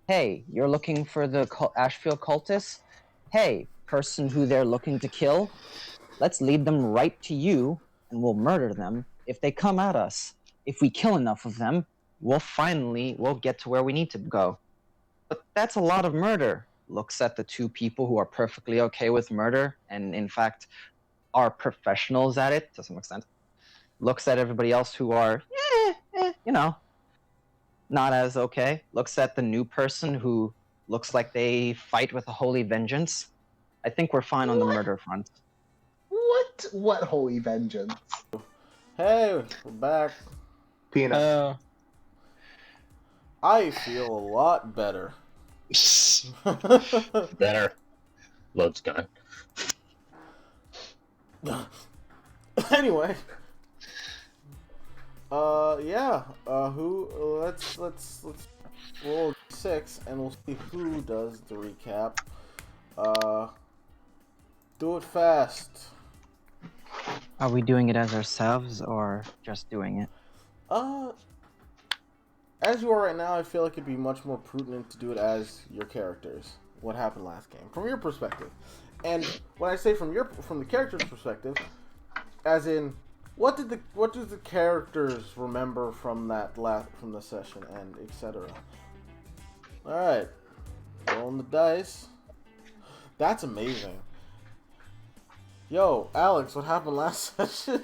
Hey, you're looking for the Ashfield cultists? Hey, person who they're looking to kill? Let's lead them right to you, and we'll murder them if they come at us. If we kill enough of them, we'll get to where we need to go. But that's a lot of murder. Looks at the two people who are perfectly okay with murder, and in fact are professionals at it to some extent. Looks at everybody else who are, not as okay. Looks at the new person who looks like they fight with a holy vengeance. I think we're fine on the murder front. What holy vengeance? Hey, we're back. Peanut. I feel a lot better. Better. Load's gone. Anyway. Yeah. Let's roll 6 and we'll see who does the recap. Do it fast. Are we doing it as ourselves or just doing it? As you are right now, I feel like it'd be much more prudent to do it as your characters. What happened last game, from your perspective, and when I say from the character's perspective, as in, what do the characters remember from from the session and etc. All right, rolling the dice. That's amazing. Yo, Alex, what happened last session?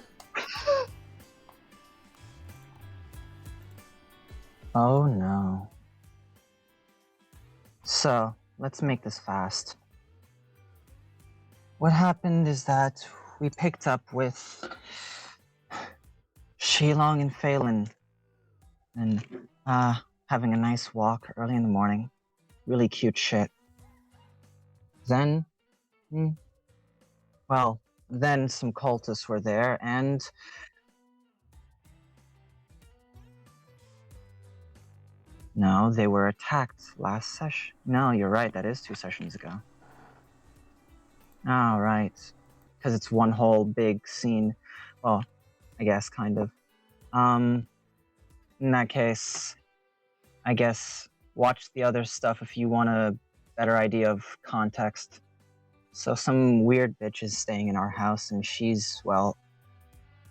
Oh no. So, let's make this fast. What happened is that we picked up with Shilong and Phelan and having a nice walk early in the morning. Really cute shit. Then, then some cultists were there and no, they were attacked last session. No, you're right, that is 2 sessions ago. Oh, right. Because it's one whole big scene. Well, I guess, kind of. In that case, I guess watch the other stuff if you want a better idea of context. So some weird bitch is staying in our house and she's, well,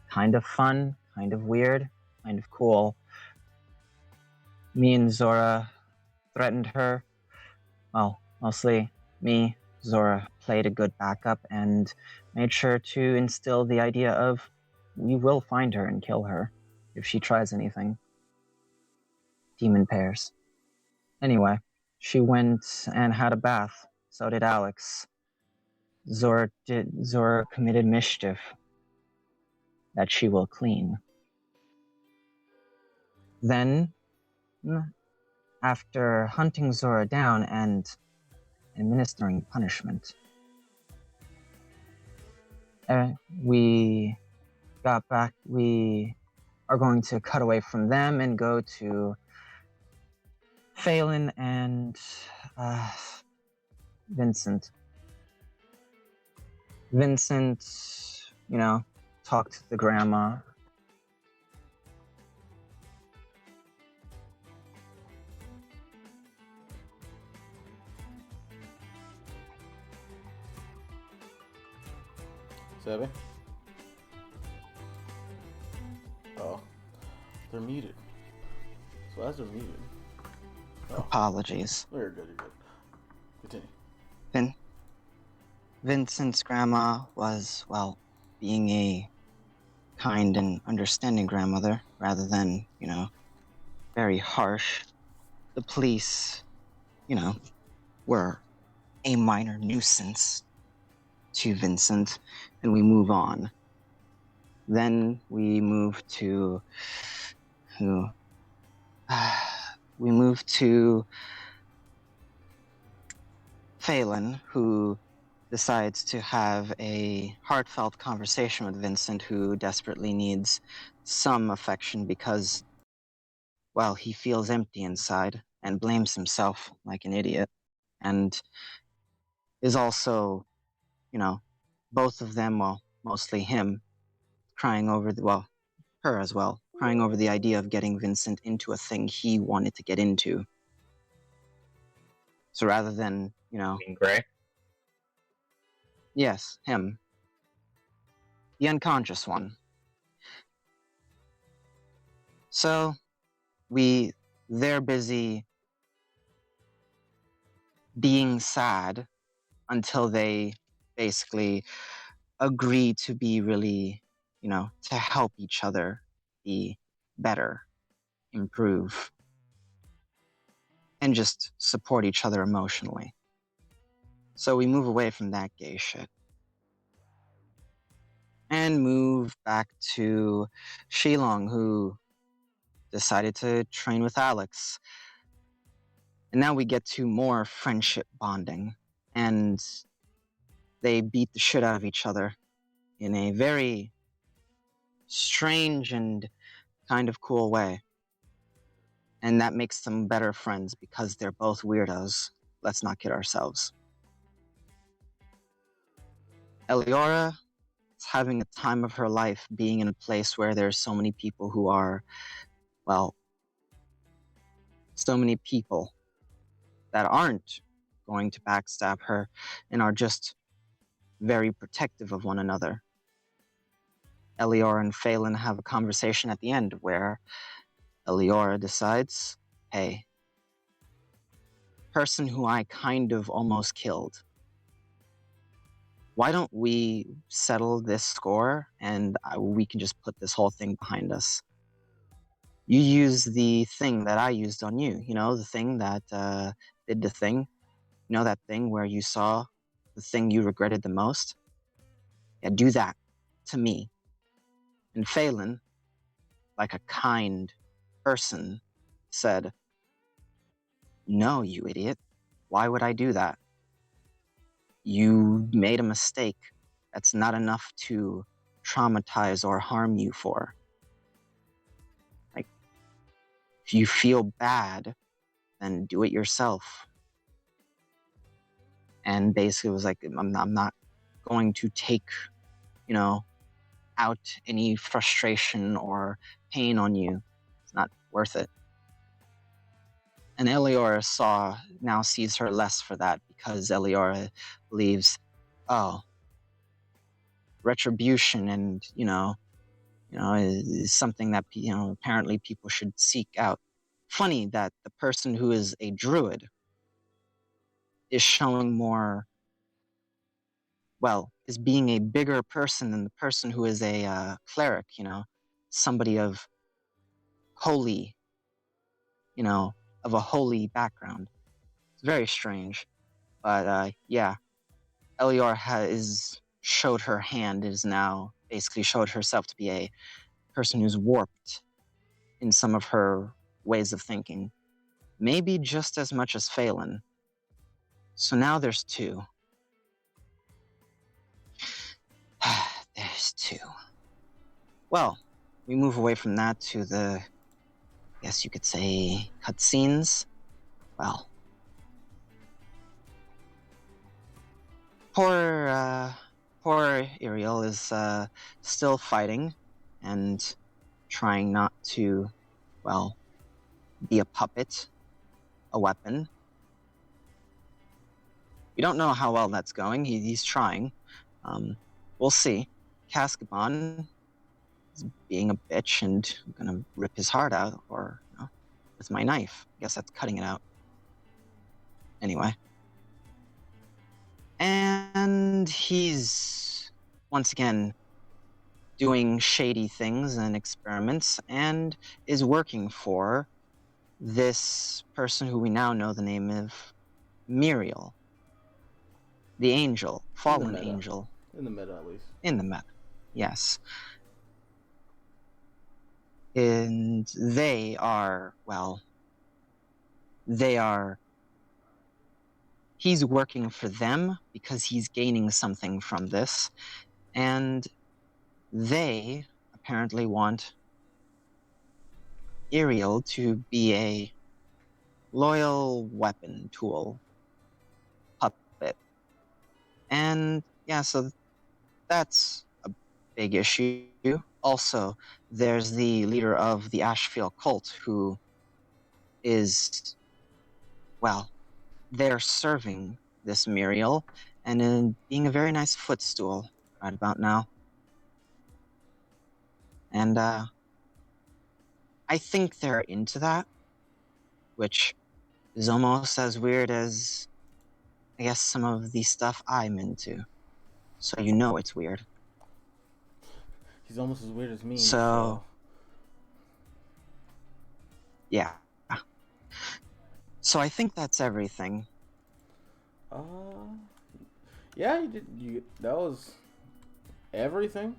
kind of fun, kind of weird, kind of cool. Me and Zora threatened her. Well, mostly me. Zora played a good backup and made sure to instill the idea of we will find her and kill her if she tries anything. Demon pairs. Anyway, she went and had a bath. So did Alex. Zora committed mischief that she will clean. Then, after hunting Zora down and administering punishment, we got back. We are going to cut away from them and go to Phelan and Vincent. Vincent, talked to the grandma. Seven. Oh, they're muted. So as they're muted. Oh. Apologies. You're good. Continue. Vincent's grandma was, well, being a kind and understanding grandmother rather than, very harsh. The police, were a minor nuisance to Vincent, and we move on. Then we move to Phelan, who decides to have a heartfelt conversation with Vincent, who desperately needs some affection because, well, he feels empty inside and blames himself like an idiot, and is also, both of them, well, mostly him, crying over her as well, crying over the idea of getting Vincent into a thing he wanted to get into. So rather than, you know, In gray. yes, him, the unconscious one. So they're busy being sad until they basically agree to be really, you know, to help each other be better, improve, and just support each other emotionally. So we move away from that gay shit and move back to Shilong, who decided to train with Alex. And now we get to more friendship bonding, and they beat the shit out of each other in a very strange and kind of cool way. And that makes them better friends because they're both weirdos. Let's not kid ourselves. Eliora is having the time of her life being in a place where there's so many people who are, well, so many people that aren't going to backstab her and are just very protective of one another. Eliora and Phelan have a conversation at the end where Eliora decides, hey, person who I kind of almost killed, why don't we settle this score and we can just put this whole thing behind us? You use the thing that I used on you, you know, the thing that did the thing, you know, that thing where you saw the thing you regretted the most? Yeah, do that to me. And Phelan, like a kind person, said, no, you idiot. Why would I do that? You made a mistake. That's not enough to traumatize or harm you for. Like, if you feel bad, then do it yourself. And basically it was like, I'm not going to take, you know, out any frustration or pain on you. It's not worth it. And Eliora now sees her less for that because Eliora believes, oh, retribution and, you know, is something that, you know, apparently people should seek out. Funny that the person who is a druid is showing more, well, is being a bigger person than the person who is a cleric, you know, somebody of holy, you know, of a holy background. It's very strange. But yeah, Elior showed her hand, is now basically showed herself to be a person who's warped in some of her ways of thinking. Maybe just as much as Phelan. So now there's two. There's two. Well, we move away from that to the, I guess you could say, cutscenes. Well, poor Ariel is still fighting and trying not to, well, be a puppet, a weapon. We don't know how well that's going. He's trying. We'll see. Cascabon is being a bitch and I'm gonna rip his heart out, or, you know, with my knife. I guess that's cutting it out. Anyway. And he's, once again, doing shady things and experiments and is working for this person who we now know the name of Muriel. The angel, fallen angel. In the meta, at least. In the meta, yes. And they are, well, he's working for them because he's gaining something from this. And they apparently want Ariel to be a loyal weapon tool puppet. And yeah, so that's a big issue. Also, there's the leader of the Ashfield cult who is, well, they're serving this Muriel and being a very nice footstool right about now. And I think they're into that, which is almost as weird as, I guess, some of the stuff I'm into. So you know it's weird. He's almost as weird as me. So, yeah. So I think that's everything. Yeah, you did. That was everything.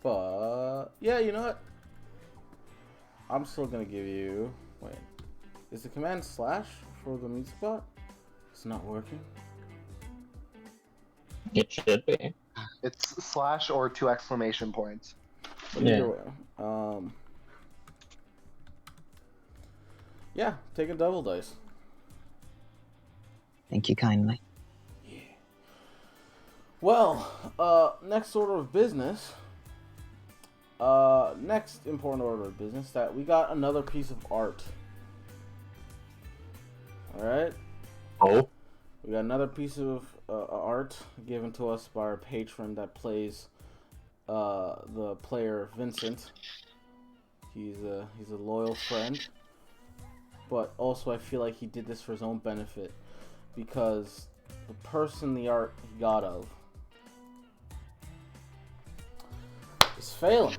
But yeah, you know what? I'm still gonna give you. Wait, is the command / for the mute spot? It's not working. It should be. It's / or 2 exclamation points. But either way, yeah, take a double dice. Thank you kindly. Yeah. Well, next order of business. Next important order of business that we got another piece of art. Alright? Oh? We got another piece of art given to us by our patron that plays the player Vincent. He's a loyal friend. But also I feel like he did this for his own benefit. Because the person the art he got of is failing.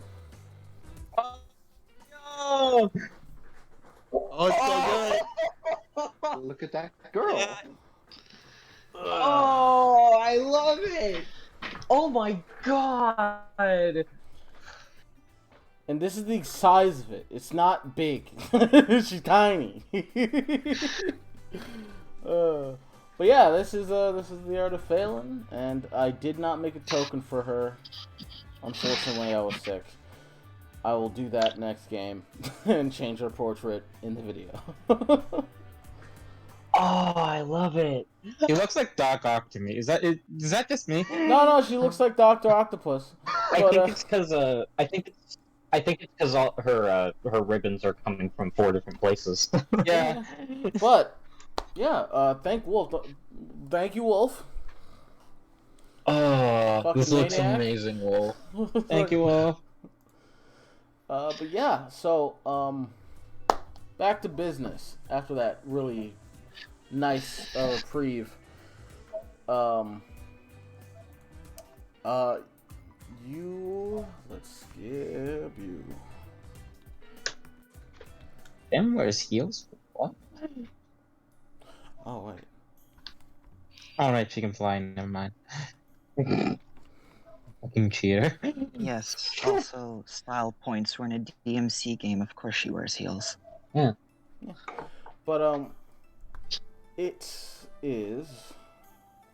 Oh, it's so good. Look at that girl. Oh, I love it. Oh my god. And this is the size of it. It's not big. She's tiny. But yeah, this is the art of Phelan, and I did not make a token for her. Unfortunately, I was sick. I will do that next game and change her portrait in the video. Oh, I love it. He looks like Doc Ock to me. Is that just me? No, she looks like Dr. Octopus. I think it's because I think it's because all her ribbons are coming from 4 different places. Yeah. But yeah, thank you, Wolf. Oh, Fucking this looks maniac. amazing, Wolf. Thank you all. But yeah, so back to business after that really nice reprieve. Let's skip you. Them wears heels? What? Oh wait. Alright, she can fly, never mind. Fucking cheater. Yes, also style points. We're in a DMC game. Of course she wears heels. Yeah. But it is,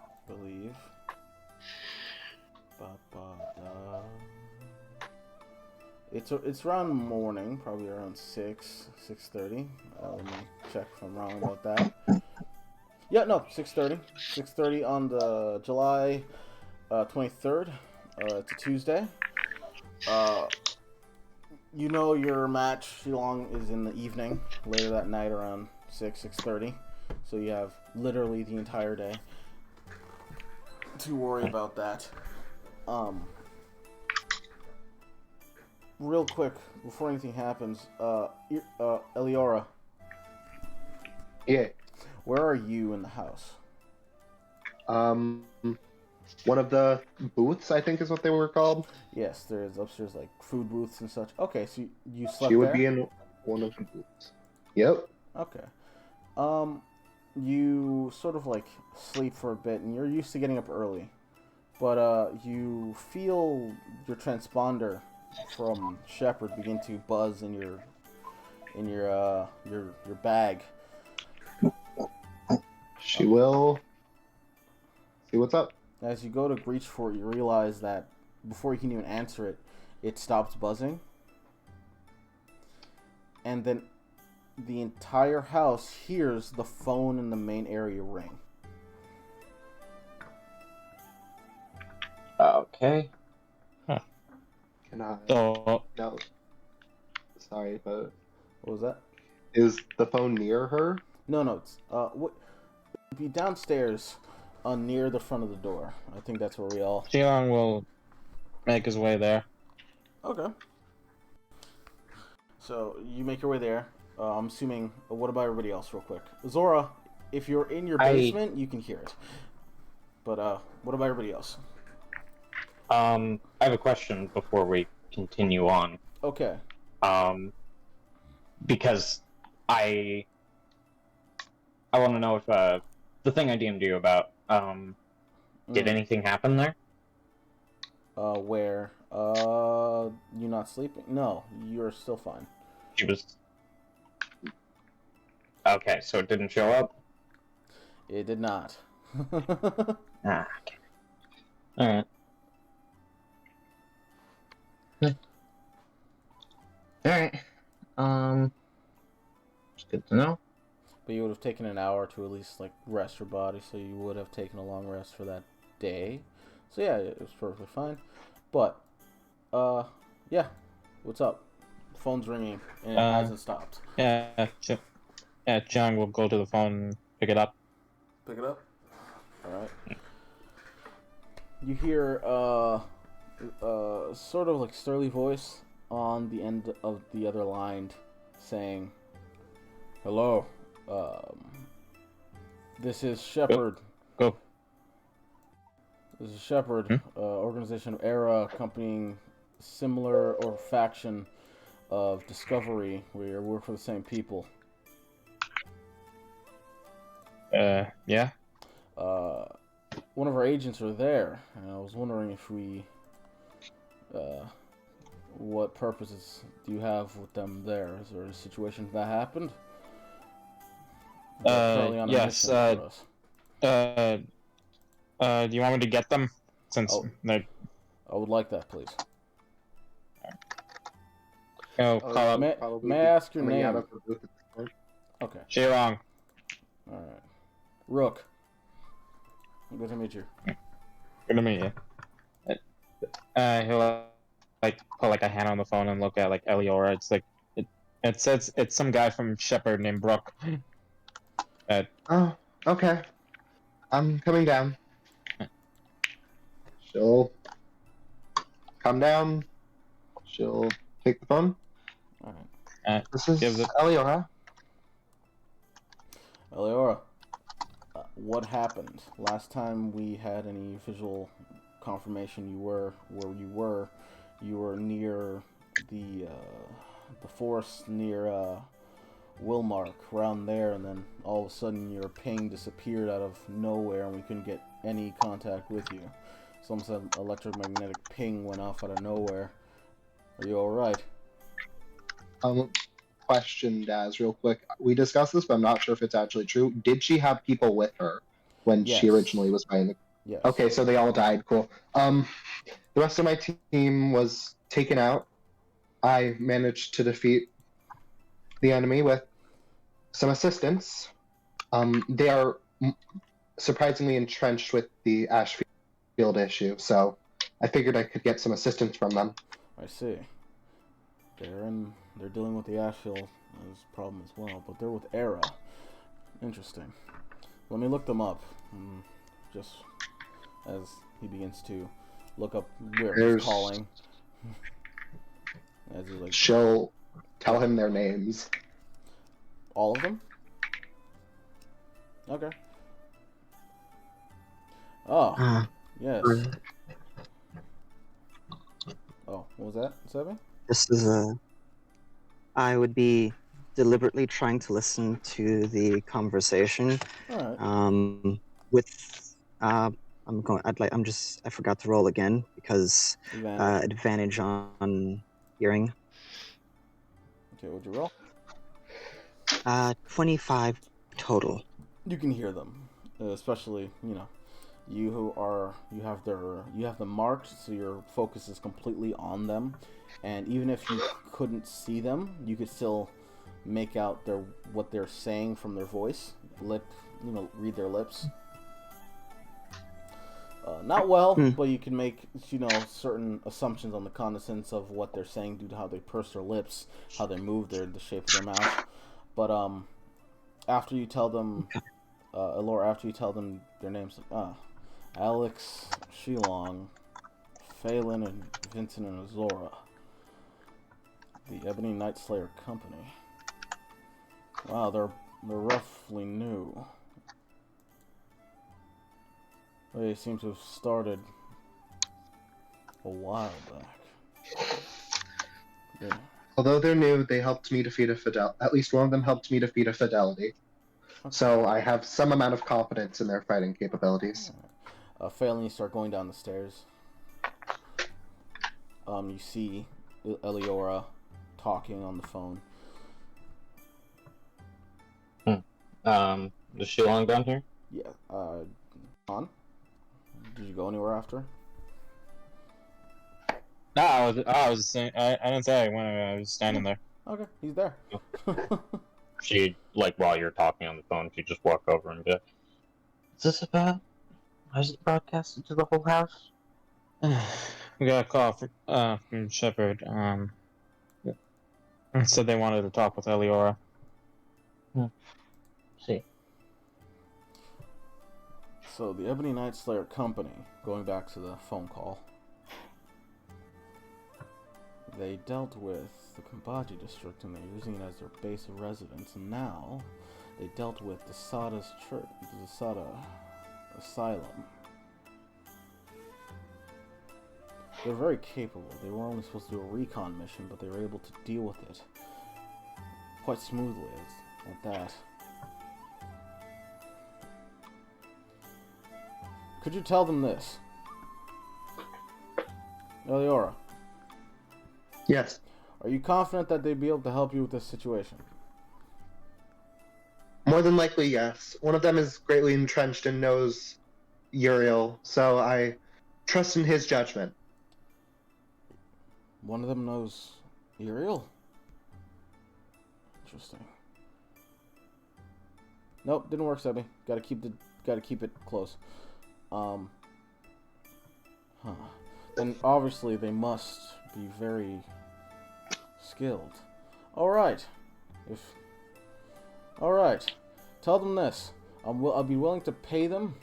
I believe. It's around morning, probably around 6:30. Let me check if I'm wrong about that. Yeah, no, 6:30. 6:30 on the July 23rd. It's a Tuesday. You know your match, Shillong, is in the evening, later that night around 6:30. So you have literally the entire day to worry about that. Real quick, before anything happens, Eliora, Yeah. where are you in the house? One of the booths, I think is what they were called. Yes, there's upstairs like food booths and such. Okay, so you slept She would there? be in one of the booths. Yep. Okay. You sort of like sleep for a bit, and you're used to getting up early, but you feel your transponder from Shepard begin to buzz in your bag. She will see what's up. As you go to reach for it, you realize that before you can even answer it, it stops buzzing, and then the entire house hears the phone in the main area ring. Okay. Can I? So, No. Sorry, but What was that? Is the phone near her? No, it's be downstairs, near the front of the door. I think that's where we all. Shilong will make his way there. Okay. So you make your way there. I'm assuming. What about everybody else, real quick? Zora, if you're in your basement, you can hear it. But what about everybody else? I have a question before we continue on. Okay. Because I want to know if the thing I DM'd you about did anything happen there? Where? You not sleeping? No, you're still fine. She was. Okay, so it didn't show up? It did not. Ah, okay. Alright. Alright. It's good to know. But you would have taken an hour to at least like rest your body, so you would have taken a long rest for that day. So yeah, it was perfectly fine. But yeah, what's up? Phone's ringing and it hasn't stopped. Yeah, Chang will go to the phone and pick it up. Pick it up. All right. You hear sort of like surly voice on the end of the other line saying, "Hello, this is Shepard. Go. This is Shepard, organization of Era, accompanying similar or faction of Discovery. We work for the same people. Yeah. One of our agents are there, and I was wondering if we, what purposes do you have with them there? Is there a situation that happened? They're currently on a yes. mission for us. Do you want me to get them? Since I would like that, please. call up May I ask your coming out name? of the booth at this point. Okay. Shilong. All right. Rook. Good to meet you. Good to meet you. He'll like put like a hand on the phone and look at like Eliora. It's like it says it's some guy from Shepard named Brooke. Oh, okay. I'm coming down. She'll come down. She'll take the phone. All right. This is Give the- Eliora. Eleora, what happened? Last time we had any visual confirmation you were where you were. You were near the forest near Wilmark, around there, and then all of a sudden your ping disappeared out of nowhere and we couldn't get any contact with you. Some said electromagnetic ping went off out of nowhere. Are you alright? Question, Daz, real quick. We discussed this, but I'm not sure if it's actually true. Did she have people with her when she Yes. originally was playing the... Yes. Okay, so they all died. Cool. The rest of my team was taken out. I managed to defeat the enemy with some assistance. They are surprisingly entrenched with the Ashfield issue, so I figured I could get some assistance from them. I see. They're dealing with the Ashfield problem as well, but they're with Era. Interesting. Let me look them up. Just as he begins to look up where he's calling. As he's like, She'll tell him their names. all of them? Okay. Oh, yes. Oh, what was that, Seven? This is I would be deliberately trying to listen to the conversation. Alright. I forgot to roll again because Advantage. advantage on hearing. Okay, what'd you roll? 25 total. You can hear them, especially you have them marked, so your focus is completely on them, and even if you couldn't see them, you could still make out what they're saying from their voice, read their lips. Not well, but you can make certain assumptions on the cognizance of what they're saying due to how they purse their lips, how they move, the shape of their mouth. But after you tell them, Elora, after you tell them their names, Alex, Shilong, Phelan, and Vincent and Azora, the Ebony Night Slayer Company. Wow, they're roughly new. They seem to have started a while back. Yeah. Although they're new, they helped me defeat at least one of them helped me defeat a Fidelity. Okay. So I have some amount of confidence in their fighting capabilities. Failing, you start going down the stairs. You see Eliora talking on the phone. Is Shilong down here? Yeah. On? Did you go anywhere after? No, I was saying, I didn't say I went. I was standing there. Okay, he's there. She, like, while you're talking on the phone, she just walk over and be like, "Is this about? Why is it broadcasted to the whole house?" We got a call from Shepard. Said they wanted to talk with Eliora. See. So, the Ebony Night Slayer Company, going back to the phone call, they dealt with the Kambaji district and they're using it as their base of residence, and now they dealt with the Sada's church, the Sada Asylum. They're very capable. They were only supposed to do a recon mission, but they were able to deal with it quite smoothly at that. Could you tell them this? Eliora, Yes. are you confident that they'd be able to help you with this situation? More than likely, yes. One of them is greatly entrenched and knows Uriel, so I trust in his judgment. One of them knows Uriel? Interesting. Nope, didn't work, Sebby. Gotta keep it close. Then obviously they must be very skilled. Alright. Alright. Tell them this. I'll be willing to pay them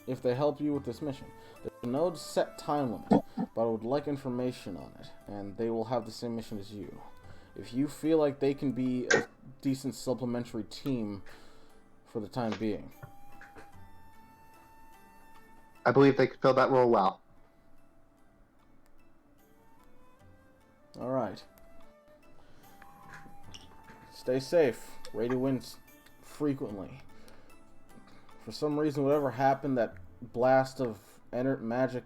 if they help you with this mission. There's no set time limit, but I would like information on it, and they will have the same mission as you. If you feel like they can be a decent supplementary team for the time being. I believe they could fill that role well. Alright. Stay safe. Radio wins frequently. For some reason, whatever happened, that blast of magic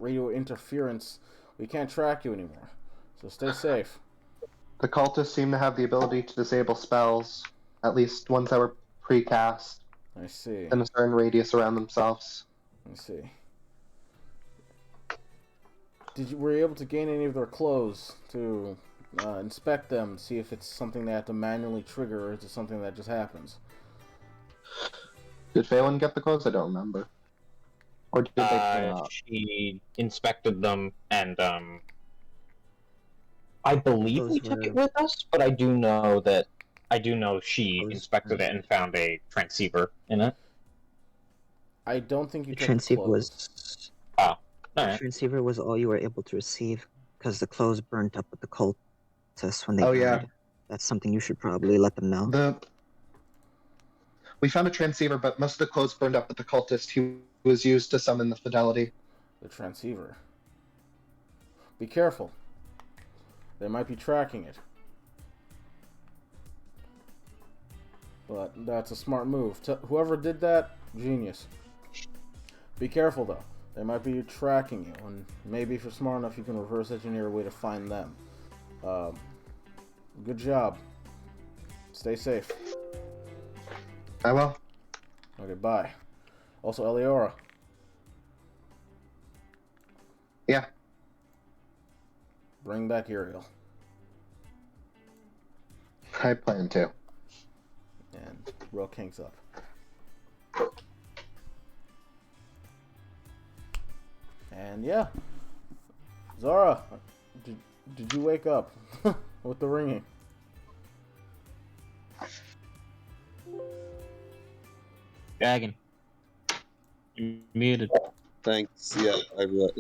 radio interference, we can't track you anymore. So stay safe. The cultists seem to have the ability to disable spells, at least ones that were precast, I see. in a certain radius around themselves. I see. Were you able to gain any of their clothes to inspect them, see if it's something they have to manually trigger, or is it something that just happens? Did Phelan get the clothes? I don't remember. Or did they pick them up? She inspected them, and I believe we took it with us, but I do know she inspected it and found a transceiver in it. I don't think you The took transceiver the clothes. was Alright. transceiver was all you were able to receive because the clothes burnt up with the cultists when they Oh, died. yeah. That's something you should probably let them know. We found a transceiver, but most of the clothes burned up with the cultist who was used to summon the Fidelity. The transceiver. Be careful. They might be tracking it. But that's a smart move. Whoever did that, genius. Be careful, though. They might be tracking you, and maybe if you're smart enough, you can reverse engineer a way to find them. Good job. Stay safe. I will. Okay, bye. Also, Eliora. Yeah. Bring back Uriel. I plan to. And Rook hangs up. And yeah. Zara, did you wake up with the ringing? Dragon. You muted. Thanks. Yeah, I realized.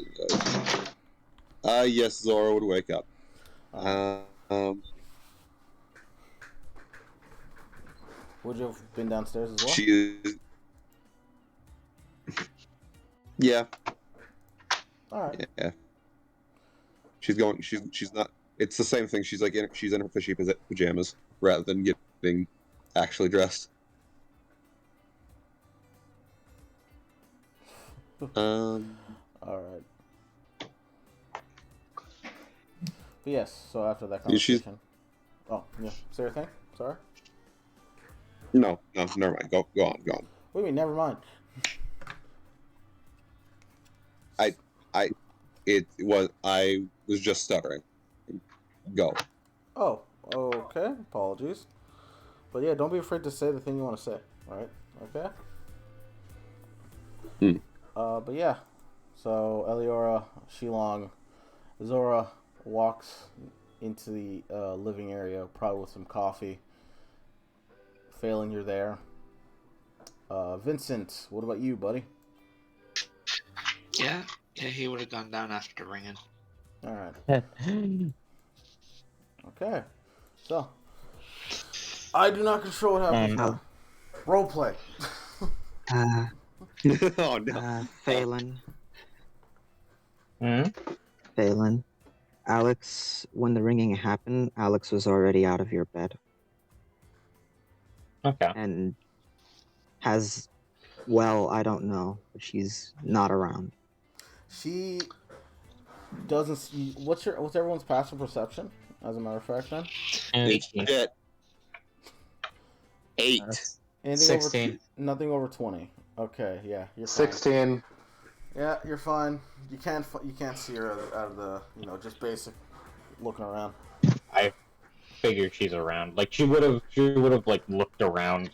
Yes, Zora would wake up. Would you have been downstairs as well? She is. Yeah, All right. yeah. She's going. She's not. It's the same thing. She's like she's in her fishy pajamas rather than getting actually dressed. All right. But yes. So after that conversation. Oh yeah. Say your thing. Sorry. No, never mind. Go on. What do you mean? Never mind. I was just stuttering. Go. Oh. Okay. Apologies. But yeah, don't be afraid to say the thing you want to say. All right. Okay. But yeah. So Eliora, Shilong, Zora walks into the living area, probably with some coffee. Failing, you're there. Vincent, what about you, buddy? Yeah, he would have gone down after ringing. All right. Okay. So, I do not control what happens now. Role play. Oh no. Phelan. Hmm? Phelan. Alex, when the ringing happened, Alex was already out of your bed. Okay. And has, well, I don't know, but she's not around. She doesn't see. What's everyone's passive perception? As a matter of fact, then. It's shit. 8. Anything 16. Nothing over 20. Okay, yeah, you're fine. 16. Yeah, you're fine. You can't see her out of the just basic looking around. I figured she's around. Like she would have like looked around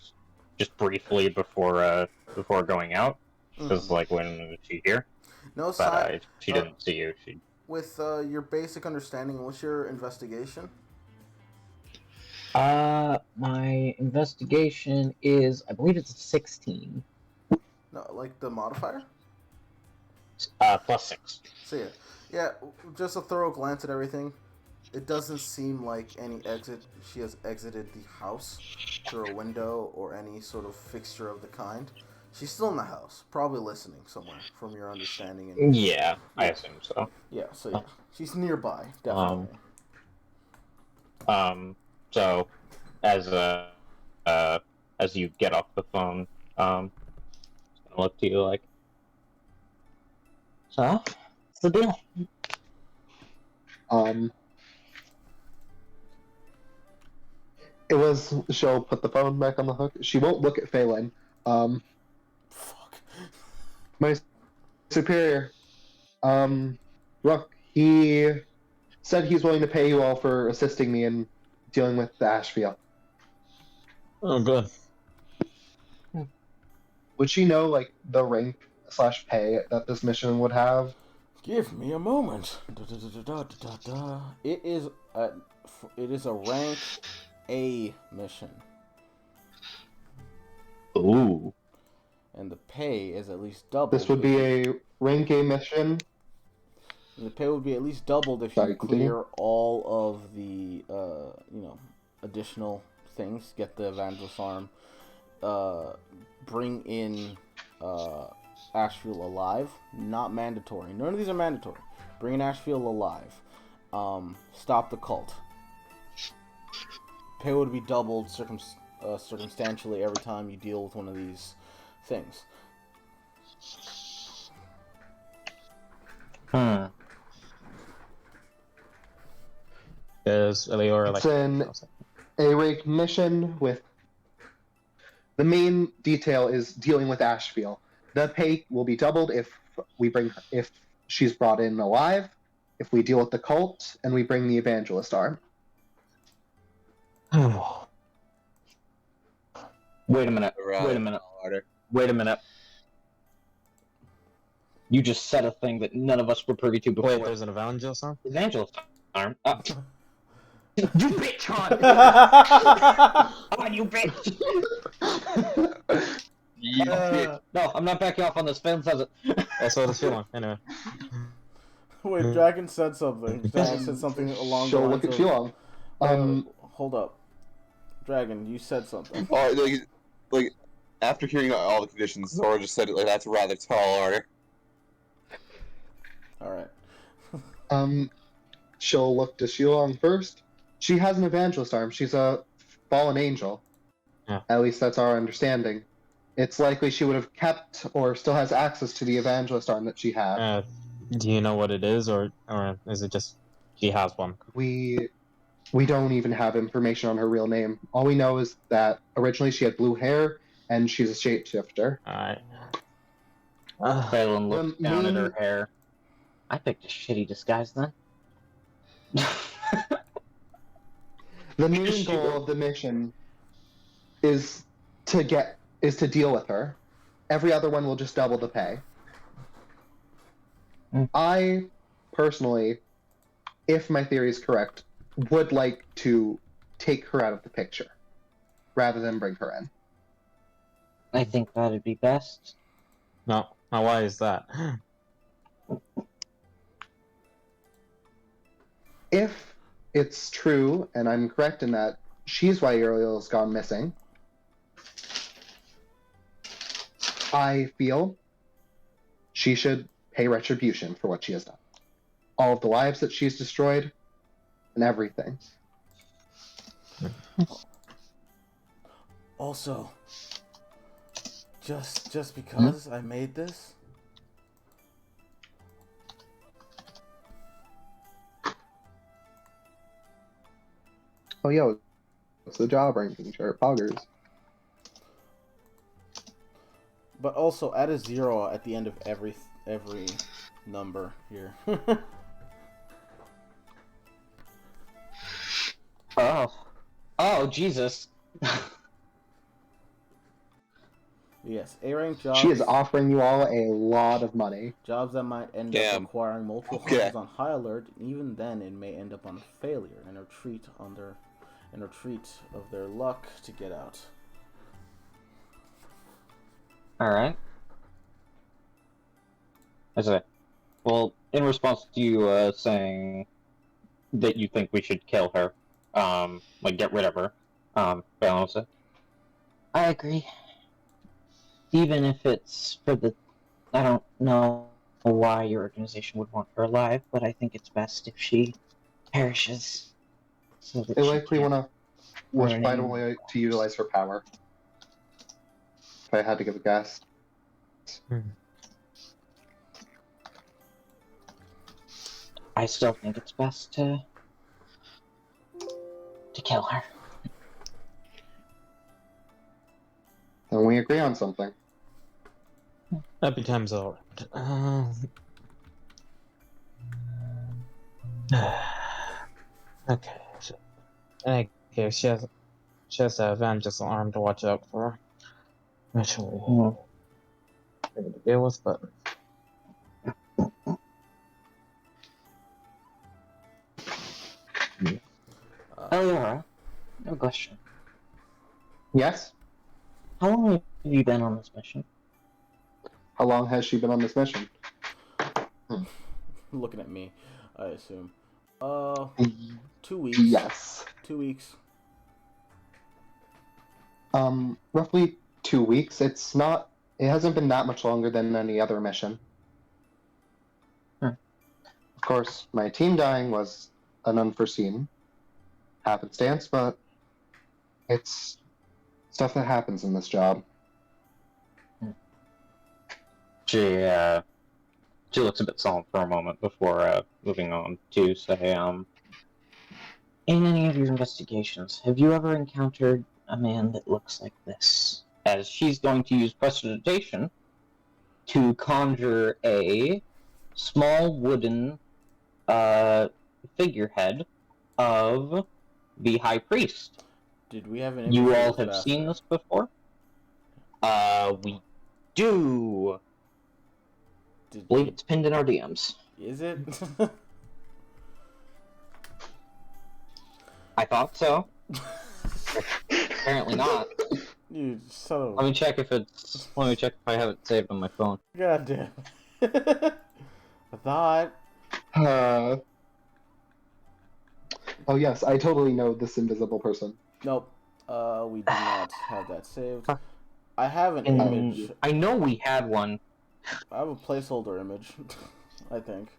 just briefly before going out. Because like when was she here? No But sign. she didn't see you. She With your basic understanding, what's your investigation? my investigation is, I believe it's 16. No, like the modifier. Plus 6. So yeah, just a thorough glance at everything. It doesn't seem like she has exited the house through a window or any sort of fixture of the kind. She's still in the house, probably listening somewhere, from your understanding. And Yeah, I assume so. yeah, so yeah, she's nearby, definitely. So as you get off the phone, just gonna look to you like, so what's the deal? It was. She'll put the phone back on the hook. She won't look at Phelan. Fuck. My superior, Rook, he said he's willing to pay you all for assisting me in dealing with the Ashfield. Oh, good. Would she know, like, the rank / pay that this mission would have? Give me a moment. It is a rank A mission. Ooh. And the pay is at least doubled. This would be a rank A mission. The pay would be at least doubled if Sorry, you continue. clear all of the additional things. Get the Evangelist Arm. Bring in Ashfield alive. Not mandatory. None of these are mandatory. Bring in Ashfield alive. Stop the cult. Pay would be doubled circumstantially every time you deal with one of these things. Is Eliora It's an A-rank mission with... The main detail is dealing with Ashfield. The pay will be doubled if she's brought in alive, if we deal with the cult, and we bring the Evangelist Arm. Wait a minute. Wait a minute. You just said a thing that none of us were privy to before. Wait, there's an Evangelist arm? Evangelist arm. You bitch, Han! On, you bitch! No, I'm not backing off on this. Phelan says it. That's what it's feeling. Anyway. Wait, Dragon said something. Dragon said something along the She'll lines look at of... Shilong. hold up. Dragon, you said something. Oh, like after hearing all the conditions, Zora just said, like, that's a rather tall order. Alright. She'll look to Shilong first. She has an evangelist arm. She's a fallen angel. Yeah. At least that's our understanding. It's likely she would have kept or still has access to the evangelist arm that she had. Do you know what it is, or is it just she has one? We don't even have information on her real name. All we know is that originally she had blue hair and she's a shapeshifter. Alright. Phelan looks The down at main- her hair. I picked a shitty disguise then. The main goal of the mission is to deal with her. Every other one will just double the pay. I personally, if my theory is correct, would like to take her out of the picture rather than bring her in. I think that'd be best. No. Now, why is that? If it's true, and I'm correct in that she's why Uriel's gone missing, I feel she should pay retribution for what she has done. All of the lives that she's destroyed, and everything. Also, just because I made this, Oh, yo, what's the job ranking chart? Poggers. but also add a 0 at the end of every number here. Oh, Jesus. Yes, A rank jobs. She is offering you all a lot of money. Jobs that might end up Damn. requiring multiple Okay. hunters on high alert. Even then, it may end up on failure and retreat of their luck to get out. Alright. I say, well, in response to you saying that you think we should kill her, like get rid of her, Phelan will say, I agree. Even if it's for the... I don't know why your organization would want her alive, but I think it's best if she perishes. So that They she likely can't want to learn find a anymore. way to utilize her power. If I had to give a guess. I still think it's best to kill her. Then we agree on something. Happy times all right. Okay. So, okay, she has a evangelist arm to watch out for her. Actually, to deal with, but Eliora, I have a question. Yes? How long have you been on this mission? How long has she been on this mission? Looking at me, I assume. 2 weeks. Yes. 2 weeks. Roughly 2 weeks. It hasn't been that much longer than any other mission. Of course, my team dying was an unforeseen happenstance, but it's stuff that happens in this job. She looks a bit solemn for a moment before moving on to say, In any of your investigations, have you ever encountered a man that looks like this? as she's going to use prestidigitation to conjure a small wooden figurehead of the High Priest. Did we have an You image all of it have seen after? this before? We do. Did I believe it's pinned in our DMs. Is it? I thought so. Apparently not. You son of Let me check if it's. Let me check if I have it saved on my phone. God damn. I thought. Oh yes, I totally know this invisible person. Nope. We do not have that saved. Huh. I have an And- image. I know we had one. I have a placeholder image. I think.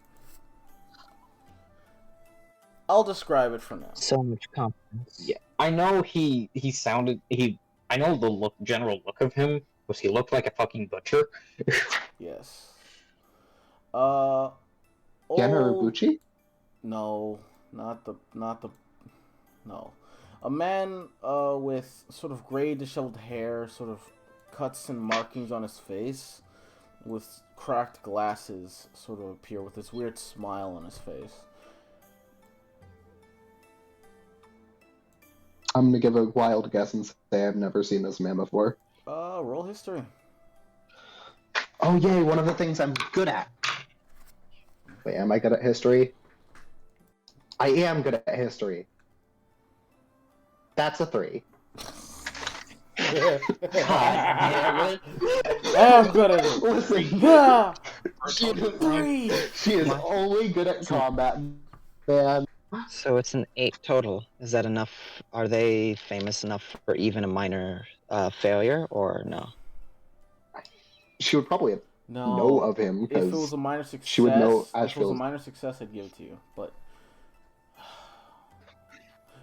I'll describe it for now. So much confidence. Yeah, I know he sounded he. I know the general look of him was he looked like a fucking butcher. Yes. Ken Old... Haraguchi? No, not the. No, a man with sort of gray, disheveled hair, sort of cuts and markings on his face, with cracked glasses, sort of appear with this weird smile on his face. I'm gonna give a wild guess and say I've never seen this man before. Roll history. Oh yay, one of the things I'm good at. Wait, am I good at history? I am good at history. That's a 3. God damn it! I'm good at it. Listen, Ah, she, 3. she is only good at combat, man. So it's an 8 total. Is that enough? Are they famous enough for even a minor failure, or no? She would probably No. know of him If it was because a minor success, she would know if it was a Asheville's. minor success, I'd give it to you. But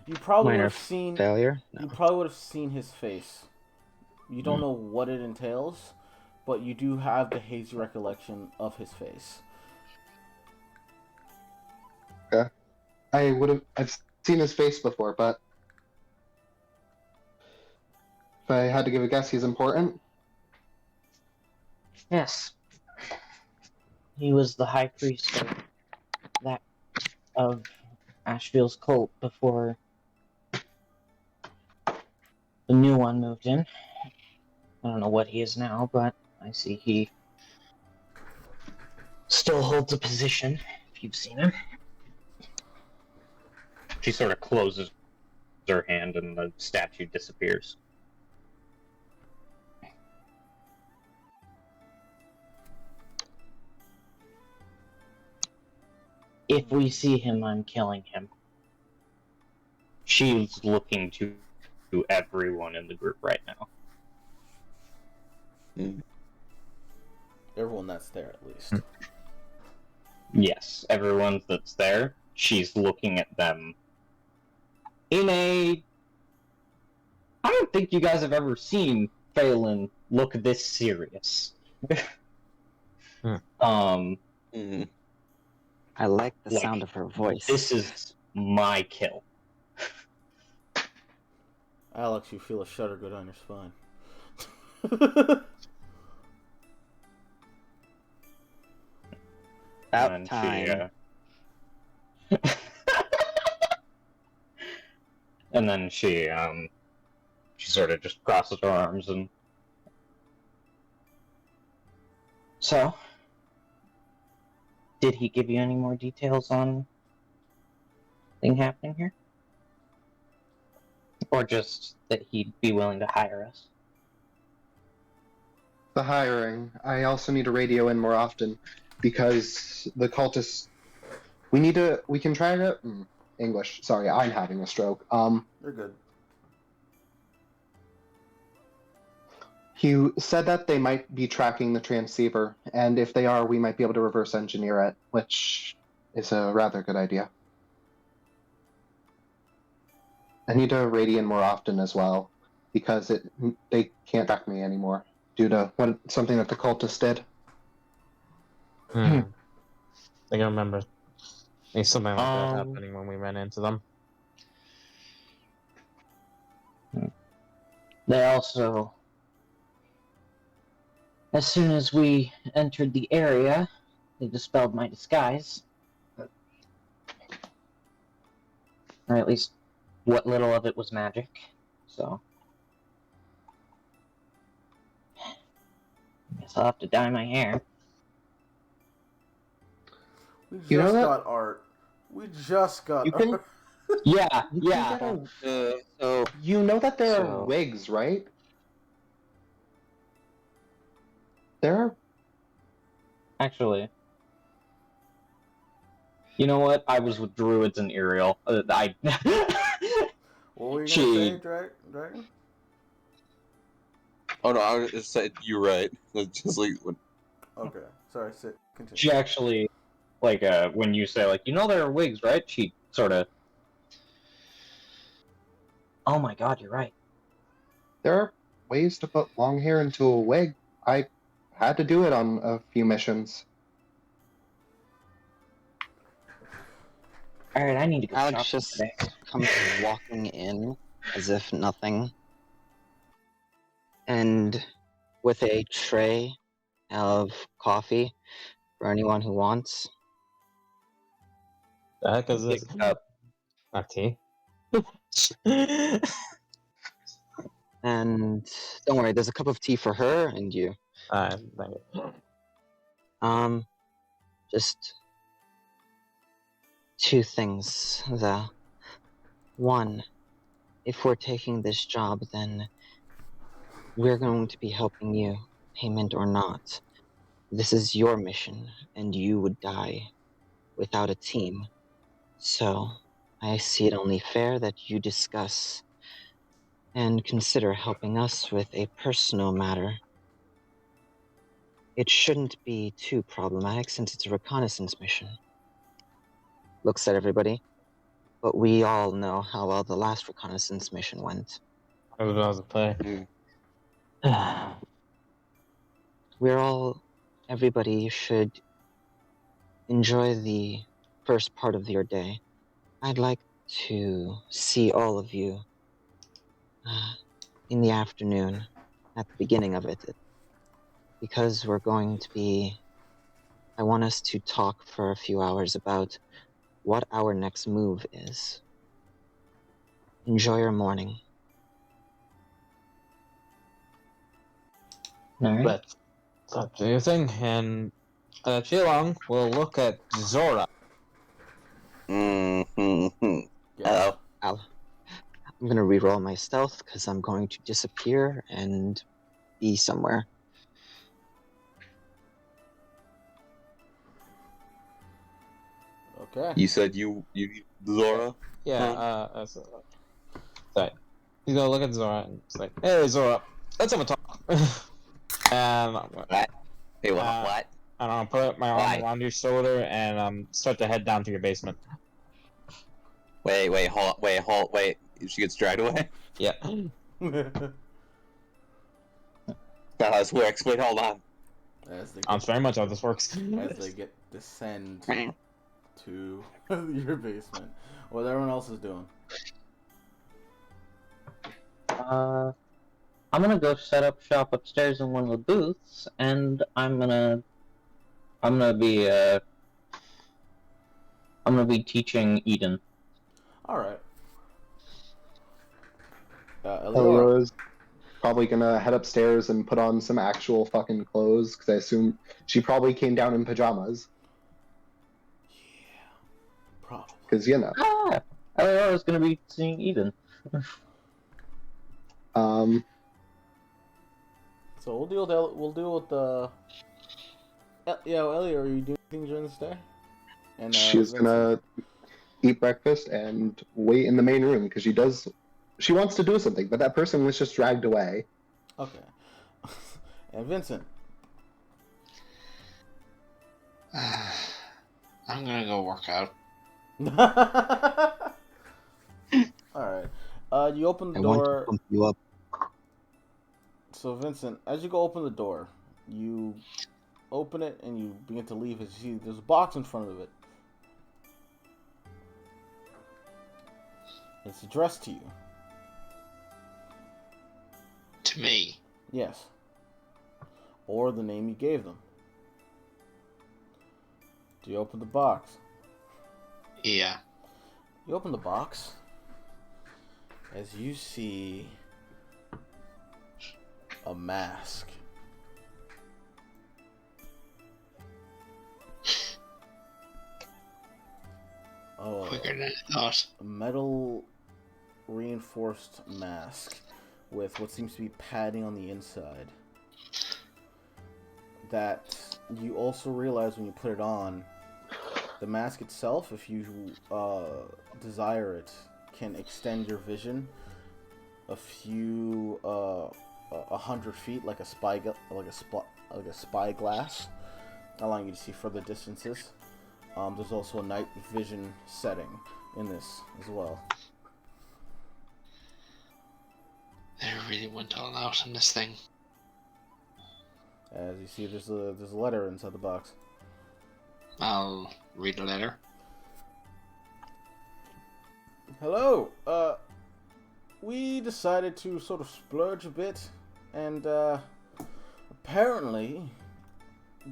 you probably would Minor have seen. failure? No. You probably would have seen his face. You don't know what it entails, but you do have the hazy recollection of his face. I've seen his face before, but if I had to give a guess, he's important. Yes. He was the high priest of Asheville's cult before the new one moved in. I don't know what he is now, but I see he still holds a position, if you've seen him. She sort of closes her hand and the statue disappears. If we see him, I'm killing him. She's looking to everyone in the group right now. Everyone that's there, at least. Yes, everyone that's there, she's looking at them in a... I don't think you guys have ever seen Phelan look this serious. Mhm. I like the Like, sound of her voice. This is my kill. Alex, you feel a shudder go down your spine. About And time. and then she sort of just crosses her arms and... So, did he give you any more details on thing happening here? Or just that he'd be willing to hire us? The hiring. I also need to radio in more often because the cultists. We can try to. English. Sorry, I'm having a stroke. You're good. He said that they might be tracking the transceiver, and if they are, we might be able to reverse engineer it, which is a rather good idea. I need to radio in more often as well, because they can't track me anymore due to something that the cultists did. I can remember something like that Um, happening when we ran into them. They also, as soon as we entered the area, they dispelled my disguise. Or at least what little of it was magic. So, I guess I'll have to dye my hair. We just You know that- got art. We just got You can- art. Yeah, You can yeah. get So you know that there So- are wigs, right? There are Actually, you know what? I was with druids and Uriel. I. What were you She- gonna say, Dragon? Oh no, I just said you're right. It's just like when, Okay, sorry. Sit. Continue. She actually, like, when you say, like, you know there are wigs, right? She sort of. Oh my god, you're right. there are ways to put long hair into a wig. I had to do it on a few missions. Alright, I need to go Alex shopping just today. comes walking in as if nothing, and with a tray of coffee for anyone who wants. The heck is Pick this? up. Not tea. And don't worry, there's a cup of tea for her and you. Thank you. Just two things, though. One, if we're taking this job, then we're going to be helping you, payment or not. This is your mission, and you would die without a team. So, I see it only fair that you discuss and consider helping us with a personal matter. It shouldn't be too problematic since it's a reconnaissance mission. Looks at everybody, but we all know how well the last reconnaissance mission went. I was about to play. Everybody should enjoy the first part of your day. I'd like to see all of you in the afternoon at the beginning of it, because I want us to talk for a few hours about what our next move is. Enjoy your morning. Alright. Let's do your thing, and Chilong will look at Zora. mm-hmm. Yeah. I'm gonna reroll my stealth because I'm going to disappear and be somewhere. Okay. You said you need Zora. Yeah, sorry. He's gonna look at Zora and it's like, hey Zora, let's have a talk. And What? Hey, what? Uh, What? and I'll put my arm Why? around your shoulder and start to head down to your basement. Wait, hold, wait. She gets dragged away? Yeah. That's how this works. Wait, hold on. as they That's very much how this works. as they descend to your basement, what everyone else is doing. I'm gonna go set up shop upstairs in one of the booths, and I'm gonna be teaching Eden. All right. Elior. Eliora's probably gonna head upstairs and put on some actual fucking clothes, because I assume she probably came down in pajamas. Yeah. Probably. Because, you know. Ah, Eliora's gonna be seeing Eden. So we'll deal with the. Yeah, Elior, are you doing things during this day? And She's Vincent? gonna eat breakfast and wait in the main room, because she wants to do something, but that person was just dragged away. Okay. And Vincent. I'm gonna go work out. All right. You open the I want to door. pump you up. So Vincent, as you go open the door, you open it and you begin to leave. As you see, there's a box in front of it. It's addressed to you. To me. Yes. Or the name you gave them. Do you open the box? Yeah. You open the box. As you see a mask. Oh, Quicker than I thought. a metal reinforced mask with what seems to be padding on the inside. that you also realize when you put it on, the mask itself, if you desire it, can extend your vision a few 100 feet, like a spyglass, allowing you to see further distances. There's also a night vision setting in this as well. They really went all out on this thing. As you see, there's a letter inside the box. I'll read the letter. Hello. We decided to sort of splurge a bit, and apparently,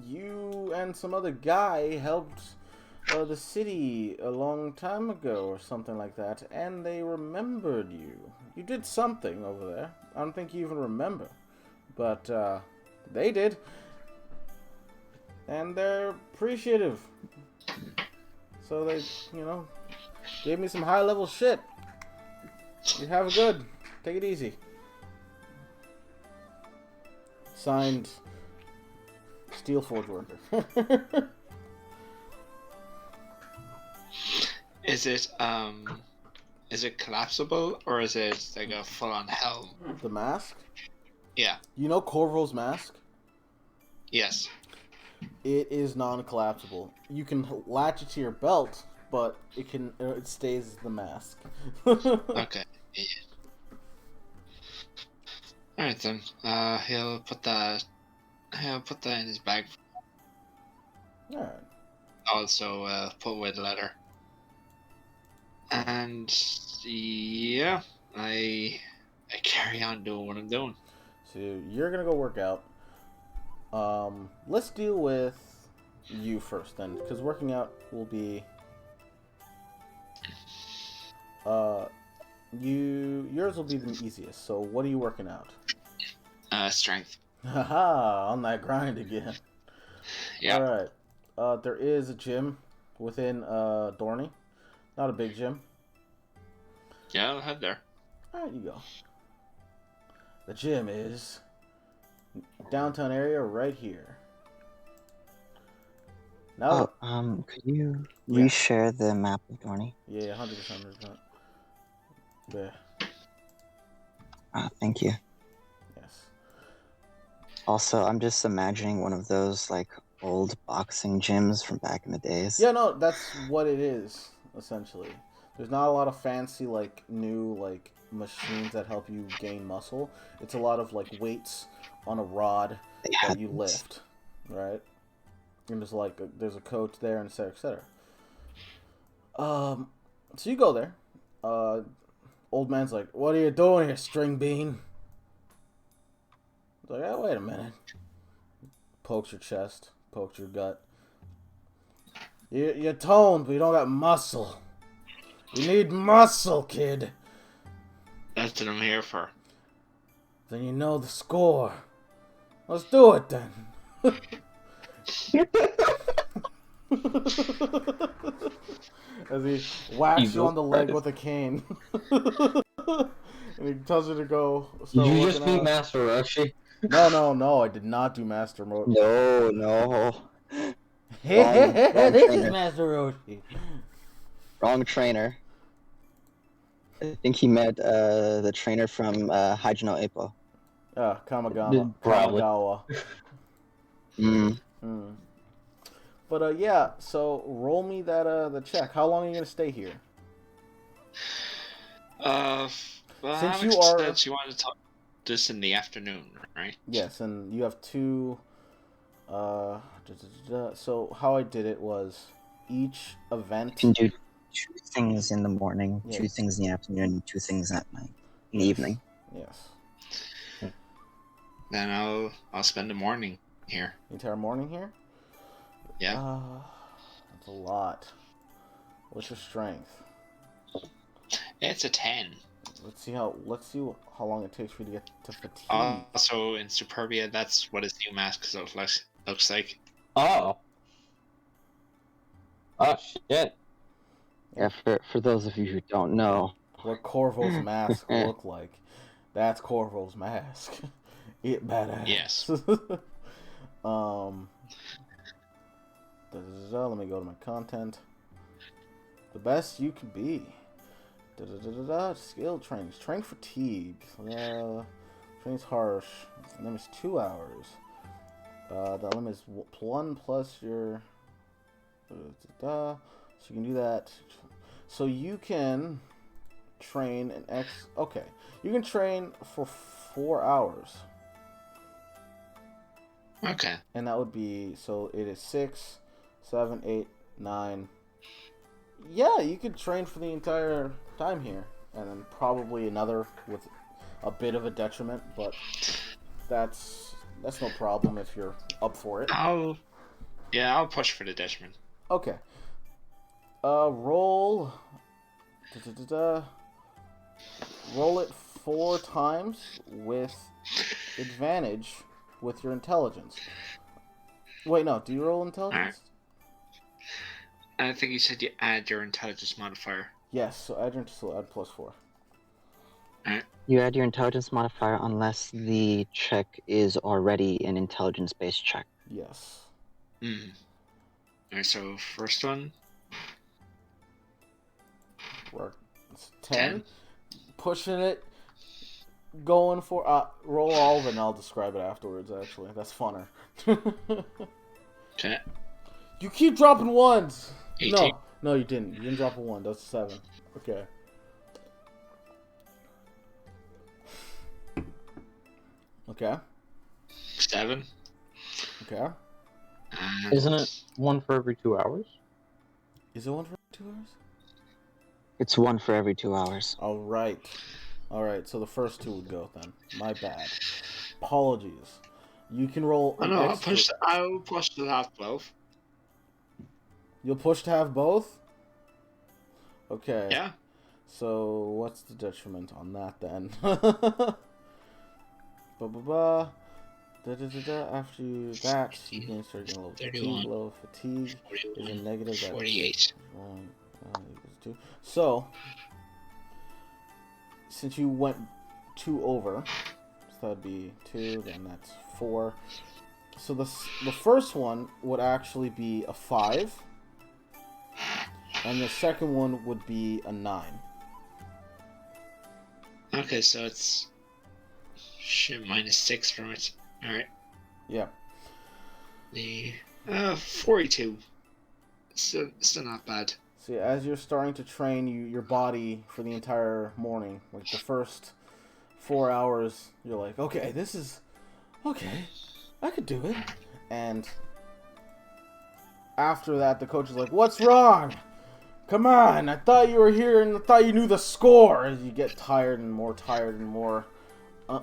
you and some other guy helped the city a long time ago or something like that, and they remembered you. You did something over there. I don't think you even remember, but they did, and they're appreciative. So they, gave me some high-level shit. You have a good. Take it easy. Signed, Steel Forge Worker. Is it collapsible, or is it like a full-on helm? The mask? Yeah. You know Corvo's mask? Yes. It is non-collapsible. You can latch it to your belt, but it stays the mask. Okay. Yeah. Alright then. He'll put that in his bag. Alright. Also, put away the letter. And yeah, I carry on doing what I'm doing. So you're gonna go work out. Let's deal with you first then, because working out will be yours will be the easiest. So what are you working out? Strength. Haha, on that grind again. Yeah. Alright. There is a gym within Dorney. Not a big gym. Yeah, I'll head there. Alright, you go. The gym is downtown area right here. Now, Could you Yeah. reshare the map of Dorney? yeah, 100%. There. Thank you. Yes. Also, I'm just imagining one of those like old boxing gyms from back in the days. Yeah, no, that's what it is, essentially. There's not a lot of fancy, new, machines that help you gain muscle. It's a lot of, weights on a rod that you lift, right? And there's a coach there, and et cetera, et cetera. So you go there. Old man's like, "What are you doing here, string bean?" It's like, "Oh, wait a minute." Pokes your chest, pokes your gut. You're toned, but you don't got muscle. You need muscle, kid. That's what I'm here for. Then you know the score. Let's do it then. As he whacks you on the leg with a cane. And he tells you to go Did start you just working beat out. Master Roshi? No, I did not do Master Mode. No. This is Master Roshi. Wrong trainer. I think he met the trainer from Hajino Ippo. Kamagawa. Probably. Kamagawa. But yeah, so roll me that the check. How long are you gonna stay here? Well, Since Alex you are- said she wanted to talk this in the afternoon, right? Yes, and you have two. So how I did it was each event. You can do 2 things in the morning, Yeah. 2 things in the afternoon, 2 things at night, in the evening. Yes. Then I'll spend the morning here. The entire morning here. Yeah. That's a lot. What's your strength? It's a 10. Let's see how long it takes for you to get to fatigue. Also in Superbia, that's what his new mask looks like. Oh. Oh shit. Yeah, for those of you who don't know. What Corvo's mask look like? That's Corvo's mask. It badass. Yes. Um, let me go to my content. The best you can be. Skill trainings. Train fatigue. Training's harsh. The limit is 2 hours. The limit is 1 plus your. So you can do that. So you can train an X. Okay, you can train for 4 hours. Okay. And that would be, so it is 6, 7, 8, 9. Yeah, you could train for the entire time here. And then probably another with a bit of a detriment, but that's no problem if you're up for it. I'll push for the detriment. Okay. Roll. Roll it 4 times with advantage with your intelligence. Wait, no. Do you roll intelligence? I think you said you add your intelligence modifier. Yes. So add your add +4. You add your intelligence modifier unless the check is already an intelligence-based check. Yes. Alright, so first one. Work. It's 10. Pushing it. Going for roll all of it, and I'll describe it afterwards. Actually, that's funner. Okay. You keep dropping ones. 18. No, you didn't. You didn't drop a 1. That's a 7. Okay. Okay. 7. Okay. Isn't it 1 for every 2 hours? Is it 1 for 2 hours? It's 1 for every 2 hours. All right. So the first 2 would go then. My bad. Apologies. You can roll. I'll push to have 12. You'll push to have both? Okay. Yeah. So what's the detriment on that then? After that, you can start getting a little fatigue. Low fatigue is a negative. 48. So, since you went 2 over, so that'd be 2, then that's 4. So the first one would actually be a 5, and the second one would be a 9. Okay, so it's -6 from it. Alright. Yeah. The 42. Still not bad. See, as you're starting to train your body for the entire morning, like the first 4 hours, you're like, okay, this is okay. I could do it. And after that, the coach is like, what's wrong? Come on, I thought you were here and I thought you knew the score. As you get tired and more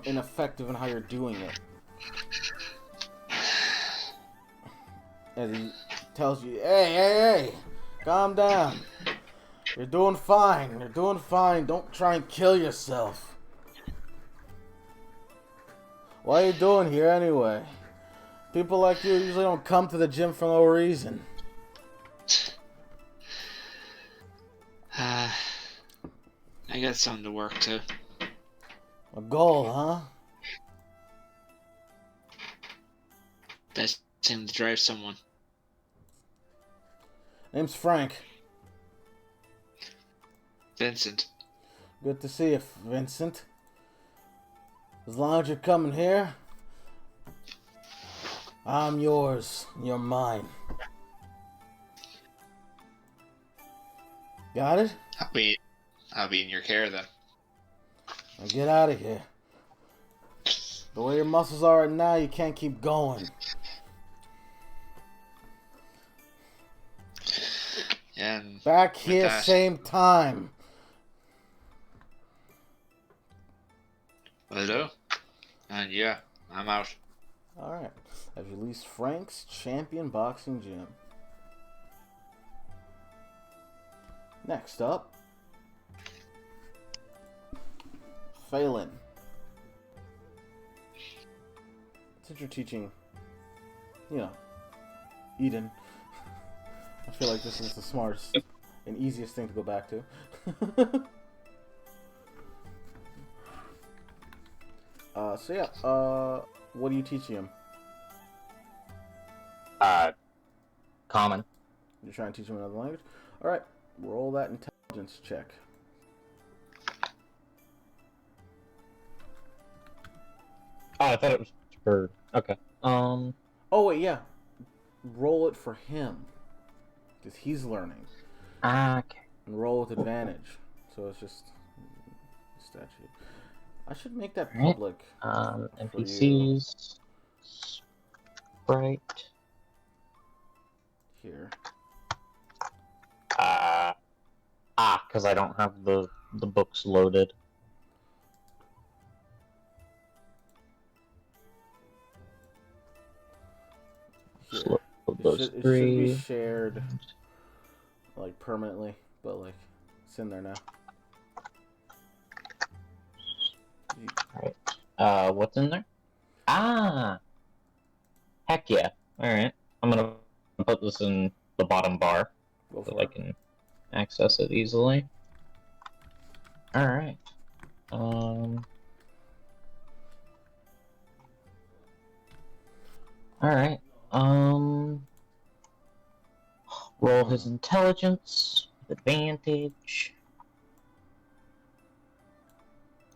ineffective in how you're doing it. As he tells you, hey, calm down. You're doing fine. Don't try and kill yourself. What are you doing here anyway? People like you usually don't come to the gym for no reason. I got something to work to. A goal, huh? Best thing to drive someone. Name's Frank. Vincent. Good to see you, Vincent. As long as you're coming here, I'm yours. You're mine. Got it? I'll be in your care then. Now get out of here. The way your muscles are right now, you can't keep going. And back here, same time. Hello? And yeah, I'm out. Alright. I've released Frank's Champion Boxing Gym. Next up, Phelan. Since you're teaching, Eden, I feel like this is the smartest and easiest thing to go back to. What are you teaching him? Common. You're trying to teach him another language? Alright, roll that intelligence check. Oh, I thought it was for... Okay. Oh, wait, yeah. Roll it for him. Because he's learning. Okay. And roll with advantage. So it's just... statute. I should make that Alright. public. NPCs... Sprite... Here. Because I don't have the books loaded. Here. Load those It should three. be shared, like, permanently, but, like, it's in there now. Alright. What's in there? Heck yeah. Alright. I'm gonna put this in the bottom bar Go so for I it. can access it easily. Alright. Alright. Roll his intelligence with advantage.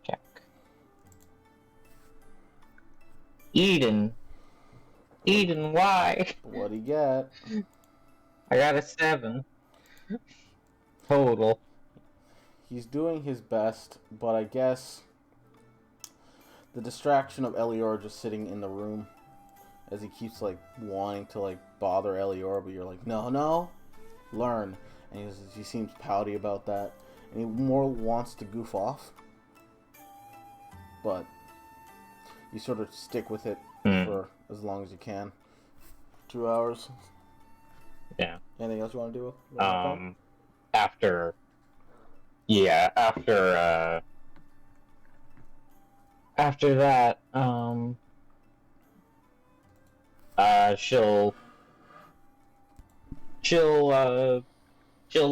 Check. Eden, why? What'd he get? I got a 7. Total. He's doing his best, but I guess the distraction of Elior just sitting in the room as he keeps, like, wanting to, like, bother Elior, but you're like, no, learn. And he seems pouty about that. And he more wants to goof off. But you sort of stick with it for as long as you can. 2 hours. Yeah. Anything else you want to do? After that, she'll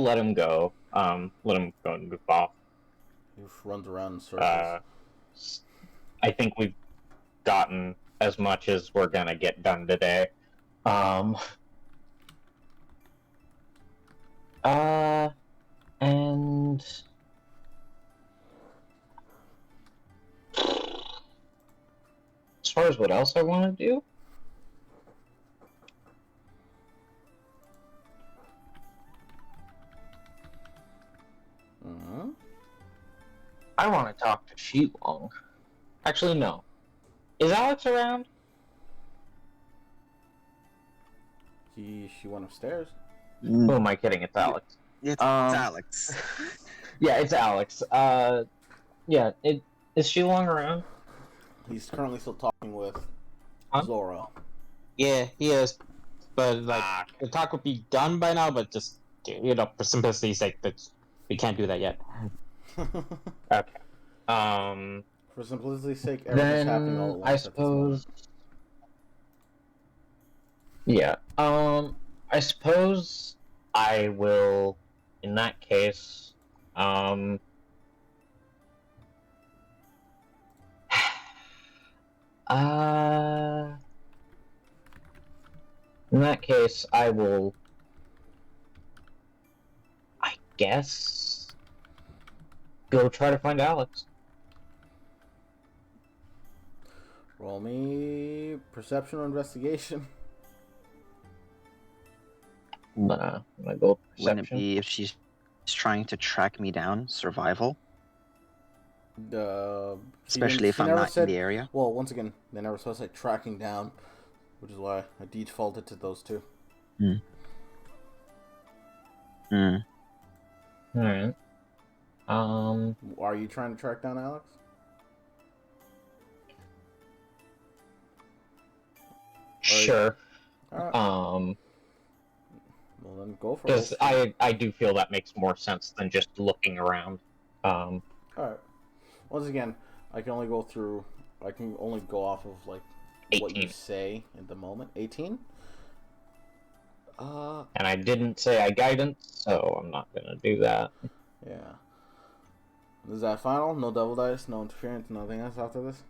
let him go. Let him go and goof off. He runs around in circles. I think we've gotten as much as we're gonna get done today. And as far as what else I want to do, I want to talk to Shilong. Actually, no. Is Alex around? She went upstairs. Who am I kidding? It's Alex. It's Alex. Yeah, it's Alex. Yeah, is Shilong around? He's currently still talking with Zora. Yeah, he is. But, like, the talk would be done by now, but just, for simplicity's sake, we can't do that yet. Okay. For simplicity's sake, everything's happening all at once. I suppose. Yeah. I suppose I will. In that case, in that case, I will. I guess. Go try to find Alex. Roll me perception or investigation. I'm gonna go with perception. Wouldn't it be if she's trying to track me down? Survival? Especially if I'm not in the area? Well, once again, they never specified tracking down, which is why I defaulted to those two. Alright. Are you trying to track down Alex? Sure. Alright. Well, then go for it. Because I do feel that makes more sense than just looking around. Alright. Once again, I can only go off of, like, 18. what you say at the moment. 18? And I didn't say I guidance, so I'm not gonna do that. Yeah. Is that final? No double dice, no interference, nothing else after this?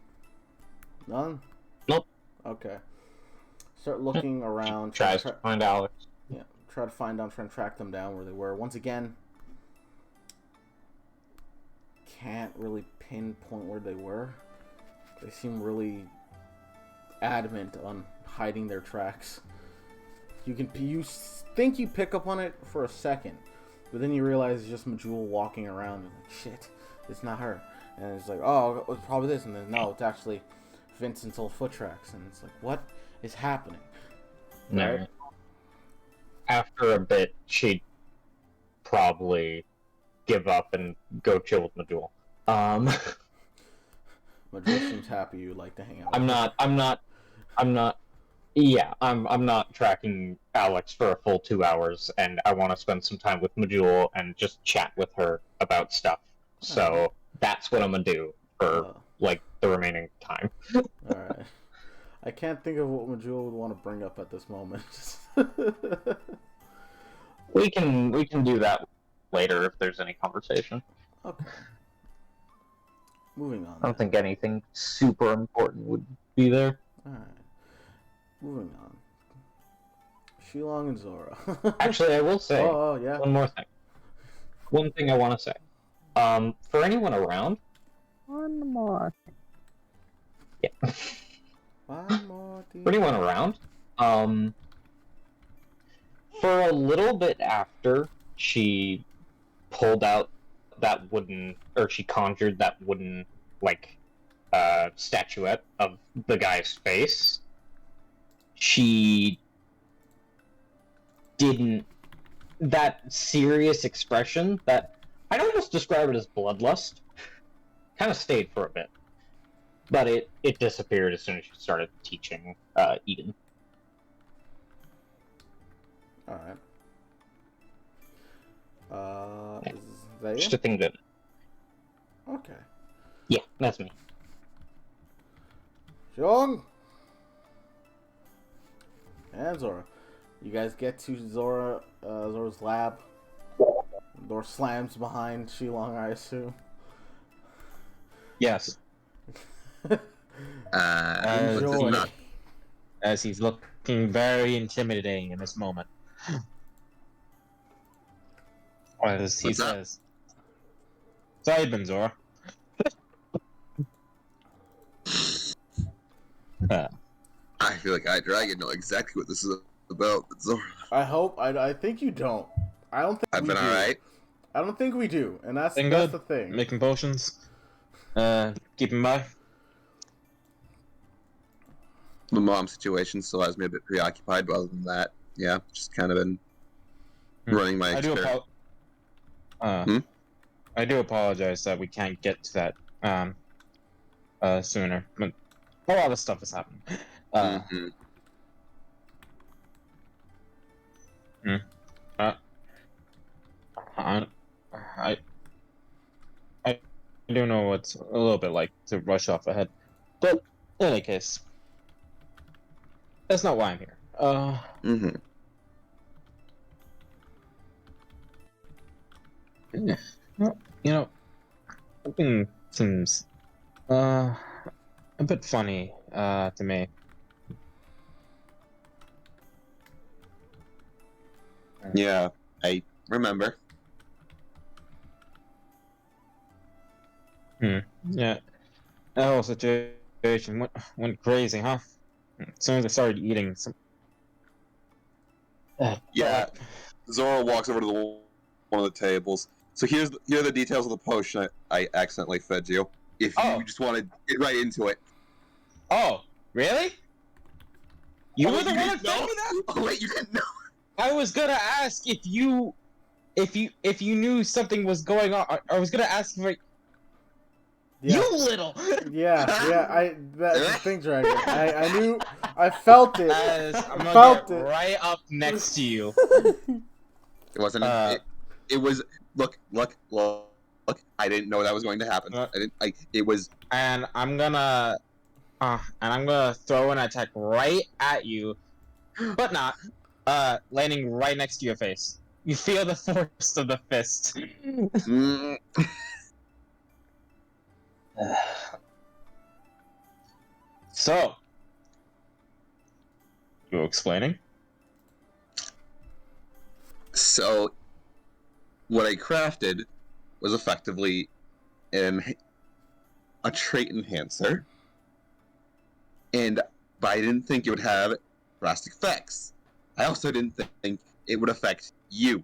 None? Nope. Okay. Start looking around. Tries to find Alex. Yeah, try to find them, try and track them down where they were. Once again, can't really pinpoint where they were. They seem really adamant on hiding their tracks. You think you pick up on it for a second, but then you realize it's just Majul walking around and like, shit, it's not her. And it's like, oh, it's probably this, and then no, it's actually Vincent's old foot tracks, and it's like, what is happening? No. Right? After a bit, she'd probably give up and go chill with Majul. Majul seems happy you like to hang out. I'm not. Yeah, I'm not tracking Alex for a full 2 hours, and I want to spend some time with Majul and just chat with her about stuff. So that's what I'm gonna do for like the remaining time. All right. I can't think of what Majul would want to bring up at this moment. We can do that later if there's any conversation. Okay. Moving on. I don't think anything super important would be there. Alright. Moving on. Shilong and Zora. Actually, I will say yeah. one more thing. One thing I want to say. For anyone around. One more. Yeah. One more For anyone around. For a little bit after she pulled out that wooden, or she conjured that wooden, like, statuette of the guy's face, she didn't, that serious expression that, I'd almost describe it as bloodlust, kind of stayed for a bit. But it disappeared as soon as she started teaching Eden. Alright. Is that Just you? a thing that... Okay. Yeah, that's me. Shilong! And Zora. You guys get to Zora's lab. Door slams behind Shilong, I assume. Yes. Enjoy. As he's looking very intimidating in this moment. As he What's up? says. Sorry, Benzora. I feel like Dragon know exactly what this is about. But Zora, I hope. I think you don't. I don't think I've we been do. alright. I don't think we do, and that's Been the good. thing. Making potions. Keeping by. The mom situation still has me a bit preoccupied, but other than that, yeah, just kind of been running my I do experiment. I do apologize that we can't get to that sooner, but a lot of stuff has happened. I do know what's a little bit like to rush off ahead, but in any case, that's not why I'm here. Well, you know, something seems a bit funny to me. Yeah, I remember. Yeah, that whole situation went crazy, huh? As soon as I started eating some. Yeah, Zora walks over to one of the tables. So here are the details of the potion I accidentally fed you. If you just want to get right into it. Oh, really? You Oh, were the you one who didn't told know? me that? Oh wait, you didn't know? I was gonna ask if you knew something was going on. I was gonna ask for Yeah. you little. Yeah. That's the thing, Dragon. I knew. I felt it. I'm I gonna felt get it. right up next to you. It wasn't. It was. Look. I didn't know that was going to happen. It was. And I'm gonna throw an attack right at you, but not. Landing right next to your face. You feel the force of the fist. So, You explaining? So, what I crafted was effectively a trait enhancer, but I didn't think it would have drastic effects. I also didn't think it would affect you.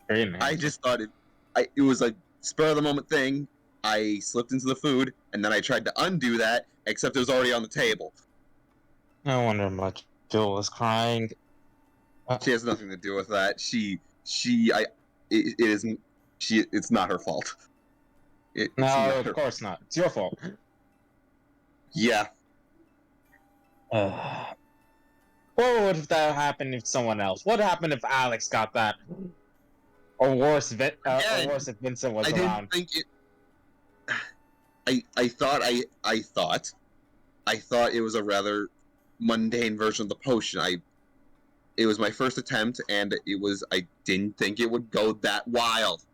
Very nice. I just thought it was a spur of the moment thing. I slipped into the food, and then I tried to undo that, except it was already on the table. No wonder much. Jill was crying. She has nothing to do with that. It isn't. It's not her fault. It's No, not of her- course not. It's your fault. Yeah. What would that happen if someone else? What happened if Alex got that? Or worse, or worse if Vincent was I around. didn't think it. I thought it was a rather mundane version of the potion. It was my first attempt, and I didn't think it would go that wild.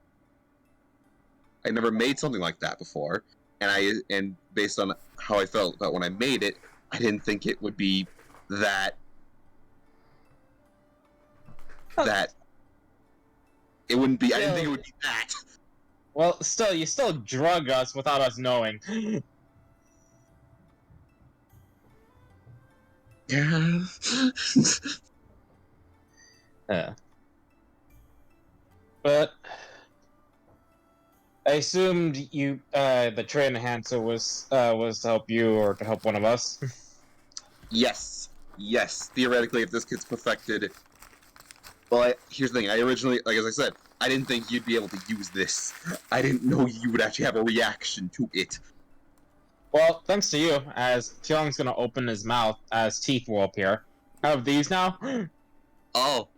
I never made something like that before, and based on how I felt about when I made it, I didn't think it would be that. It wouldn't be. I didn't think it would be that. Well, still, you still drug us without us knowing. Yeah. Yeah. But I assumed the trait enhancer was to help you or to help one of us. Yes. Theoretically, if this gets perfected. Well, here's the thing. I originally, as I said, I didn't think you'd be able to use this. I didn't know you would actually have a reaction to it. Well, thanks to you, as Kyung's gonna open his mouth as teeth will appear. I have these now. Oh,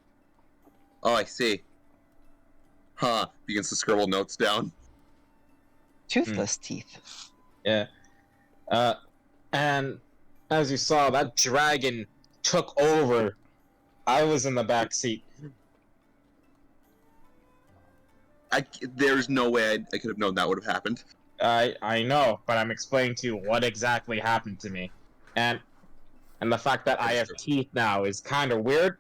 I see. Huh. Begins to scribble notes down. Toothless teeth. Yeah. And as you saw, that dragon took over. I was in the back seat. There's no way I could have known that would have happened. I know, but I'm explaining to you what exactly happened to me. And the fact that I have teeth now is kind of weird.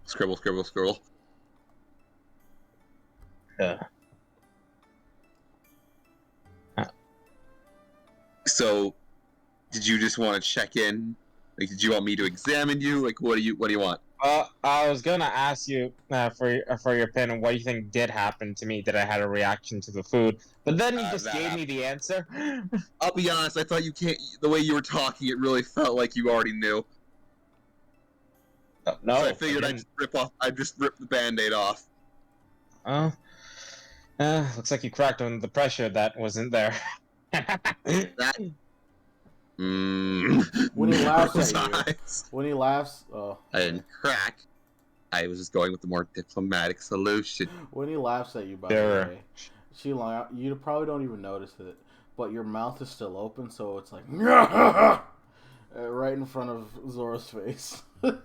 Scribble, scribble, scribble. So, did you just want to check in? Like, did you want me to examine you? Like, what do you want? I was gonna ask you for your opinion, what do you think did happen to me? Did I had a reaction to the food? But then you just gave me the answer. I'll be honest. I thought you can't. The way you were talking, it really felt like you already knew. No, so I figured I'd just rip the Band-Aid off. Oh, looks like you cracked under the pressure that wasn't there. When he laughs at you. When he laughs, I didn't crack. I was just going with the more diplomatic solution. When he laughs at you, by the way, you probably don't even notice it, but your mouth is still open, so it's like right in front of Zora's face. I'm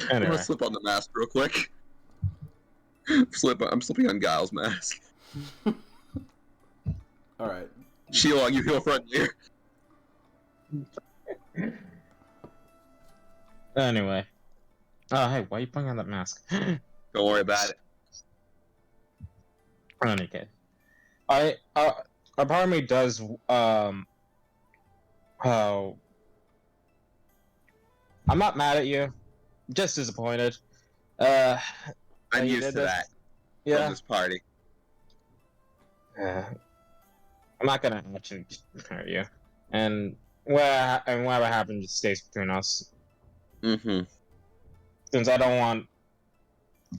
Anyway. gonna slip on the mask real quick. I'm slipping on Guile's mask. All right. Shilong, you feel friendlier. Anyway. Oh, hey, why are you putting on that mask? Don't worry about it. Okay. A part of me does, I'm not mad at you. Just disappointed. I'm you used did to this? that Yeah. from this party. I'm not gonna actually hurt you. And whatever happens just stays between us. Mm-hmm. Since I don't want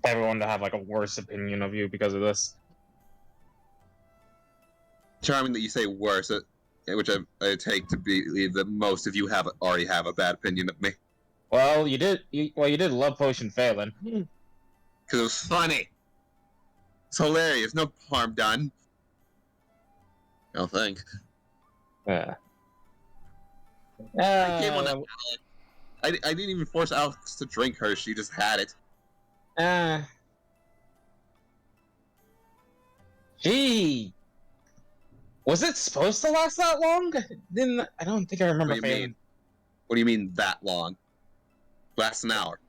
everyone to have like a worse opinion of you because of this. Charming that you say worse, which I take to believe that most of you already have a bad opinion of me. Well, you did love potion failing. Because it was funny. It's hilarious. No harm done. I don't think. Yeah. I came on that Alex. I didn't even force Alex to drink hers. She just had it. She Was it supposed to last that long? I don't think I remember. What do you mean? What do you mean that long? Last an hour.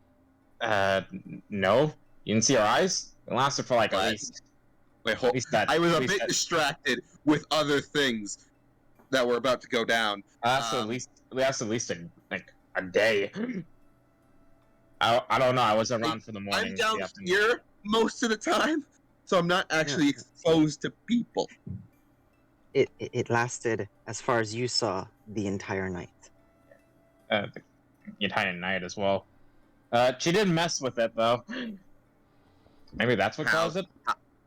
No. You didn't see our eyes? It lasted for like What? at least. Wait, hold. I was a bit distracted with other things that were about to go down. At least a day. I don't know. I was around for the morning. I'm down here most of the time, so I'm not actually exposed to people. It lasted, as far as you saw, the entire night. The entire night as well. She didn't mess with it though. Maybe that's what caused it.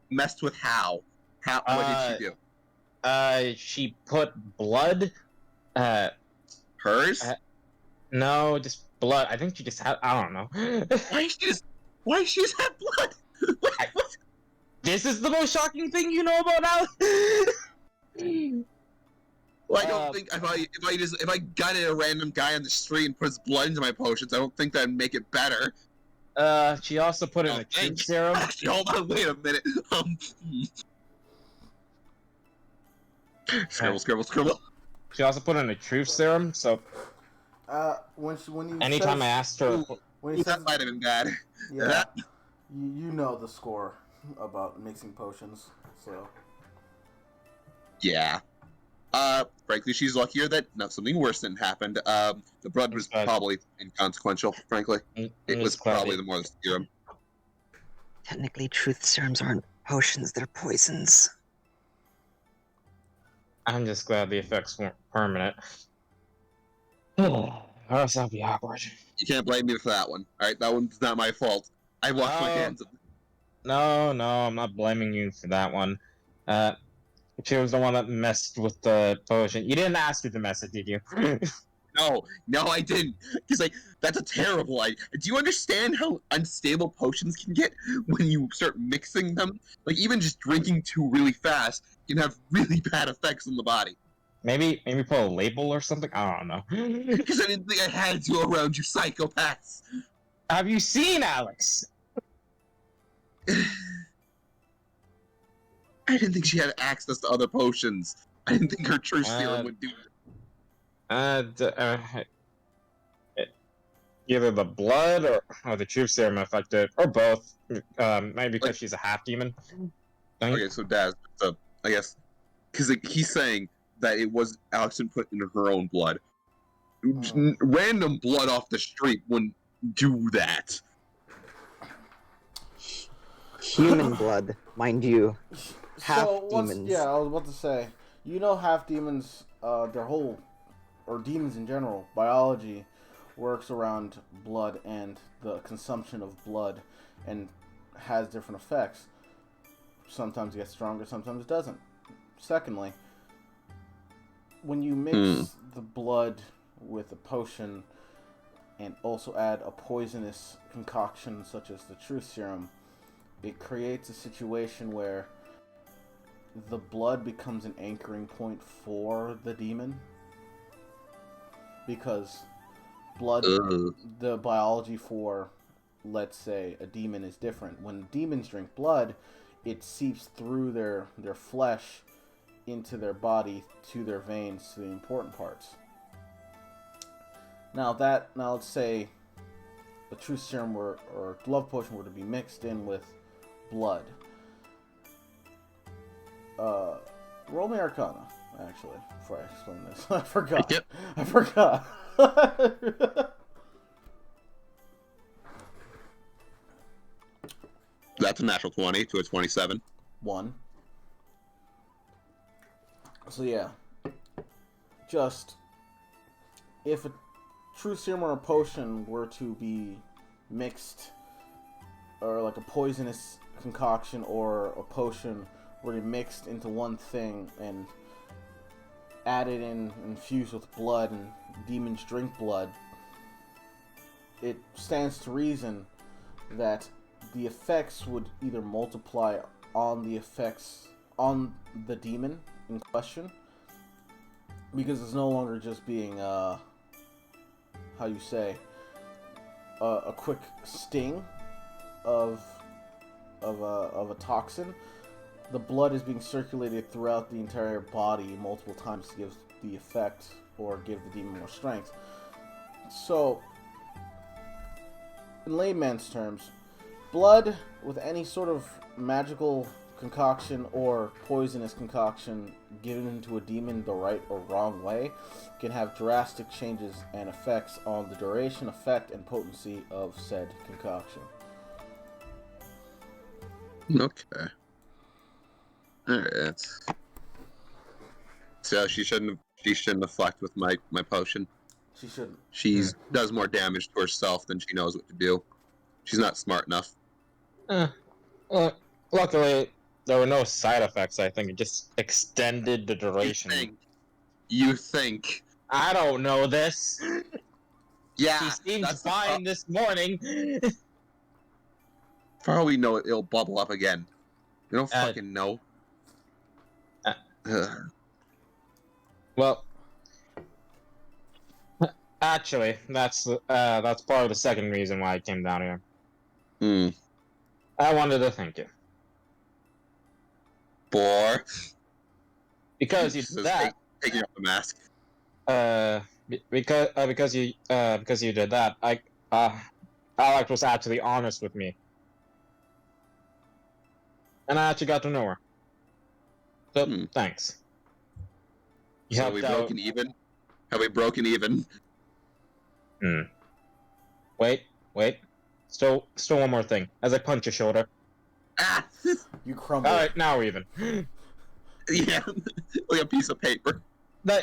Messed with how? What did she do? She put blood. Hers? No, just blood. I think she just had. I don't know. Why she just have blood? What? This is the most shocking thing you know about now. Well, I don't think if I got a random guy on the street and puts blood into my potions, I don't think that'd make it better. She also put in a truth serum. Actually, hold on, wait a minute. Scribble. She also put in a truth serum, so. When you anytime I asked her, when he that might have been bad. Yeah, you know the score about mixing potions, so. Yeah. Frankly, she's luckier that something worse didn't happen. The blood was probably inconsequential, frankly. It was probably the more the serum. Technically, truth serums aren't potions, they're poisons. I'm just glad the effects weren't permanent. Or else that'd be awkward. You can't blame me for that one. Alright, that one's not my fault. I washed my hands of it. No, I'm not blaming you for that one. She was the one that messed with the potion. You didn't ask her to mess it, did you? No, I didn't. He's like, that's a terrible idea. Do you understand how unstable potions can get when you start mixing them? Like, even just drinking two really fast can have really bad effects on the body. Maybe put a label or something? I don't know. Because I didn't think I had to around you psychopaths. Have you seen Alex? I didn't think she had access to other potions. I didn't think her truth serum would do it. Either the blood or the truth serum affected, or both. Maybe because she's a half demon. Okay, so Daz, I guess, because he's saying that it was Alex put in her own blood. Random blood off the street wouldn't do that. Human blood, mind you. Half demons. Yeah, I was about to say. You know, half demons, their whole, or demons in general, biology works around blood and the consumption of blood, and has different effects. Sometimes it gets stronger, sometimes it doesn't. Secondly, when you mix the blood with a potion and also add a poisonous concoction such as the truth serum, it creates a situation where the blood becomes an anchoring point for the demon. Because blood, the biology for, let's say, a demon is different. When demons drink blood, it seeps through their flesh into their body, to their veins, to the important parts. Now let's say a truth serum or love potion were to be mixed in with blood. Roll me Arcana, actually, before I explain this. I forgot. Yep. I forgot. That's a natural 20 to a 27. 1. So yeah, just if a truth serum or a potion were to be mixed, or like a poisonous concoction or a potion were to be mixed into one thing and added in, infused with blood, and demons drink blood, it stands to reason that the effects would either multiply on the effects on the demon in question, because it's no longer just being how you say a quick sting of a toxin. the blood is being circulated throughout the entire body multiple times to give the effect or give the demon more strength. So, in layman's terms, blood with any sort of magical concoction or poisonous concoction given into a demon the right or wrong way can have drastic changes and effects on the duration, effect, and potency of said concoction. Okay. Alright. So she shouldn't have fucked with my potion. She shouldn't. She does more damage to herself than she knows what to do. She's not smart enough. Well, luckily, there were no side effects, I think. It just extended the duration. You think. I don't know this. Yeah. She seemed fine this morning. For all we know, it'll bubble up again. We don't fucking know. Well, actually, that's part of the second reason why I came down here. I wanted to thank you. Because you did that. Taking off the mask. Because you did that, Alex was actually honest with me, and I actually got to know her. So thanks. Have we broken even? Have we broken even? Wait. Still one more thing. As I punch your shoulder. Ah! You crumble. Alright, now we're even. Yeah, like a piece of paper.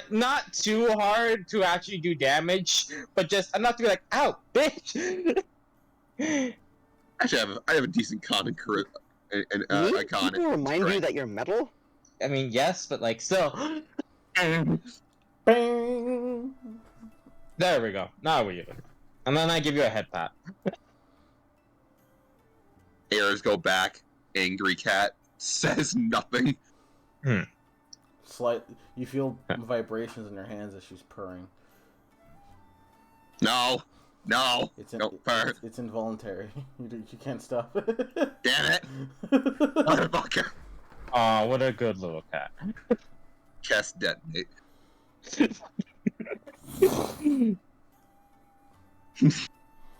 Not too hard to actually do damage, but just enough to be like, ow, bitch! Actually, I have a decent con and icon. People remind you that you're metal? I mean, yes, but like, still. Bing! There we go. Now we're even. And then I give you a head pat. Airs go back. Angry cat says nothing. Slightly, you feel vibrations in her hands as she's purring. No, don't purr. It's involuntary. You can't stop. Damn it, motherfucker! Aw, what a good little cat. Chest detonate.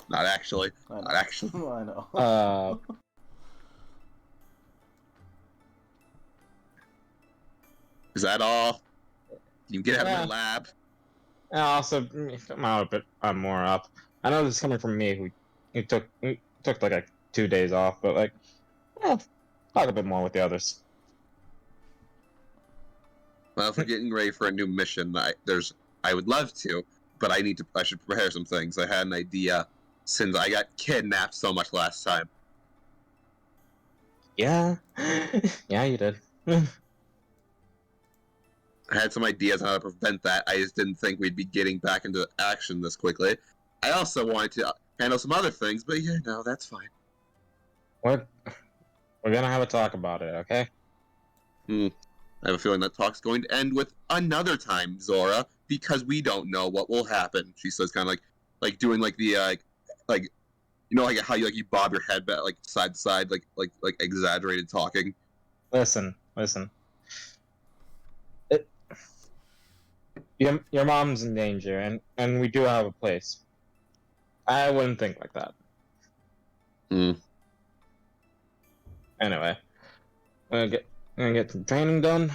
Not actually. Not actually. I know. Is that all? You get out of my lab. Also, I'm out a bit more up. I know this is coming from me, who took like 2 days off, but like, talk a bit more with the others. Well, if we're getting ready for a new mission, I would love to, but I should prepare some things. I had an idea since I got kidnapped so much last time. Yeah, yeah, you did. I had some ideas on how to prevent that. I just didn't think we'd be getting back into action this quickly. I also wanted to handle some other things, but yeah, no, that's fine. We're gonna have a talk about it, okay? I have a feeling that talk's going to end with another time, Zora, because we don't know what will happen. She says, kind of like doing like the like you know, like how you bob your head back like side to side, like exaggerated talking. Listen. Your mom's in danger, and we do have a place. I wouldn't think like that. Anyway, I'm gonna get some training done,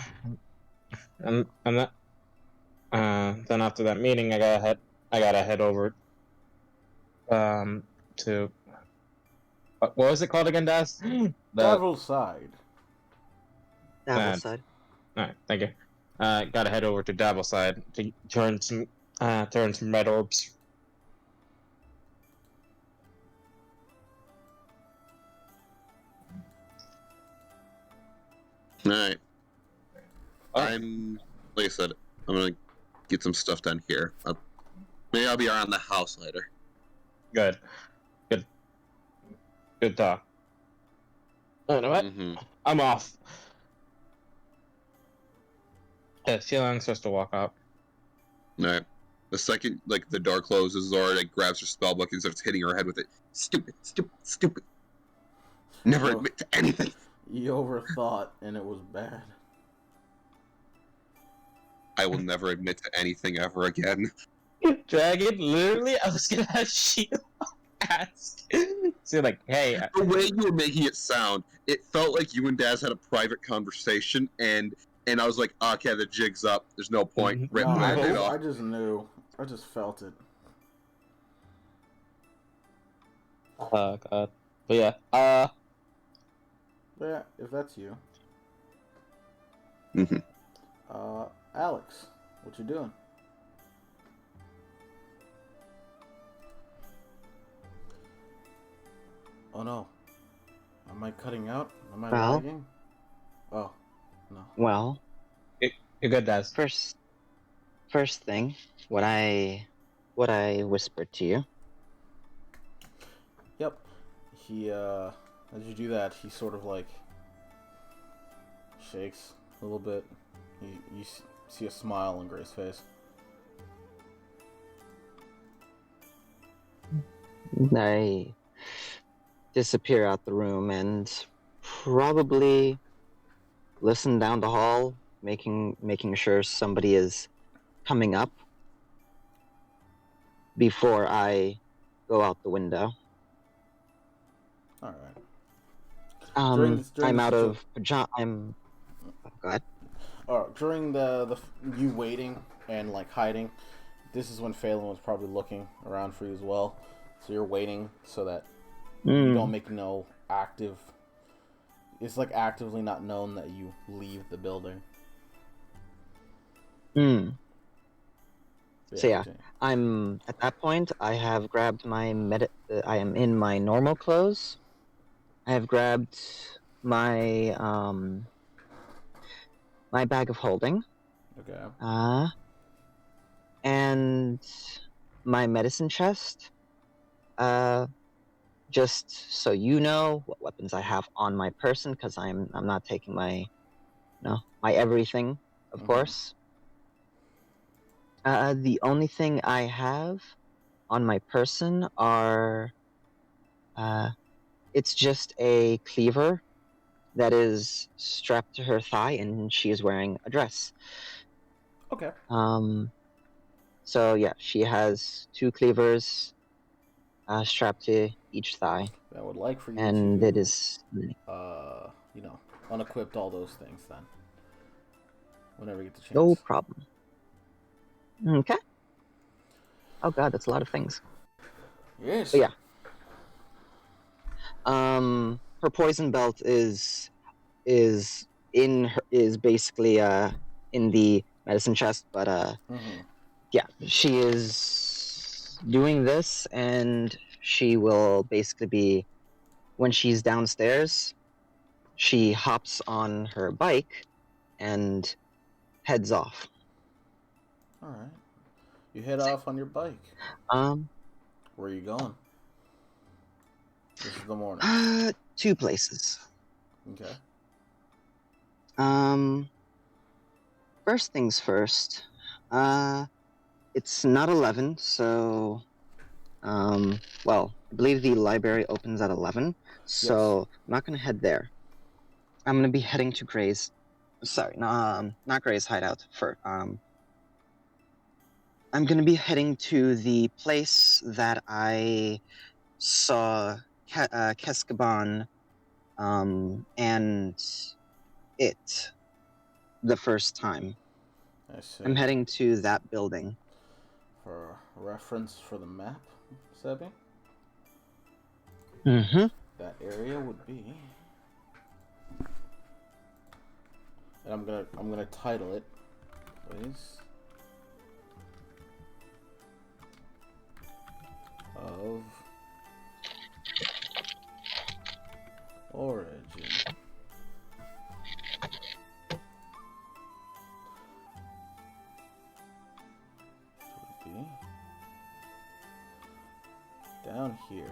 and that. Then after that meeting, I gotta head over. To. What was it called again, Daz? Devil's Side. Devil's Side. All right, thank you. Gotta head over to Devil's Side to turn some red orbs. All right. Like I said, I'm gonna get some stuff done here. Maybe I'll be around the house later. Good talk. Anyway, I'm off. Yeah, Xiang's supposed to walk out. Alright. The second, the door closes, Zora, grabs her spellbook and starts hitting her head with it. Stupid. Never admit to anything. You overthought, and it was bad. I will never admit to anything ever again. Dragon, literally, I was gonna ask you. Ask. So like, hey, The way you were making it sound, it felt like you and Daz had a private conversation, and I was like, okay, the jig's up. There's no point. Rip No, the Band-Aid off. I just knew. I just felt it. oh god, but yeah, But yeah, if that's you. Mhm. Alex, what you doing? Oh no. Am I cutting out? Am I Well. lagging? Oh, no. Well, you're good, Daz. first thing, what I whispered to you. Yep. He, as you do that, he sort of like shakes a little bit. You see a smile on Gray's face. I disappear out the room and probably listen down the hall, making sure somebody is coming up before I go out the window. All right. I'm during out this of pajama. Go ahead. During the you waiting and like hiding, this is when Phelan was probably looking around for you as well. So you're waiting so that you don't make no active. It's like actively not known that you leave the building. So yeah, I'm at that point. I have grabbed my I am in my normal clothes. I have grabbed my my bag of holding. Okay. And my medicine chest. Just so you know what weapons I have on my person, because I'm not taking my my everything, of course. The only thing I have on my person are it's just a cleaver that is strapped to her thigh, and she is wearing a dress. Okay. So yeah, she has 2 cleavers strapped to each thigh. I would like for you and to, it is unequipped all those things then. Whenever you get the chance. no problem. Okay. Oh god, that's a lot of things. Yes. But yeah. Her poison belt is basically in the medicine chest, but yeah, she is doing this, and she will basically be, when she's downstairs, she hops on her bike and heads off. All right. You head off on your bike. Where are you going? This is the morning. 2 places. Okay. First things first. It's not 11, so well, I believe the library opens at 11, so I'm not gonna head there. I'm gonna be heading to Gray's. Sorry, not Gray's hideout. I'm gonna be heading to the place that I saw Keskaban and it the first time. I see. I'm heading to that building. For reference for the map, Sebi? That area would be, and I'm gonna title it, please, of origin. Would be down here.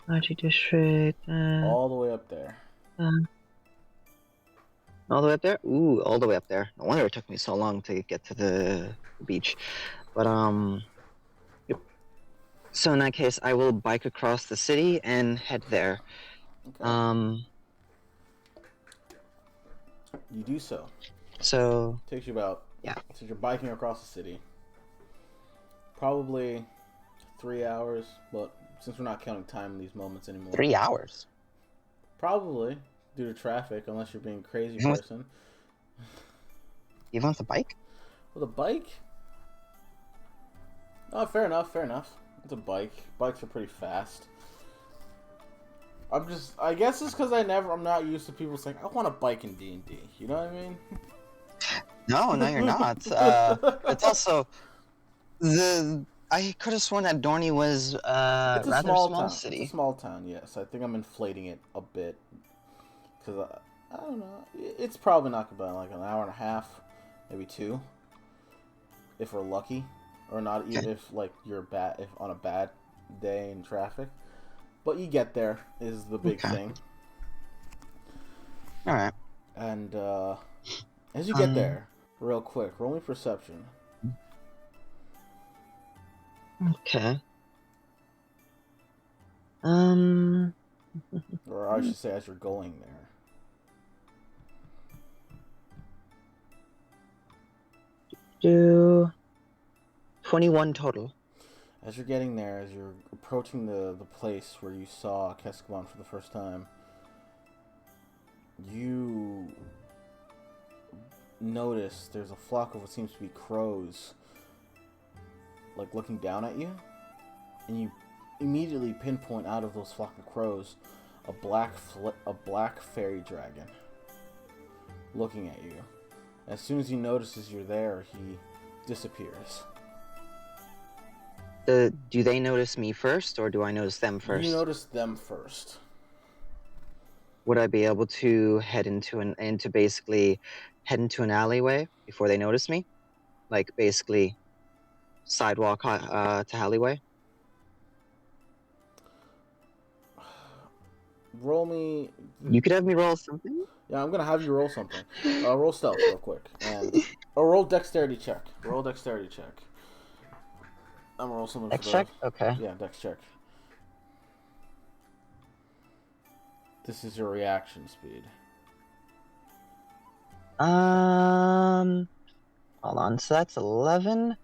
Magic District. All the way up there. All the way up there? Ooh, all the way up there. No wonder it took me so long to get to the beach. But yep. So in that case, I will bike across the city and head there. Okay. You do so. So Takes you about, yeah. since you're biking across the city, probably 3 hours, but since we're not counting time in these moments anymore. 3 hours. Probably due to traffic, unless you're being a crazy Even with- person. Even with the bike? With a bike? Oh, fair enough, fair enough. It's a bike. Bikes are pretty fast. I guess it's because I'm not used to people saying, I want a bike in D&D. You know what I mean? No, you're not. It's also I could have sworn that Dorney was It's a rather small small town. city. It's a small town, yes. I think I'm inflating it a bit. Because, I don't know. It's probably not about like an hour and a half, maybe 2. If we're lucky. Or not even if like if on a bad day in traffic. But you get there is the big thing. Alright. And as you get there, real quick, roll me perception. Okay. Or I should say as you're going there. Do 21 total. As you're getting there, as you're approaching the place where you saw Keskamon for the first time, you notice there's a flock of what seems to be crows, like looking down at you, and you immediately pinpoint out of those flock of crows a black fairy dragon looking at you. As soon as he notices you're there, he disappears. Do they notice me first, or do I notice them first? You notice them first. Would I be able to head into an alleyway before they notice me? Like basically sidewalk to alleyway? Roll me. You could have me roll something? Yeah, I'm gonna have you roll something. Roll stealth real quick, or roll dexterity check. Roll dexterity check. I'm gonna roll something. Dex check? Okay. Yeah, dex check. This is your reaction speed. Hold on. So that's 11.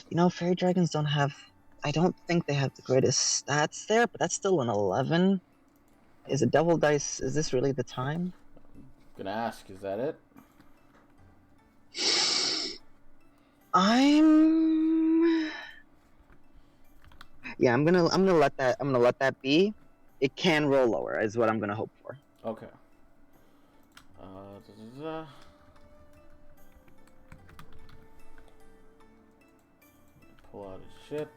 You know, fairy dragons don't have. I don't think they have the greatest stats there, but that's still an 11. Is it double dice? Is this really the time? Gonna ask, is that it? Yeah, I'm gonna let that be. It can roll lower, is what I'm gonna hope for. Okay. Pull out his shit.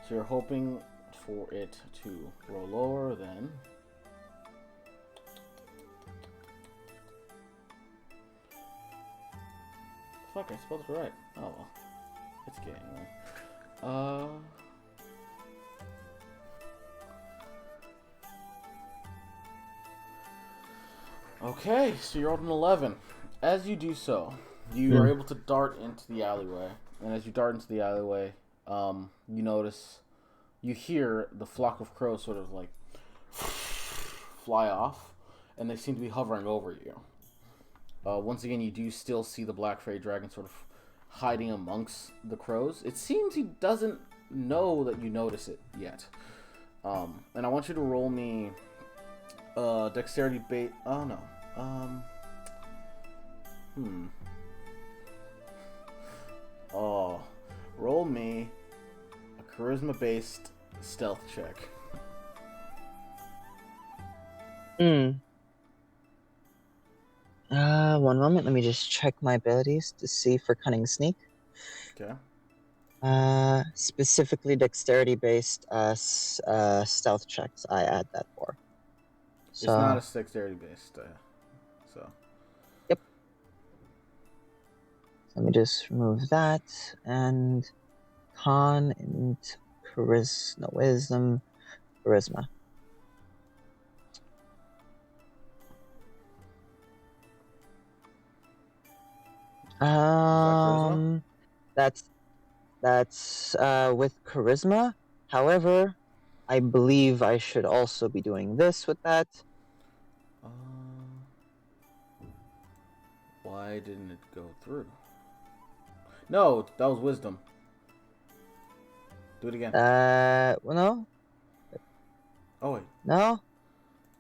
So you're hoping for it to roll lower then. Fuck, I spelled it right. Oh well. It's getting there. Okay, so you rolled an 11. As you do so, you are able to dart into the alleyway. And as you dart into the alleyway, you hear the flock of crows sort of like fly off, and they seem to be hovering over you. Once again, you do still see the black fairy dragon sort of hiding amongst the crows. It seems he doesn't know that you notice it yet. And I want you to roll me dexterity bait. Oh no. Oh, roll me a charisma-based stealth check. One moment. Let me just check my abilities to see for cunning sneak. Okay. Specifically dexterity-based stealth checks. I add that for. So, it's not a dexterity-based, so. Yep. Let me just remove that and con and wisdom, charisma. Um, that's with charisma. However, I believe I should also be doing this with that. Why didn't it go through? No, that was wisdom. Do it again. Well, no, Oh wait. no,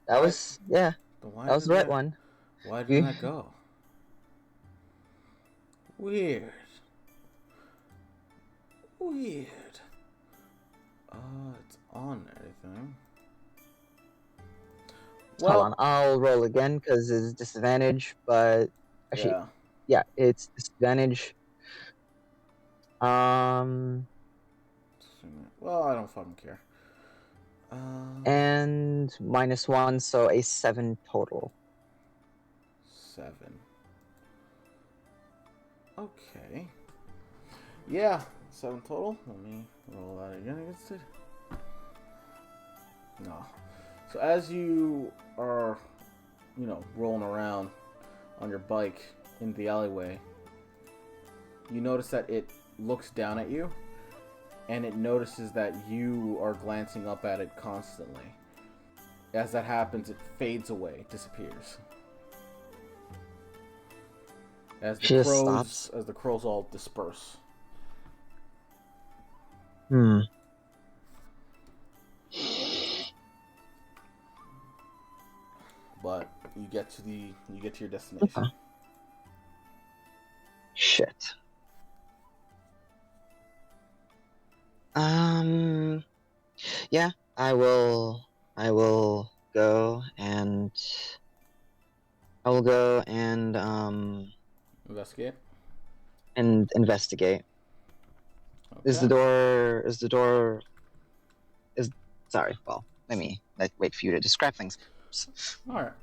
that Why- was Then that was the right one. Why You- didn't that go? Weird. It's on everything. Hold on, I'll roll again because it's disadvantage. But actually, yeah, it's disadvantage. Well, I don't fucking care. And -1, so a 7 total. 7. Okay. Yeah, 7 total. Let me roll that again against it. No. So as you are, rolling around on your bike in the alleyway, you notice that it looks down at you, and it notices that you are glancing up at it constantly. As that happens, it fades away, disappears. As She just stops. the crows all disperse. But you get to your destination. Okay. Shit. Yeah, I will go and Investigate. and investigate. Okay. Is the door sorry, well, let me wait for you to describe things. All right.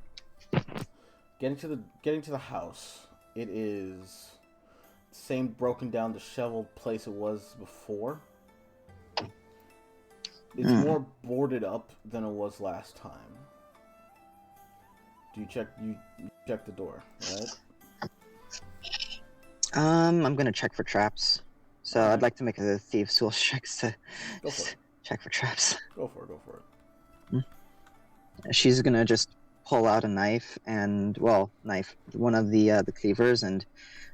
Getting to the house. It is the same broken down, disheveled place it was before. It's more boarded up than it was last time. Do you check the door, right? I'm gonna check for traps. So Alright. I'd like to make a thieves' tools check to Go for it. check for traps. Go for it. She's gonna just pull out a knife and one of the cleavers and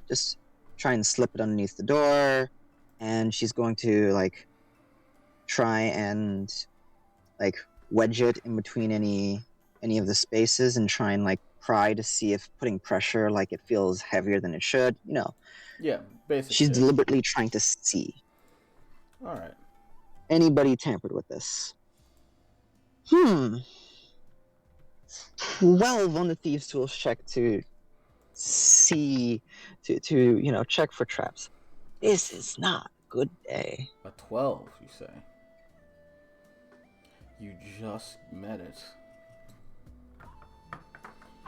just try and slip it underneath the door, and she's going to try and wedge it in between any of the spaces and try and pry to see if putting pressure it feels heavier than it should. Yeah, basically. She's deliberately trying to see. All right. Anybody tampered with this? 12 on the thieves' tools check to see to check for traps. This is not a good day. A 12, you say? You just met it.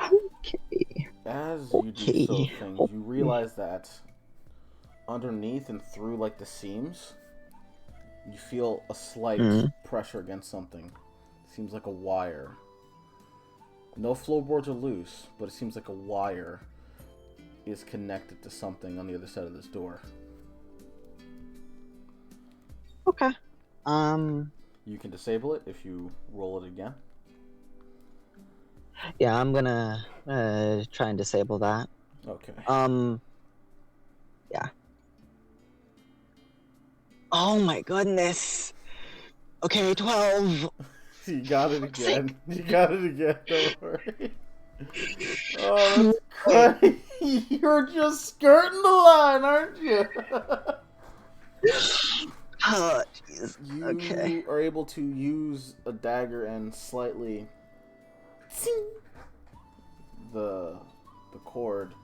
Okay. As you do so things, you realize that underneath and through the seams, you feel a slight pressure against something. It seems like a wire. No floorboards are loose, but it seems like a wire is connected to something on the other side of this door. Okay. You can disable it if you roll it again. Yeah, I'm gonna try and disable that. Okay. Yeah. Oh my goodness. Okay, 12. You got it again. Don't worry. Oh, that's crazy. You're just skirting the line, aren't you? Oh, jeez. You Okay. are able to use a dagger and slightly the cord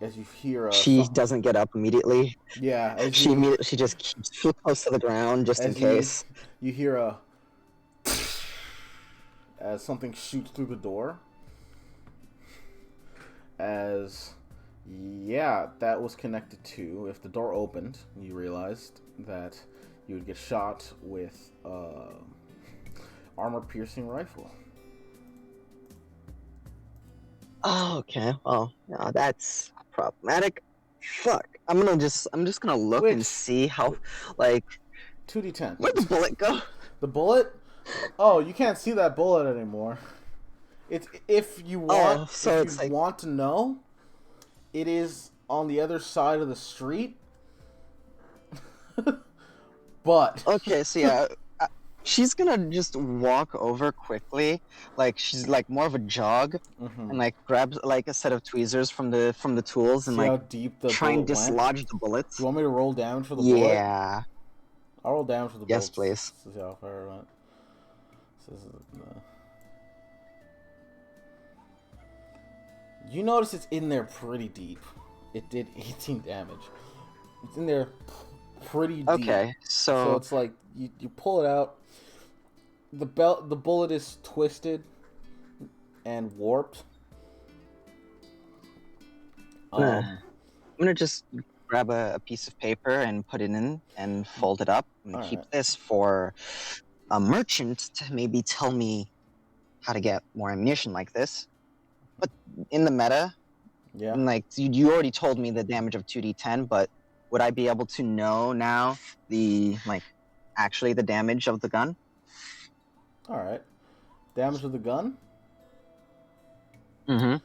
as you hear She doesn't get up immediately. Yeah, she just keeps close to the ground just in case. You hear as something shoots through the door. That was connected to, if the door opened, you realized that you would get shot with armor-piercing rifle. Oh, okay. Well, no, that's problematic. Fuck. I'm just gonna look and Which- see how, like, 2d10. where'd the bullet go? The bullet? Oh, you can't see that bullet anymore. It's if you want. So if it's you like- want to know, it is on the other side of the street. But Okay, so yeah, she's gonna just walk over quickly, like she's like more of a jog, Mhm. and like grabs like a set of tweezers from the tools and See how like deep the try and bullet went? dislodge the bullets. Do you want me to roll damage for the bullet? Yeah. I'll roll damage for the Yes, bullet. please. To see how far it went. So this is, You notice it's in there pretty deep. It did 18 damage. It's in there pretty deep. Okay, So so it's like you pull it out. The bullet is twisted and warped. I'm gonna just grab a piece of paper and put it in and fold it up. I'm gonna keep Alright. this for a merchant to maybe tell me how to get more ammunition like this. But in the meta, Yeah. and like you already told me the damage of 2d10, but would I be able to know now the actually the damage of the gun? All right. Damage of the gun. Mm-hmm.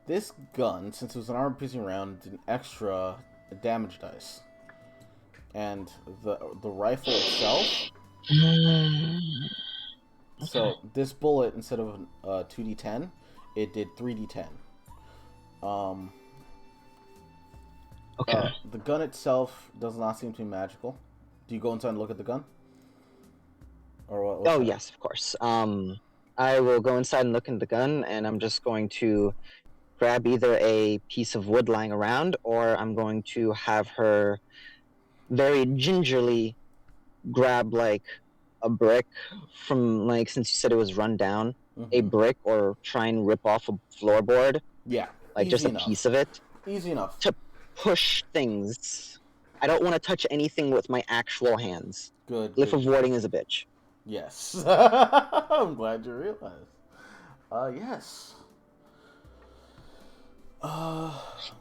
This gun, since it was an armor-piercing round, did an extra damage dice, and the rifle itself. So this bullet, instead of 2d10, it did 3d10. Okay. The gun itself does not seem to be magical. Do you go inside and look at the gun? Or what? Oh yes, of course. I will go inside and look at the gun, and I'm just going to grab either a piece of wood lying around, or I'm going to have her very gingerly grab like a brick from since you said it was run down, a brick, or try and rip off a floorboard. Yeah. Like just a enough. piece of it. Easy enough. To push things. I don't want to touch anything with my actual hands. Good. Glyph good. of warding is a bitch. Yes. I'm glad you realized. Yes.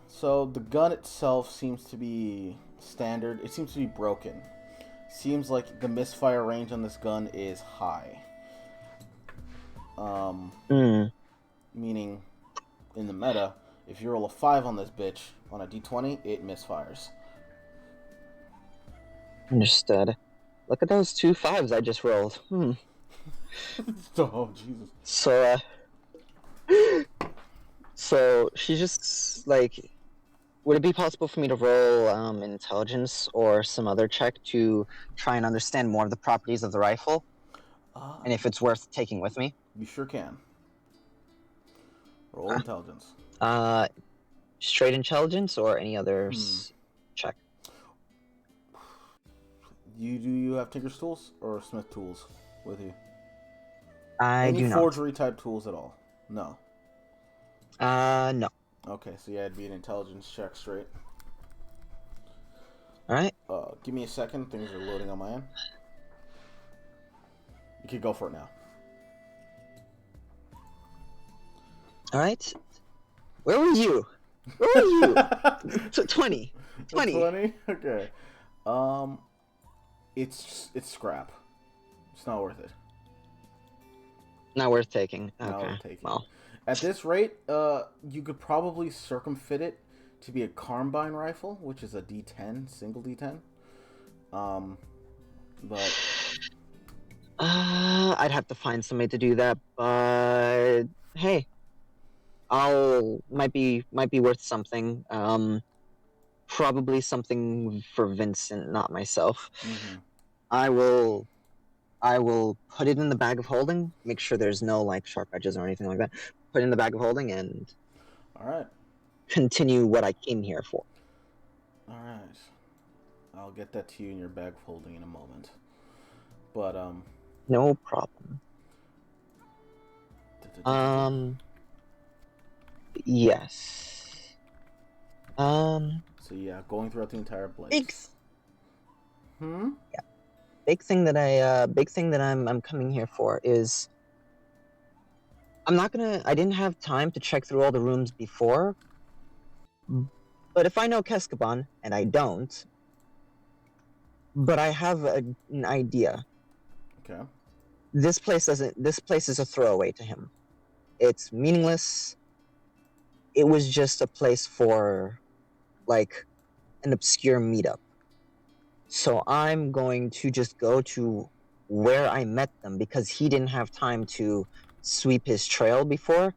So the gun itself seems to be standard. It seems to be broken. Seems like the misfire range on this gun is high. Meaning, in the meta, if you roll a 5 on this bitch on a d20, it misfires. Understood. Look at those 2 5s I just rolled. Oh Jesus. So, so she's just would it be possible for me to roll intelligence or some other check to try and understand more of the properties of the rifle, and if it's worth taking with me? You sure can. Roll intelligence. Straight intelligence or any other check? Do you have Tinker's tools or Smith tools with you? I Any do not. forgery type tools at all? No. No. Okay, so yeah, it'd be an intelligence check straight. Alright. Give me a second. Things are loading on my end. You can go for it now. Alright. Where were you? Where were you? 20. 20. 20? Okay. It's scrap. It's not worth it. Not worth taking. Not Okay. worth taking. Well. At this rate, you could probably circumfit it to be a carbine rifle, which is a D10, single D10. But I'd have to find somebody to do that, but hey, might be worth something. Probably something for Vincent, not myself. I will put it in the bag of holding. Make sure there's no sharp edges or anything like that. Put it in the bag of holding and all right. Continue what I came here for. All right. I'll get that to you in your bag of holding in a moment. But no problem. Yes. So yeah, going throughout the entire place. Yeah. Big thing that I'm coming here for is I didn't have time to check through all the rooms before, But if I know Keskaban, and I don't, but I have an idea. Okay. This place is a throwaway to him. It's meaningless. It was just a place for, like, an obscure meetup. So I'm going to just go to where I met them because he didn't have time to sweep his trail before.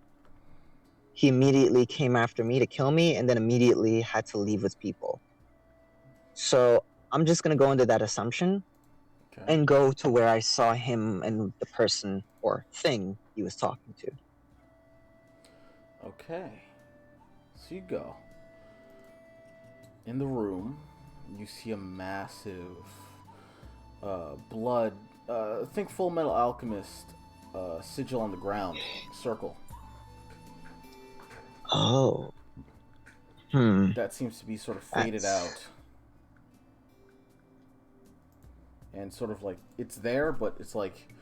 He immediately came after me to kill me and then immediately had to leave with people. So I'm just going to go into that assumption and go to where I saw him and the person or thing he was talking to. Okay. So you go. In the room, you see a massive blood, think Full Metal Alchemist sigil on the ground, circle. Oh. That seems to be sort of faded out. And sort of like, it's there, but it's like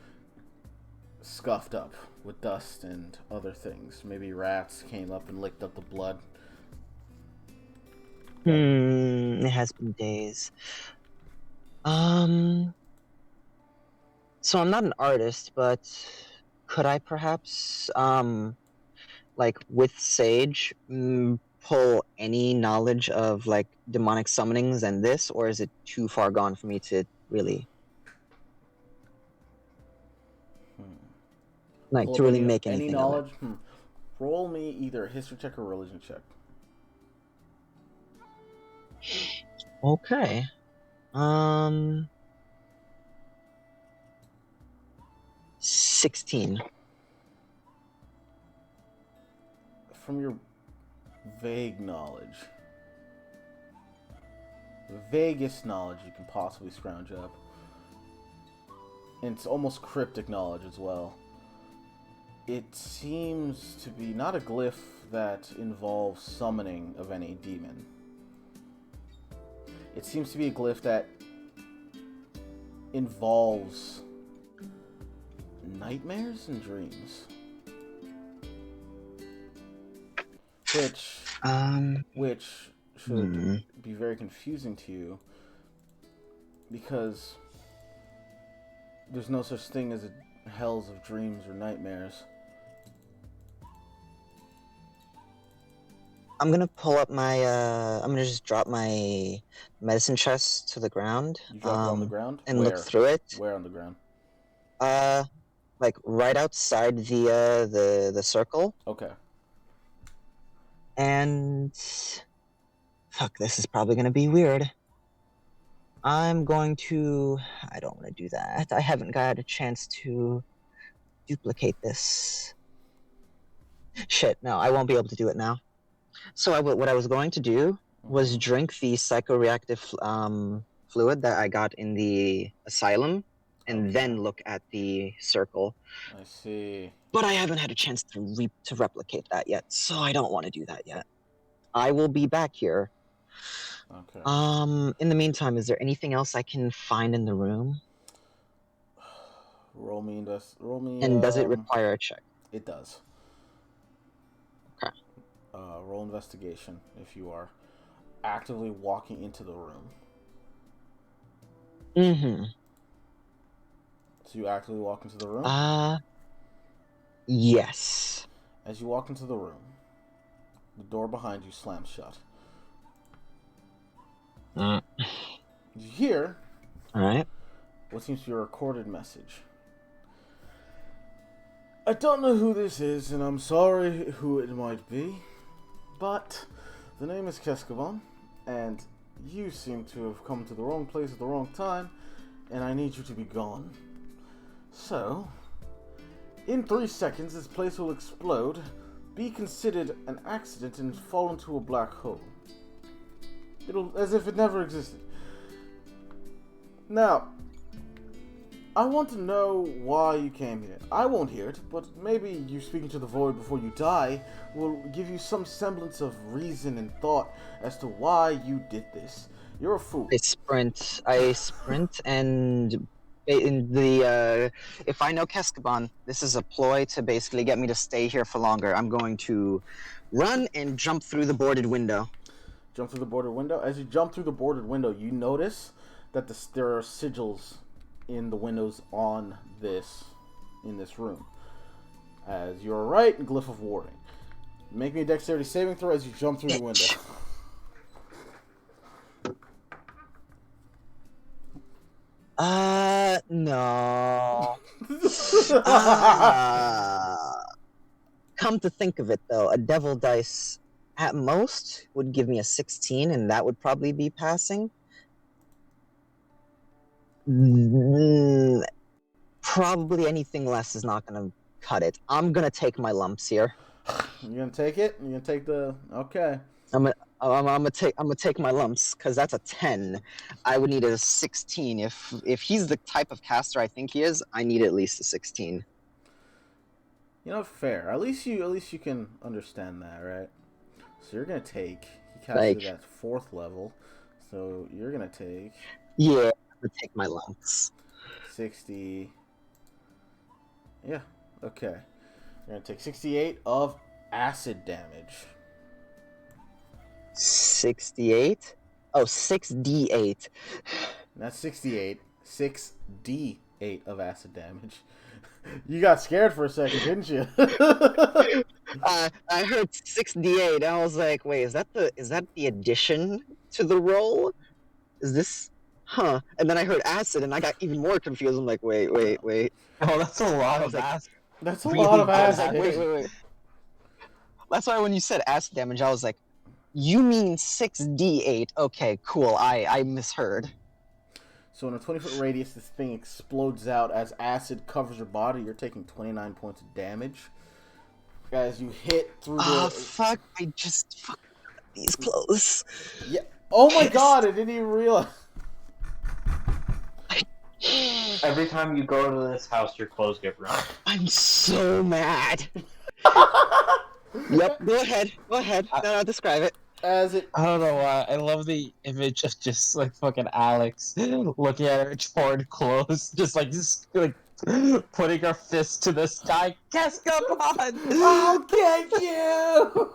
scuffed up with dust and other things. Maybe rats came up and licked up the blood. It has been days. So I'm not an artist, but could I perhaps, like with Sage, pull any knowledge of like demonic summonings and this, or is it too far gone for me to really, like, to really make anything any knowledge? of it? Roll me either a history check or religion check. Okay. 16. From your vague knowledge, the vaguest knowledge you can possibly scrounge up, and it's almost cryptic knowledge as well, it seems to be not a glyph that involves summoning of any demon. It seems to be a glyph that involves nightmares and dreams. Which should be very confusing to you, because there's no such thing as hells of dreams or nightmares. I'm gonna pull up my, I'm gonna just drop my medicine chest to the ground. You drop it on the ground? And Where? look through it. Where on the ground? Like right outside the circle. Okay. And fuck, this is probably gonna be weird. I'm going to, I don't want to do that. I haven't got a chance to duplicate this. Shit, no, I won't be able to do it now. So what I was going to do was drink the psychoreactive fluid that I got in the asylum, and then look at the circle. I see. But I haven't had a chance to replicate that yet, so I don't want to do that yet. I will be back here. Okay. In the meantime, is there anything else I can find in the room? Roll me. And does it require a check? It does. Okay. Roll investigation if you are actively walking into the room. Mm-hmm. So you actively walk into the room? Yes. As you walk into the room, the door behind you slams shut. You hear what seems to be a recorded message. I don't know who this is, and I'm sorry who it might be, but the name is Keskaban, and you seem to have come to the wrong place at the wrong time, and I need you to be gone. So, in 3 seconds, this place will explode, be considered an accident, and fall into a black hole. It'll, as if it never existed. Now, I want to know why you came here. I won't hear it, but maybe you speaking to the void before you die will give you some semblance of reason and thought as to why you did this. You're a fool. I sprint, and in the if I know Keskaban, this is a ploy to basically get me to stay here for longer. I'm going to run and jump through the boarded window. Jump through the boarded window. As you jump through the boarded window, you notice that there are sigils in the windows in this room. As you're right, glyph of warding. Make me a dexterity saving throw as you jump through the window. No. Come to think of it, though, a devil dice at most would give me a 16, and that would probably be passing. Probably anything less is not going to cut it. I'm going to take my lumps here. You're going to take it? You're going to take the... Okay. I'm gonna take my lumps because that's a 10. I would need a 16 if he's the type of caster I think he is. I need at least a 16. You know, fair. At least you can understand that, right? So you're gonna take. He casted at 4th level, so you're gonna take. Yeah, I'm gonna take my lumps. 60. Yeah. Okay. You're gonna take 68 of acid damage. 68? Oh, 6d8. Not 68. 6d8 of acid damage. You got scared for a second, didn't you? I heard 6d8. I was like, wait, is that the addition to the roll? Is this? Huh? And then I heard acid, and I got even more confused. I'm like, wait. Oh, that's a lot of acid. That's a lot of acid. Wait. That's why when you said acid damage, I was like, you mean 6d8? Okay, cool. I misheard. So in a 20-foot radius, this thing explodes out as acid covers your body. You're taking 29 points of damage. As you hit through the... Oh, fuck. I just fucking got these clothes. Yeah. Oh my god, I didn't even realize. Every time you go to this house, your clothes get ruined. I'm so mad. Yep, go ahead. No, describe it. As it... I don't know why. I love the image of just like fucking Alex looking at her torn clothes, just putting her fist to the sky. Guess come on! I'll get you!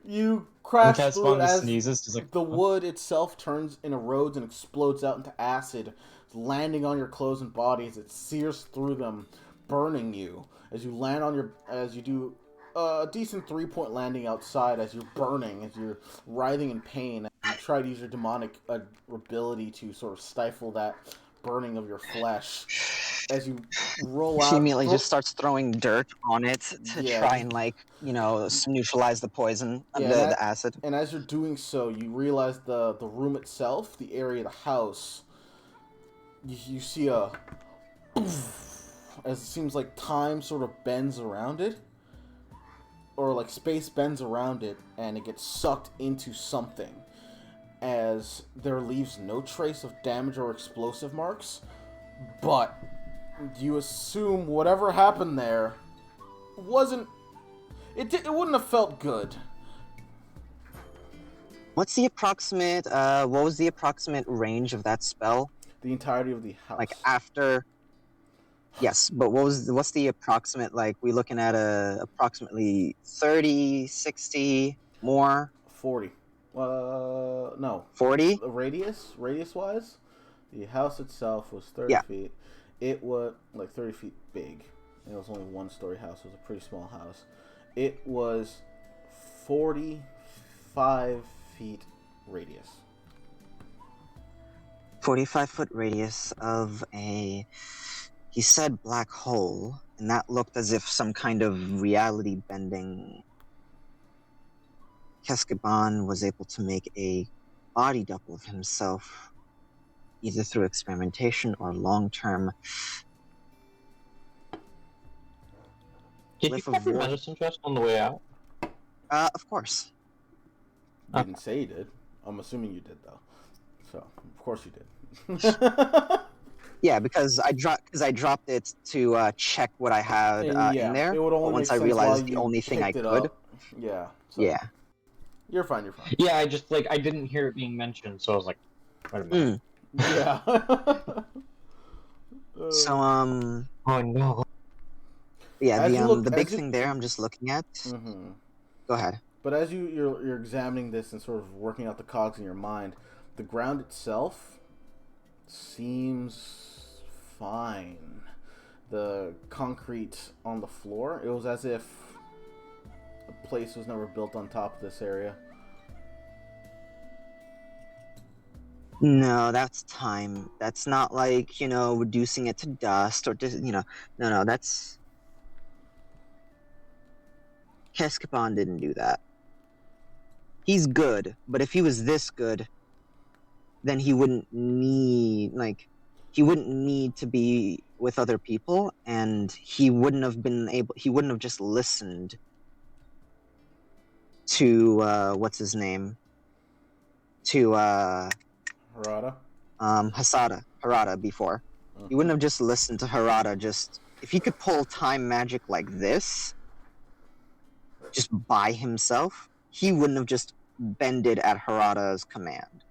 You crash through it as sneezes, just like, the wood itself turns and erodes and explodes out into acid, landing on your clothes and body as it sears through them, burning you. As you land on as you do a decent 3-point landing outside, as you're burning, as you're writhing in pain, and you try to use your demonic ability to sort of stifle that burning of your flesh. As you roll out, she immediately just starts throwing dirt on it to try and neutralize the poison, the acid. And as you're doing so, you realize the room itself, the area of the house, you see as it seems like time sort of bends around it, or like space bends around it, and it gets sucked into something, as there leaves no trace of damage or explosive marks, but you assume whatever happened there wouldn't have felt good. What's the approximate, what was the approximate range of that spell? The entirety of the house. Like after... Yes, but what's the approximate, like, we looking at approximately 30, 60, more? 40. No. 40? Radius-wise, the house itself was 30 feet. It was, 30 feet big. It was only a one-story house. It was a pretty small house. It was 45 feet radius. 45-foot radius of a... He said black hole, and that looked as if some kind of reality-bending... Keskaban was able to make a body double of himself, either through experimentation or long-term... Did you cover medicine chest on the way out? Of course. You didn't say you did. I'm assuming you did, though. So, of course you did. Yeah, because I dropped it to check what I had in there. It would only once I realized the only thing I could. Yeah. So. Yeah. You're fine. Yeah, I just I didn't hear it being mentioned, so I was like, wait a minute. Yeah. So oh no. Yeah, the big thing there I'm just looking at. Mm-hmm. Go ahead. But as you're examining this and sort of working out the cogs in your mind, the ground itself seems fine. The concrete on the floor, it was as if a place was never built on top of this area. No, that's time. That's not like, reducing it to dust or just, no, that's... Kescapan didn't do that. He's good, but if he was this good, then he wouldn't need to be with other people, and he wouldn't have just listened to, what's his name? To, Harada? Harada before. Mm-hmm. He wouldn't have just listened to Harada if he could pull time magic like this, just by himself, he wouldn't have just bended at Harada's command.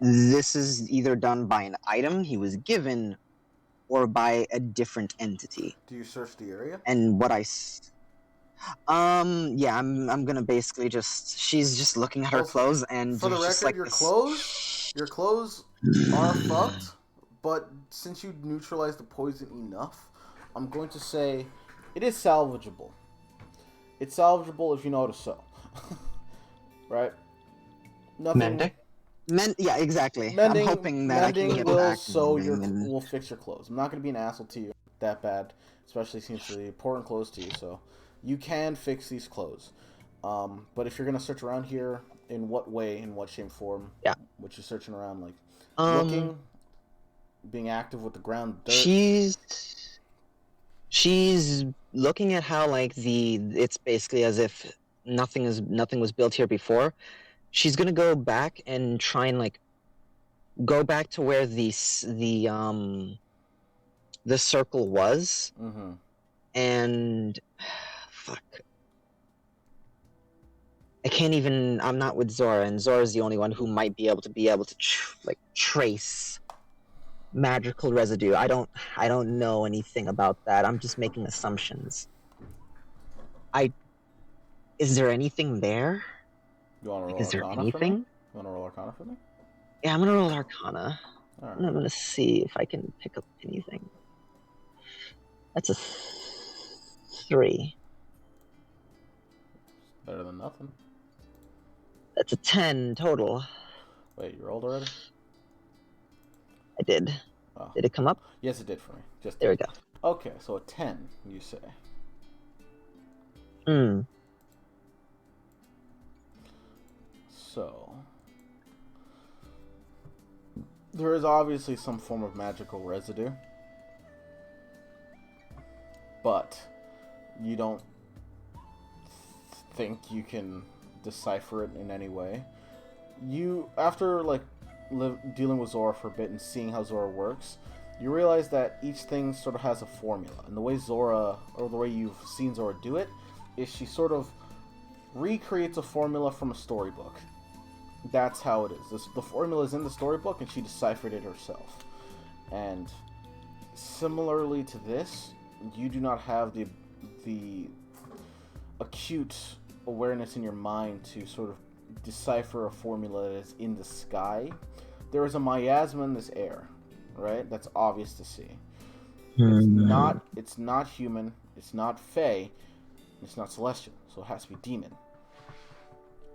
This is either done by an item he was given or by a different entity. Do you search the area? And what I'm gonna basically she's just looking at her clothes and for the just record, like your clothes are fucked, but since you neutralized the poison enough, I'm going to say it is salvageable. It's salvageable if you know how to sew. Right? Nothing. Yeah, exactly. Mending, I'm hoping that I can get will back sew and will fix your clothes. I'm not going to be an asshole to you that bad, especially since they're important clothes to you. So you can fix these clothes. But if you're going to search around here, in what way, in what shape, form? Yeah. What you're searching around, like looking, being active with the ground, dirt. She's looking at how it's basically as if nothing was built here before. She's gonna go back and try and go back to where the circle was, and fuck. I can't even. I'm not with Zora, and Zora's the only one who might be able to trace magical residue. I don't know anything about that. I'm just making assumptions. Is there anything there? You want to roll Is there Arcana anything? for me? You want to roll Arcana for me? Yeah, I'm gonna roll Arcana. All right. And I'm gonna see if I can pick up anything. That's a 3. Better than nothing. That's a 10 total. Wait, you rolled already? I did. Oh. Did it come up? Yes, it did for me. There we go. Okay, so a 10, you say. So, there is obviously some form of magical residue, but you don't think you can decipher it in any way. You, after dealing with Zora for a bit and seeing how Zora works, you realize that each thing sort of has a formula, and the way Zora, or the way you've seen Zora do it, is she sort of recreates a formula from a storybook. That's how it is. The formula is in the storybook, and she deciphered it herself. And similarly to this, you do not have the acute awareness in your mind to sort of decipher a formula that is in the sky. There is a miasma in this air, right? That's obvious to see. It's not human. It's not fae. It's not celestial. So it has to be demon.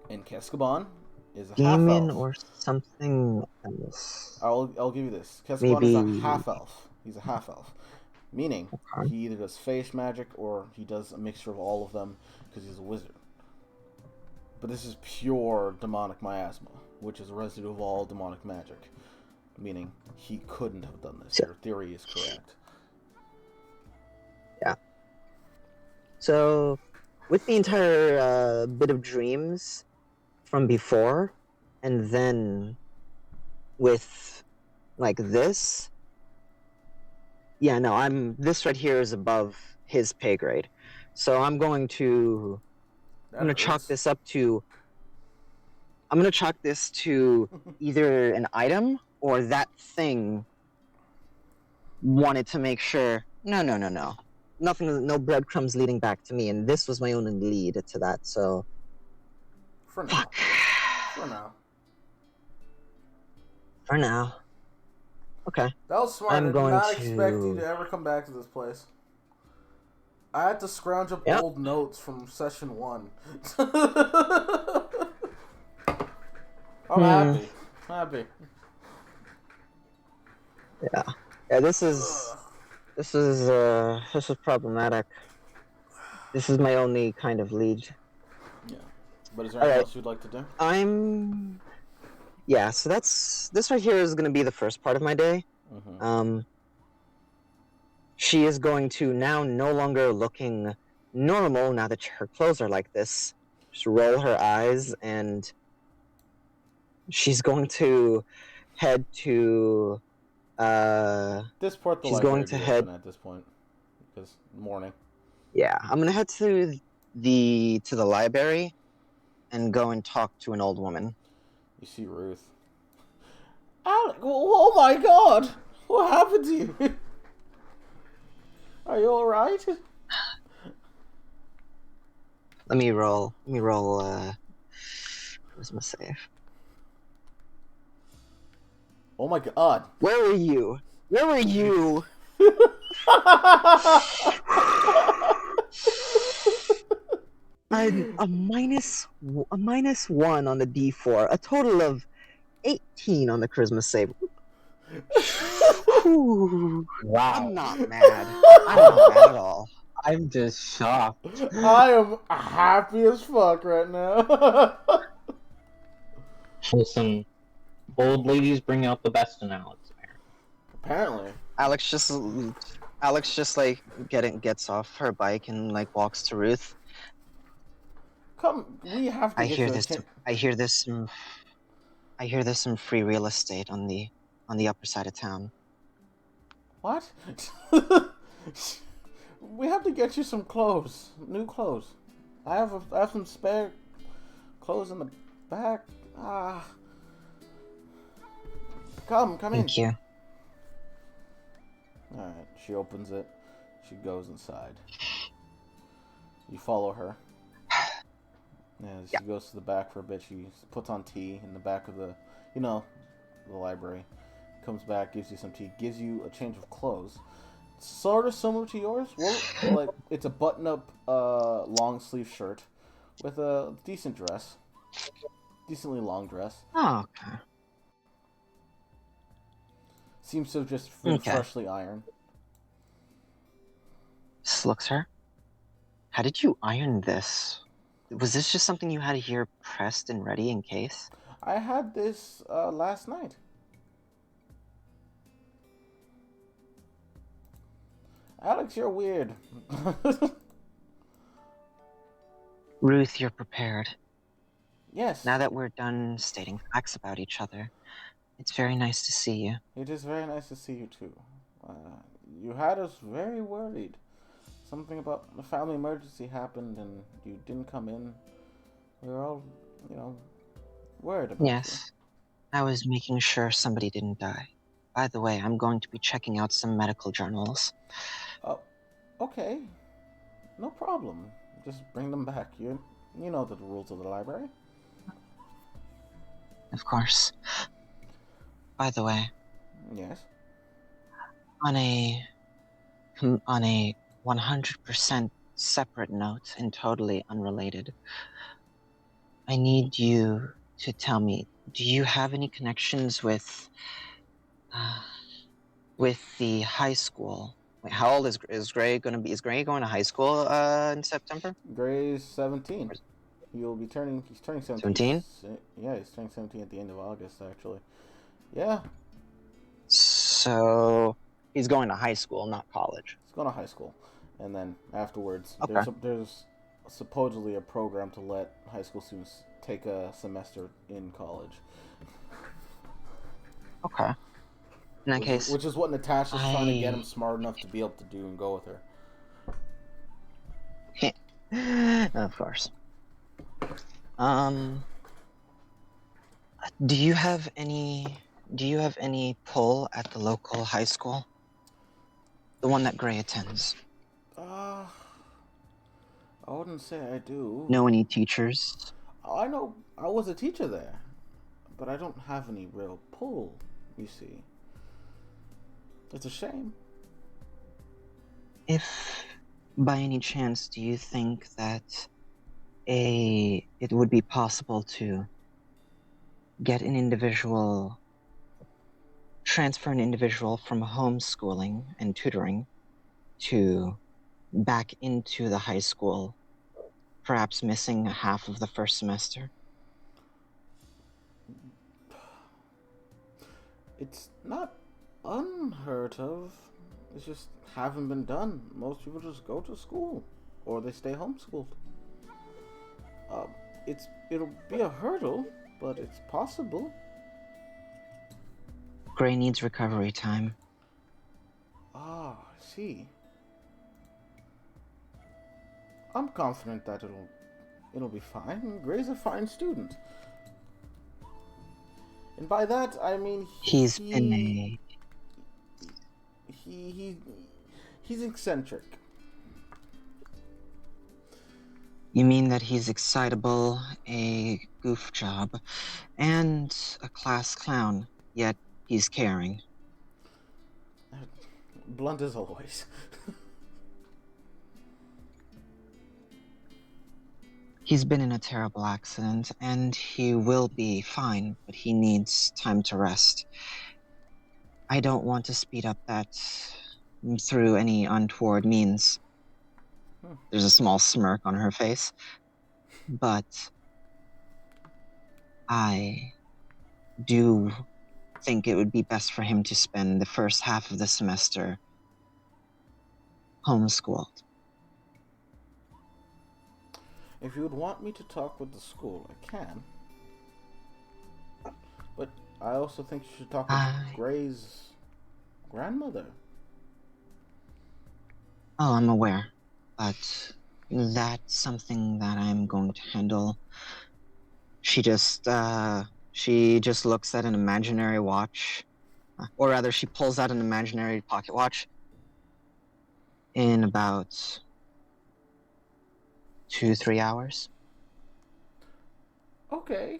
And Kescaban is a demon half-elf. or something else. I'll give you this. Kescaban is a half-elf. He's a half-elf. Meaning, he either does phage magic or he does a mixture of all of them because he's a wizard. But this is pure demonic miasma, which is a residue of all demonic magic. Meaning, he couldn't have done this. Your theory is correct. Yeah. So, with the entire bit of dreams from before, and then with this, this right here is above his pay grade. So I'm going to chalk this up to either an item or that thing wanted to make sure. No. nothing, no breadcrumbs leading back to me, and this was my only lead to that. So For now. fuck. For now. For now. Okay. That was smart. I'm I did going not expect you to- to ever come back to this place. I had to scrounge up Yep. old notes from session 1. I'm happy. Happy. Yeah. Yeah. This is problematic. This is my only kind of lead. Yeah. But is there anything else you'd like to do? Yeah. So this right here is going to be the first part of my day. Mm-hmm. She is going to now no longer looking normal now that her clothes are like this. Just roll her eyes, and she's going to head to. This part the She's library going to be head. open at this point. Because morning. Yeah, I'm gonna head to the library, and go and talk to an old woman. You see Ruth. Alec, oh my god! What happened to you? Are you alright? Let me roll. Where's my save? Oh my god. Where were you? Where were you? A -1 on the D4, a total of 18 on the charisma save. Whew. Wow. I'm not mad. I'm not mad at all. I'm just shocked. I am happy as fuck right now. Listen, old ladies bring out the best in Alex. Apparently. Alex just like gets off her bike and like walks to Ruth. Come, we have to I get hear you this. I hear there's some free real estate on the upper side of town. What? We have to get you some clothes. New clothes. I have some spare clothes in the back. Come in. Thank you. Alright, she opens it. She goes inside. You follow her. Yeah, she goes to the back for a bit. She puts on tea in the back of the library. Comes back, gives you some tea, gives you a change of clothes. Sort of similar to yours. Well, like, it's a button-up, long sleeve shirt with a decent dress. Decently long dress. Oh, okay. Seems to have just been freshly ironed. Just looks her. How did you iron this? Was this just something you had here pressed and ready in case? I had this last night. Alex, you're weird. Ruth, you're prepared. Yes. Now that we're done stating facts about each other, it's very nice to see you. It is very nice to see you too. You had us very worried. Something about a family emergency happened and you didn't come in. We were all, worried about you. Yes. I was making sure somebody didn't die. By the way, I'm going to be checking out some medical journals. Oh, okay. No problem. Just bring them back. You know the rules of the library. Of course. By the way, Yes. on a 100% separate note and totally unrelated, I need you to tell me, do you have any connections with the high school? Wait, how old is Gray going to be? Is Gray going to high school in September? Gray's 17. He's turning 17. 17? Yeah, he's turning 17 at the end of August, actually. Yeah. So he's going to high school, not college. He's going to high school. And then afterwards, Okay. there's supposedly a program to let high school students take a semester in college. Okay. In that case, Which is what Natasha's trying to get him smart enough to be able to do and go with her. of course. Do you have any pull at the local high school? The one that Gray attends. I wouldn't say I do. Know any teachers? I know I was a teacher there, but I don't have any real pull, you see. It's a shame. If by any chance do you think that it would be possible to get an individual, transfer an individual from homeschooling and tutoring to back into the high school, perhaps missing half of the first semester? It's not unheard of. It's just haven't been done. Most people just go to school, or they stay homeschooled. It'll be a hurdle, but it's possible. Gray needs recovery time. Ah, I see. I'm confident that it'll be fine. Gray's a fine student. And by that I mean He's eccentric. You mean that he's excitable, a goof job, and a class clown, yet he's caring. Blunt as always. He's been in a terrible accident, and he will be fine, but he needs time to rest. I don't want to speed up that through any untoward means. There's a small smirk on her face, but I do think it would be best for him to spend the first half of the semester homeschooled. If you would want me to talk with the school, I can. But I also think you should talk with Gray's grandmother. Oh, I'm aware, but that's something that I'm going to handle. She just looks at an imaginary watch, or rather, she pulls out an imaginary pocket watch. In about 2-3 hours. Okay.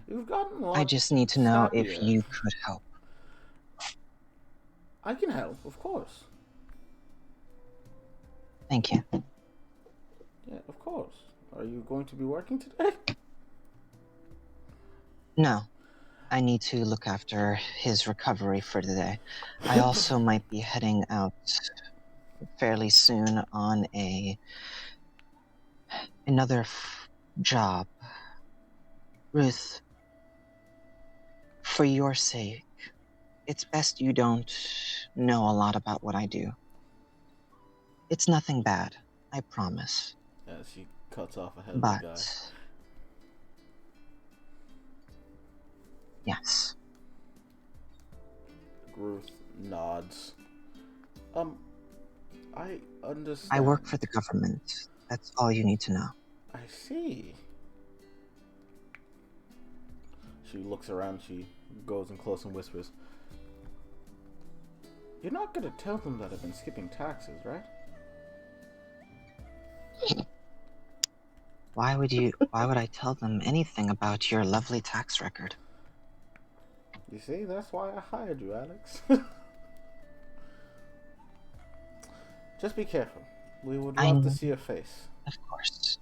You've gotten a lot I just need to know if snappier. you could help. I can help, of course. Thank you. Yeah, of course. Are you going to be working today? No, I need to look after his recovery for today. I also might be heading out fairly soon on another job. Ruth, for your sake, it's best you don't know a lot about what I do. It's nothing bad, I promise. Yeah, she cuts off ahead of the guy. But yes. Ruth nods. I understand. I work for the government. That's all you need to know. I see. She looks around, she goes in close and whispers. You're not gonna tell them that I've been skipping taxes, right? Why would I tell them anything about your lovely tax record? You see, that's why I hired you, Alex. Just be careful. We would love to see your face. Of course.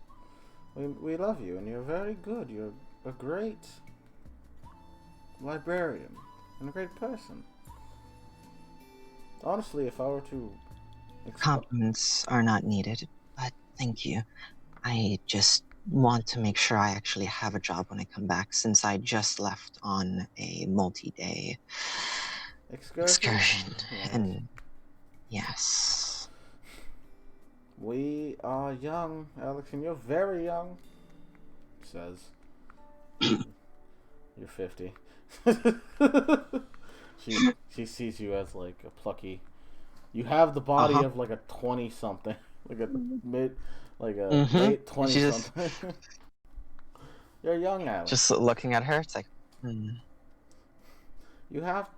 We love you, and you're very good. You're a great librarian and a great person. Honestly, if I were to... Compliments are not needed, but thank you. I just want to make sure I actually have a job when I come back, since I just left on a multi-day excursion. Yes. And yes. We are young, Alex, and you're very young, says. You're 50. She sees you as like a plucky. You have the body of like a 20-something, like a late 20-something. You're young, Alex. Just looking at her, it's like, You have.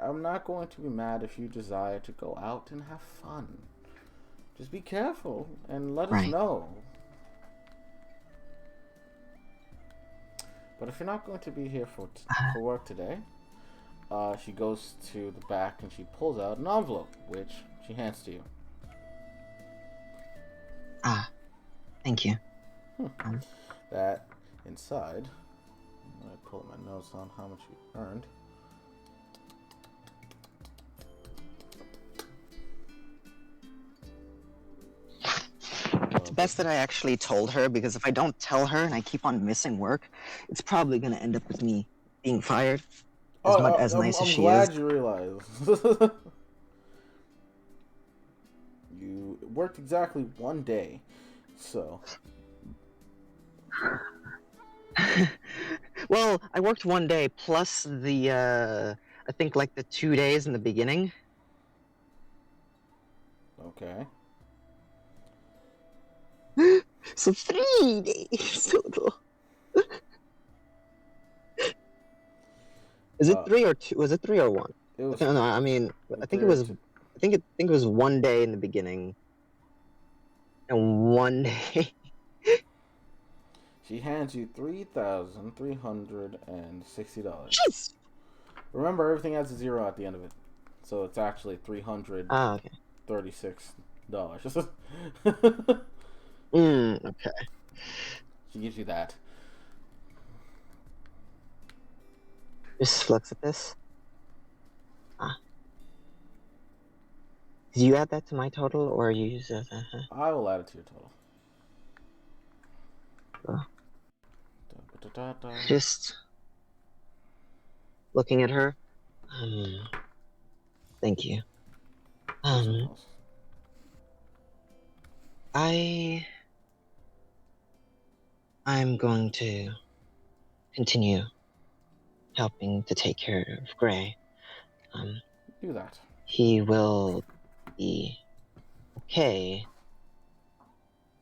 I'm not going to be mad if you desire to go out and have fun. Just be careful and let us Right. know. But if you're not going to be here for work today, she goes to the back and she pulls out an envelope, which she hands to you. Thank you. That inside, I pull up my notes on how much you earned. It's best that I actually told her, because if I don't tell her and I keep on missing work, it's probably gonna end up with me being fired. As much as nice as she glad is. you realize. You worked exactly 1 day, so. Well, I worked 1 day plus the I think like the 2 days in the beginning. Okay. So 3 days total. Is it 3 or 2? Was it 3 or 1? It was. No, I mean, I think it 3 or was. 2. I think it was 1 day in the beginning, and 1 day. She hands you $3,360. Jeez. Remember, everything has a zero at the end of it, so it's actually $336. Okay. Okay. She gives you that. Just looks at this. Did you add that to my total, or you use it? I will add it to your total. Just looking at her. Thank you. I'm going to continue helping to take care of Gray. Do that. He will be okay.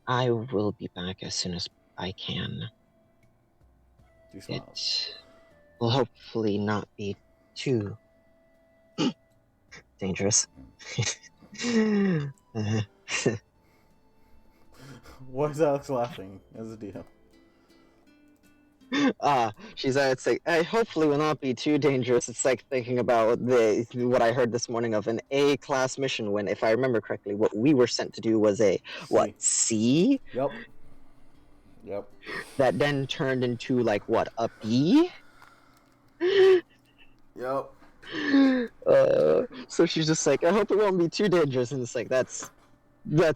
I will be back as soon as I can. It will hopefully not be too dangerous. Why is Alex laughing as a DM? It's like, I hopefully will not be too dangerous. It's like thinking about what I heard this morning of an A-class mission, when, if I remember correctly, what we were sent to do was a C? Yep. That then turned into a B? Yep. So she's just like, I hope it won't be too dangerous, and it's like, that's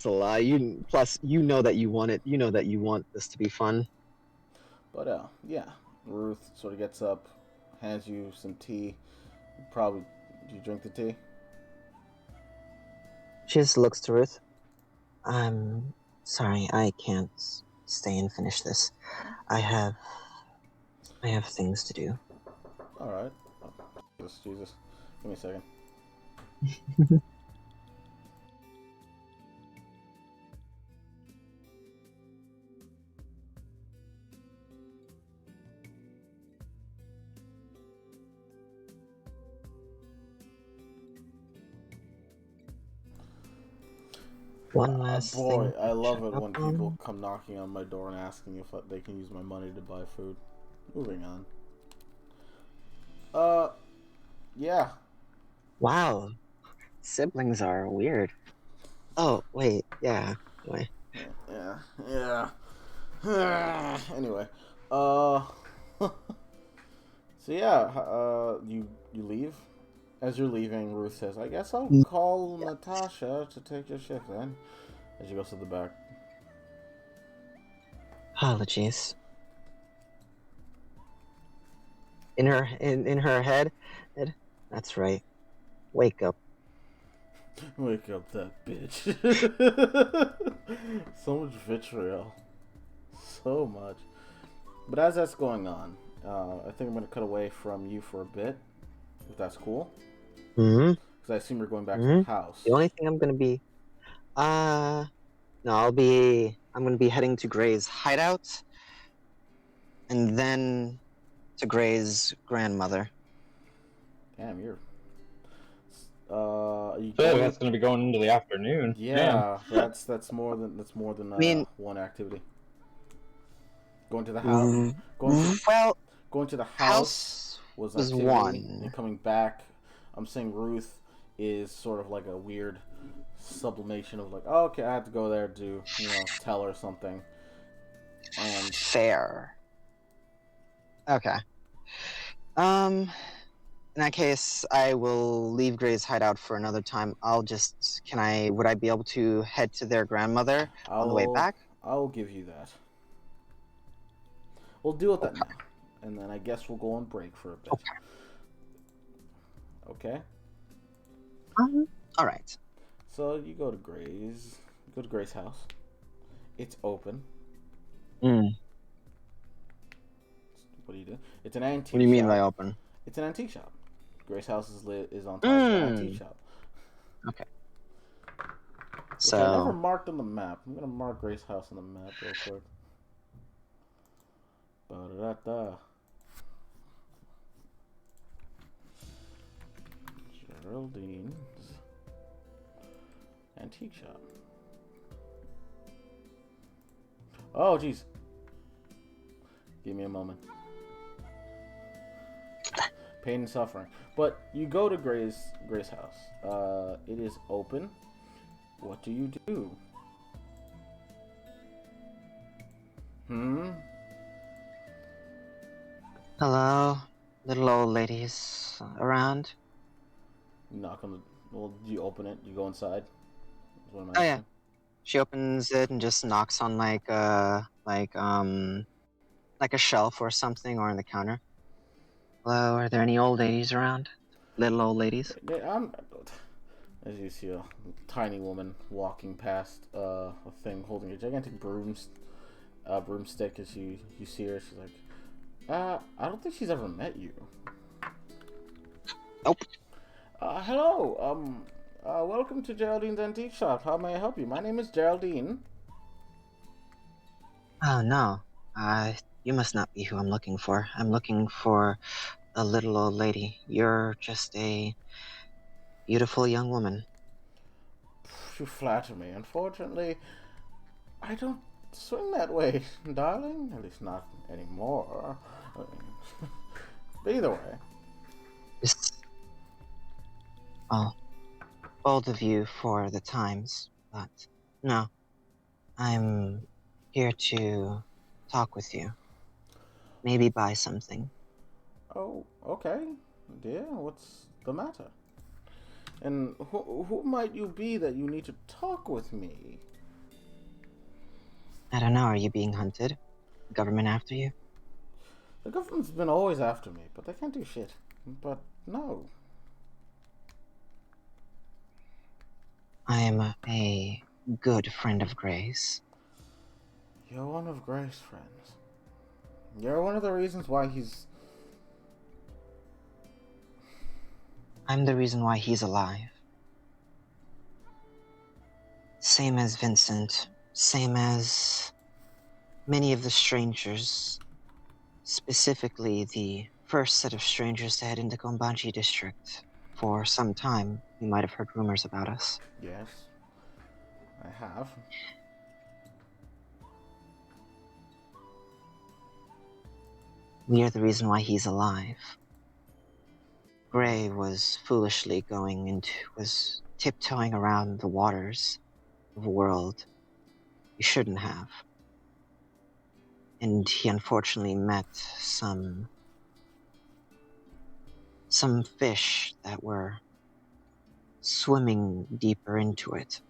a lie. Plus you know that you want it. You know that you want this to be fun. But yeah, Ruth sort of gets up, hands you some tea. Do you drink the tea? She just looks to Ruth. I'm sorry, I can't stay and finish this. I have things to do. All right. Oh, Jesus. Give me a second. One last boy, thing. I love it when people come knocking on my door and asking if they can use my money to buy food. Moving on. Yeah. Wow. Siblings are weird. Oh, wait, yeah. Wait. Yeah. Anyway. So yeah, you leave. As you're leaving, Ruth says, I guess I'll call Natasha to take your shift then. As she goes to the back. Apologies. In her head, that's right. Wake up. Wake up, that bitch. So much vitriol. So much. But as that's going on, I think I'm going to cut away from you for a bit. If that's cool. Mm-hmm. Because I assume you're going back to the house. The only thing I'm going to be... no, I'm going to be heading to Gray's hideout. And then to Gray's grandmother. Damn, you're Are you I feel like going? that's going to be going into the afternoon. Yeah, that's more than I mean, one activity. Going to the house. mm, Going to the house was was activity, one. and coming back. I'm saying Ruth is sort of like a weird sublimation of like, oh, okay, I have to go there to tell her something. And Fair. Okay. In that case, I will leave Gray's hideout for another time. Would I be able to head to their grandmother on the way back? I'll give you that. We'll deal with that now, and then I guess we'll go on break for a bit. Okay. All right. So you go to Gray's house. It's open. Mm. What do you do? It's an antique. What do you mean shop. by open? It's an antique shop. Grace House is on top of an antique shop. Okay. Which So I never marked on the map. I'm gonna mark Grace House on the map real quick. Ba-da-da-da. Geraldine's antique shop. Oh, jeez. Give me a moment. Pain and suffering. But you go to Gray's house. It is open. What do you do? hello, little old ladies around. You knock on the. Well, do you open it? You go inside. Is what I'm Oh yeah. asking. She opens it and just knocks on like a shelf or something, or on the counter. Hello, are there any old ladies around? Little old ladies? As you see a tiny woman walking past a thing holding a gigantic broomstick. As you see her, she's like, I don't think she's ever met you. Nope. Hello. Welcome to Geraldine's Antique Shop. How may I help you? My name is Geraldine. Oh no. You must not be who I'm looking for. I'm looking for a little old lady. You're just a beautiful young woman. You flatter me. Unfortunately, I don't swing that way, darling. At least not anymore. But either way. Well, bold of you for the times, but no. I'm here to talk with you. Maybe buy something. Oh, okay. Dear, what's the matter? And who might you be that you need to talk with me? I don't know, are you being hunted? Government after you? The government's been always after me, but they can't do shit. But no. I am a good friend of Gray's. You're one of Gray's friends. You're one of the reasons why he's... I'm the reason why he's alive. Same as Vincent. Same as many of the strangers. Specifically, the first set of strangers to head into Gombanji district. For some time, you might have heard rumors about us. Yes, I have. We are the reason why he's alive. Gray was was tiptoeing around the waters of a world he shouldn't have. And he unfortunately met some fish that were swimming deeper into it.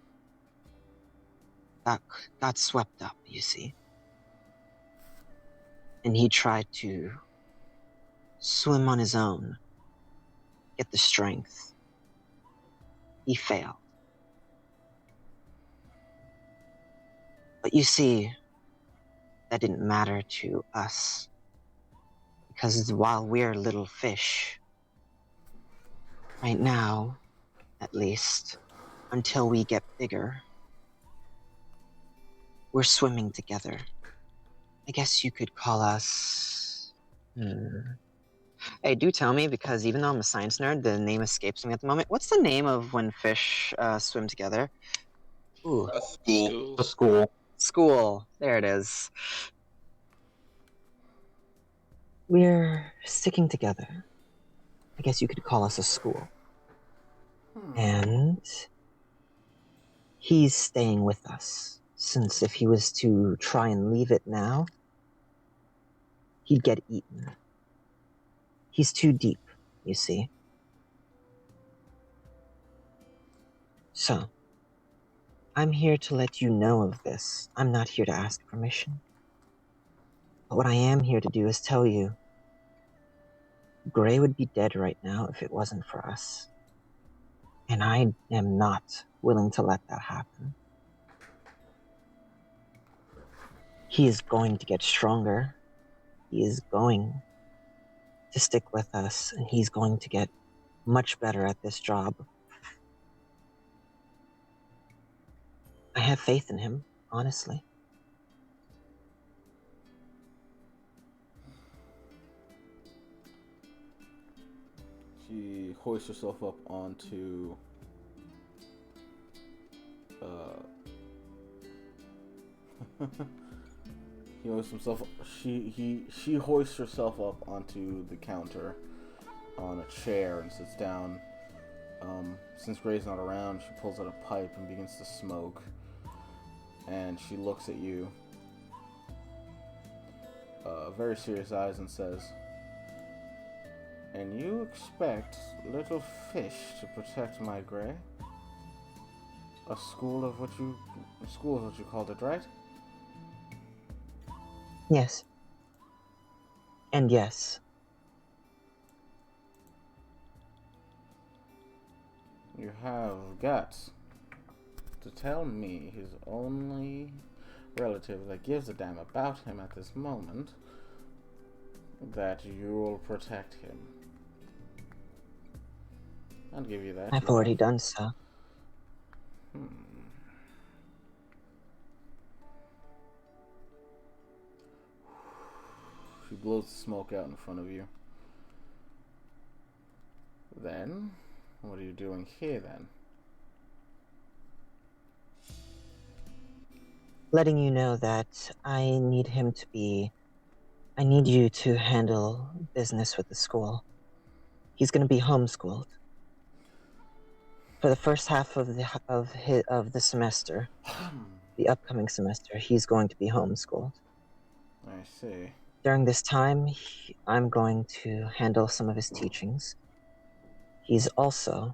Got swept up, you see. And he tried to swim on his own, get the strength. He failed. But you see, that didn't matter to us. Because while we're little fish, right now, at least, until we get bigger, we're swimming together. I guess you could call us Hey, do tell me, because even though I'm a science nerd, the name escapes me at the moment. What's the name of when fish swim together? Ooh, A school. School. The school. school. There it is. We're sticking together. I guess you could call us a school. And he's staying with us, since if he was to try and leave it now, he'd get eaten. He's too deep, you see. So, I'm here to let you know of this. I'm not here to ask permission. But what I am here to do is tell you, Gray would be dead right now if it wasn't for us. And I am not willing to let that happen. He is going to get stronger. He is going to stick with us, and he's going to get much better at this job. I have faith in him, honestly. She hoists herself up onto he hoists himself. She hoists herself up onto the counter on a chair and sits down. Since Gray's not around, she pulls out a pipe and begins to smoke. And she looks at you, very serious eyes, and says, "And you expect little fish to protect my Gray? A school is what you called it, right?" Yes. And yes. You have guts to tell me his only relative that gives a damn about him at this moment that you'll protect him. I'll give you that. I've already done so. She blows the smoke out in front of you. Then, what are you doing here then? Letting you know that I need you to handle business with the school. He's going to be homeschooled. For the first half of the semester, the upcoming semester, he's going to be homeschooled. I see. During this time, I'm going to handle some of his teachings. He's also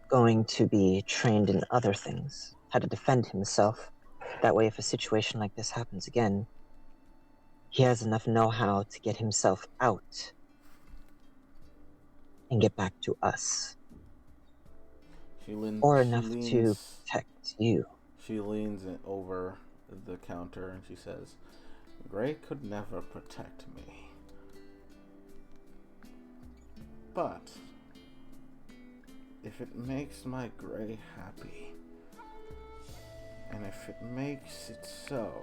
going to be trained in other things, how to defend himself. That way, if a situation like this happens again, he has enough know-how to get himself out and get back to us. Or enough to protect you. She leans over the counter and she says, "Gray could never protect me. But if it makes my Gray happy, and if it makes it so,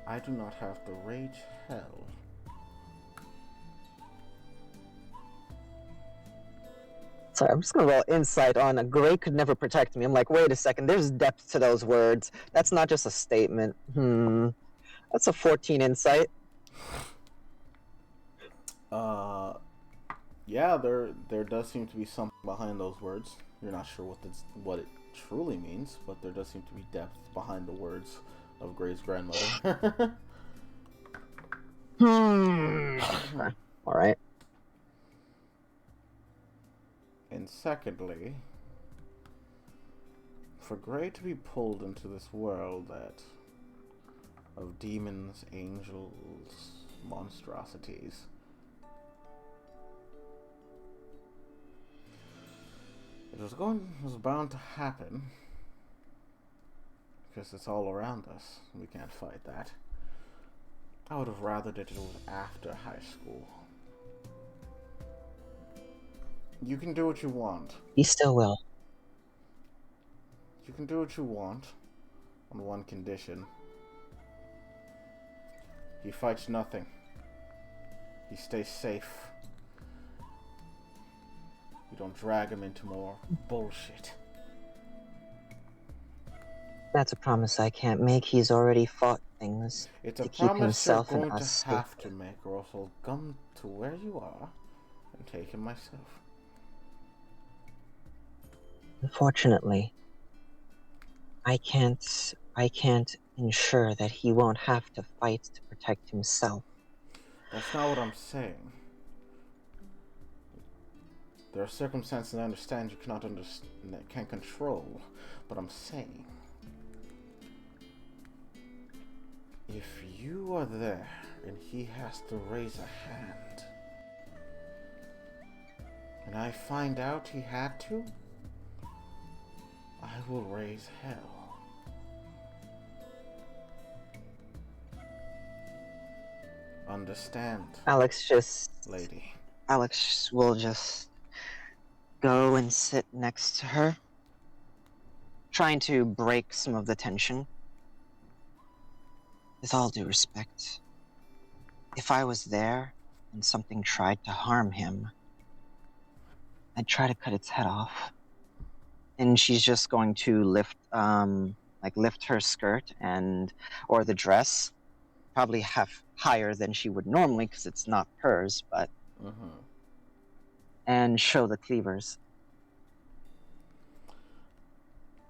I do not have to rage hell." Sorry, I'm just gonna roll insight on a Gray could never protect me. I'm like, wait a second, there's depth to those words. That's not just a statement. That's a 14 insight. Yeah, there does seem to be something behind those words. You're not sure what it truly means, but there does seem to be depth behind the words of Gray's grandmother. All right. And secondly, for Gray to be pulled into this world of demons, angels, monstrosities, it was bound to happen, because it's all around us. We can't fight that. I would have rather that it was after high school. You can do what you want. He still will. You can do what you want, on one condition. He fights nothing. he stays safe. You don't drag him into more bullshit. That's a promise I can't make. He's already fought things It's a to keep promise you're himself and going to us safe. have to make, or else I'll come to where you are and take him myself. Unfortunately, I can't ensure that he won't have to fight to protect himself. That's not what I'm saying. There are circumstances I understand you can't control, but I'm saying, if you are there and he has to raise a hand, and I find out he had to, I will raise hell. Understand, lady. Alex will just go and sit next to her, trying to break some of the tension. With all due respect, if I was there and something tried to harm him, I'd try to cut its head off. And she's just going to lift her skirt or the dress, probably half higher than she would normally because it's not hers, but and show the cleavers.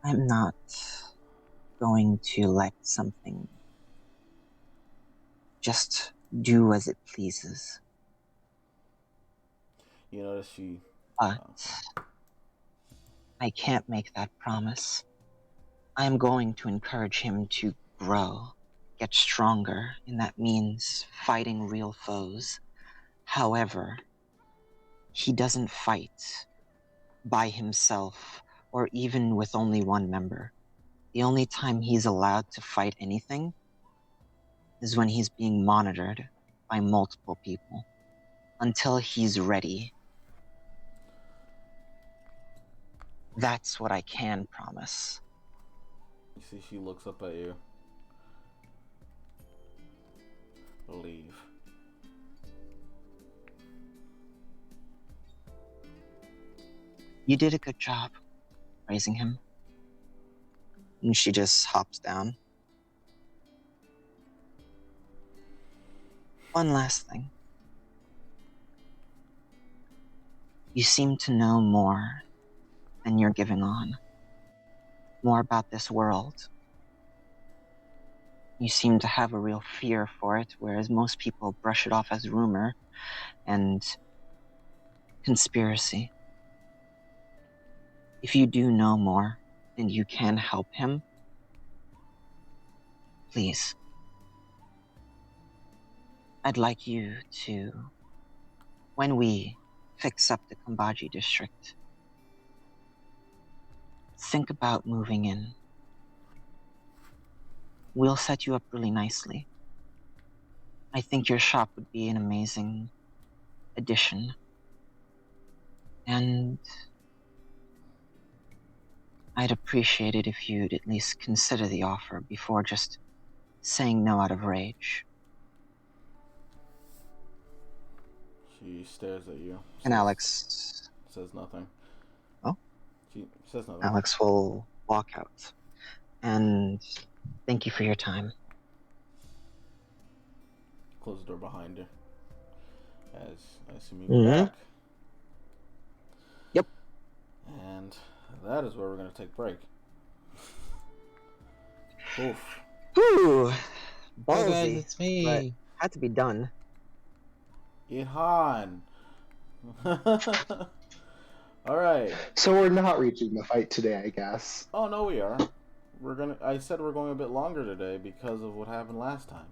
I'm not going to let something just do as it pleases. You notice she... But I can't make that promise. I'm going to encourage him to grow, get stronger, and that means fighting real foes. However, he doesn't fight by himself or even with only one member. The only time he's allowed to fight anything is when he's being monitored by multiple people until he's ready. That's what I can promise. You see, she looks up at you. Leave. You did a good job raising him. And she just hops down. One last thing. You seem to know more than you're giving on. More about this world. You seem to have a real fear for it, whereas most people brush it off as rumor and conspiracy. If you do know more and you can help him, please. I'd like you to, when we fix up the Kambaji district, think about moving in. We'll set you up really nicely. I think your shop would be an amazing addition. And I'd appreciate it if you'd at least consider the offer before just saying no out of rage. She stares at you. And Alex says nothing. Oh? She says nothing. Alex will walk out. And thank you for your time. Close the door behind her. As I assume you go back. Yep. And that is where we're going to take break. Oof. Whew. Hey guys, Ballsy, it's me. but had to be done. Ihan. Alright. So we're not reaching the fight today, I guess. Oh no, we are. I said we're going a bit longer today because of what happened last time.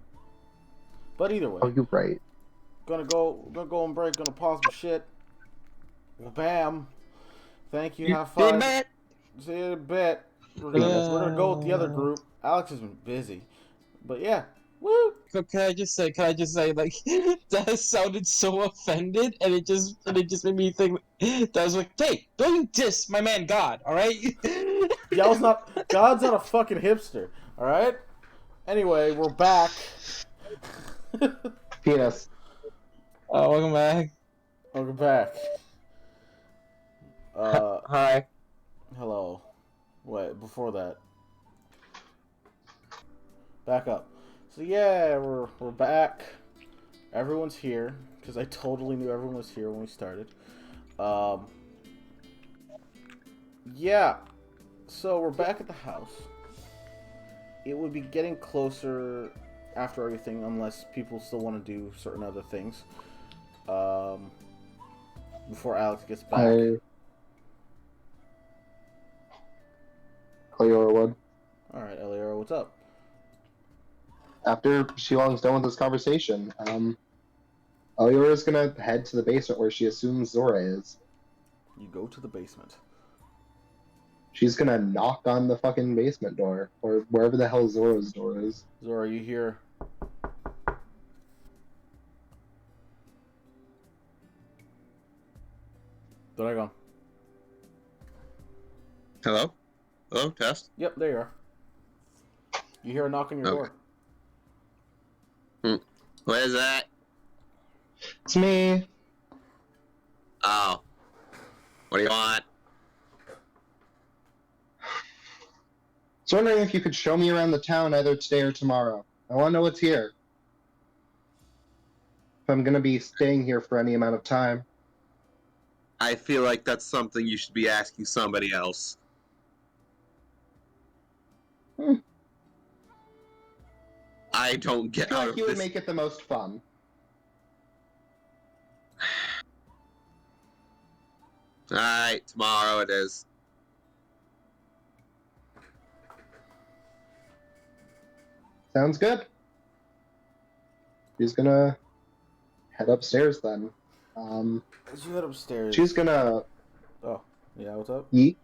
But either way. Oh, you're right. Gonna go on break, gonna pause my shit. Well, bam. Thank you, have fun. See you in a bit. We're gonna go with the other group. Alex has been busy. But yeah. Woo! So can I just say, like, that sounded so offended, and it just made me think that I was like, hey, don't you diss my man God, alright? God's not a fucking hipster, alright? Anyway, we're back. Penis. Welcome back. Welcome back. Hi. Hello. Wait, before that. Back up. So yeah, we're back. Everyone's here because I totally knew everyone was here when we started. Yeah. So we're back at the house. It would be getting closer after everything, unless people still want to do certain other things. Before Alex gets back. Clear one. All right, Eliora, what's up? After Shilong's done with this conversation, Eliora's gonna head to the basement where she assumes Zora is. You go to the basement. She's gonna knock on the fucking basement door, or wherever the hell Zora's door is. Zora, you hear? Dragon. Hello? Hello? Test? Yep, there you are. You hear a knock on your door. What is that? It's me. Oh. What do you want? So wondering if you could show me around the town either today or tomorrow. I want to know what's here. If I'm gonna be staying here for any amount of time. I feel like that's something you should be asking somebody else. I don't I get feel out like of you would this. make it the most fun. Alright, tomorrow it is. Sounds good. She's gonna head upstairs then. As you head upstairs. She's gonna Oh, yeah, what's up? eat.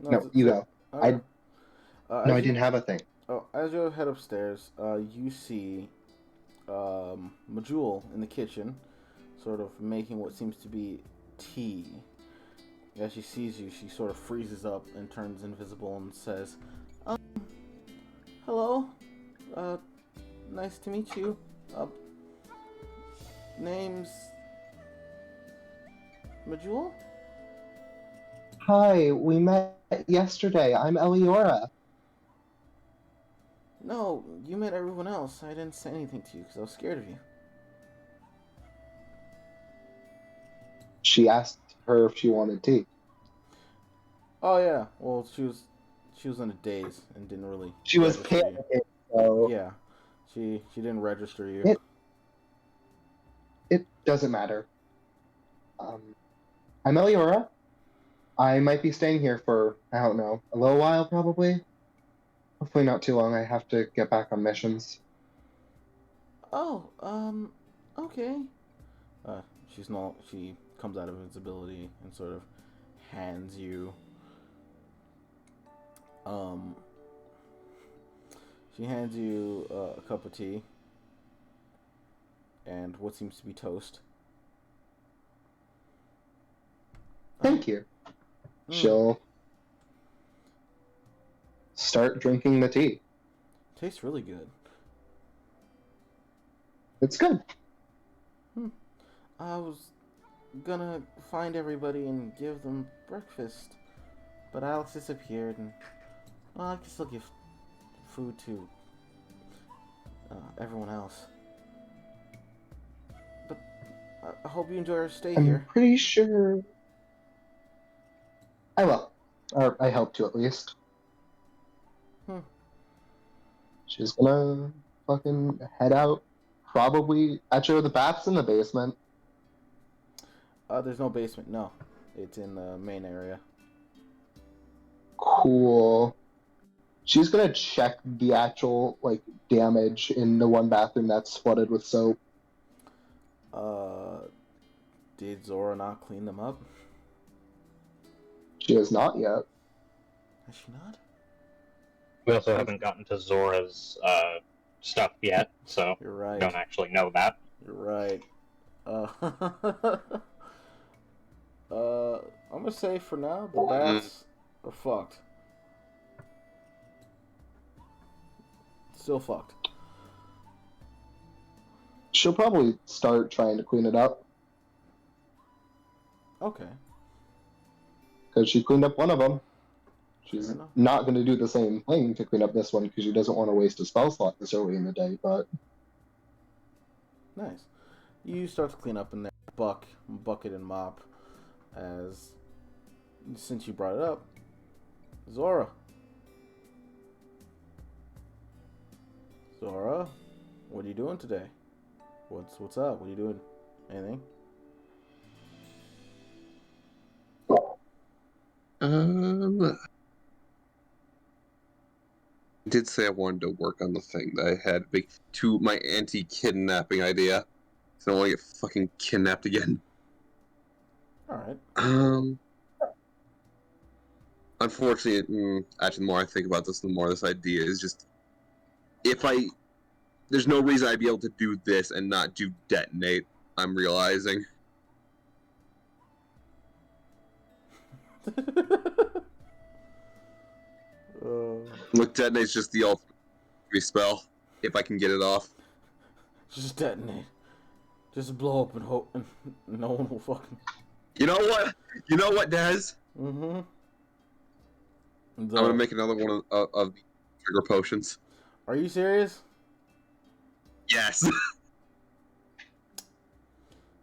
No, No, you go. Okay. No, I didn't have a thing. Oh, as you head upstairs, you see Majul in the kitchen, sort of making what seems to be tea. As she sees you, she sort of freezes up and turns invisible and says, hello? Nice to meet you. Name's Majul? Hi, we met yesterday. I'm Eliora. No, you met everyone else. I didn't say anything to you because I was scared of you. She asked her if she wanted tea. Oh yeah, well she was in a daze and didn't really. She was register you. panicking, so Yeah, she didn't register you. it doesn't matter. I'm Eliora. I might be staying here for, I don't know, a little while probably. Hopefully not too long. I have to get back on missions. Oh, okay. She comes out of invisibility and sort of hands you she hands you a cup of tea and what seems to be toast. Thank you. She'll start drinking the tea. Tastes really good. It's good. I was gonna find everybody and give them breakfast, but Alex disappeared, and well, I can still give food to everyone else. But I hope you enjoy our stay I'm here. pretty sure I will. Or I hope to, at least. She's gonna fucking head out. Probably. Actually, the bath's in the basement. There's no basement, no. It's in the main area. Cool. She's gonna check the actual, like, damage in the one bathroom that's flooded with soap. Did Zora not clean them up? She has not yet. Has she not? We also haven't gotten to Zora's stuff yet, so You're right. don't actually know that. You're right. I'm gonna say for now, the bats are fucked. Still fucked. she'll probably start trying to clean it up Okay. because she cleaned up one of them. She's Fair enough. not going to do the same thing to clean up this one because she doesn't want to waste a spell slot this early in the day. But Nice. You start to clean up in there, bucket and mop, as since you brought it up, Zora. Zora, what are you doing today? What's up? What are you doing? Anything? I did say I wanted to work on the thing that I had my anti-kidnapping idea. So I don't want to get fucking kidnapped again. Alright. Unfortunately, actually, the more I think about this, the more this idea is just... There's no reason I'd be able to do this and not do detonate, I'm realizing. Look, detonate's just the ultimate spell, if I can get it off. Just detonate. Just blow up and hope and no one will fucking... You know what? You know what, Daz? Mm-hmm. I'm gonna make another one of the trigger potions. Are you serious? Yes.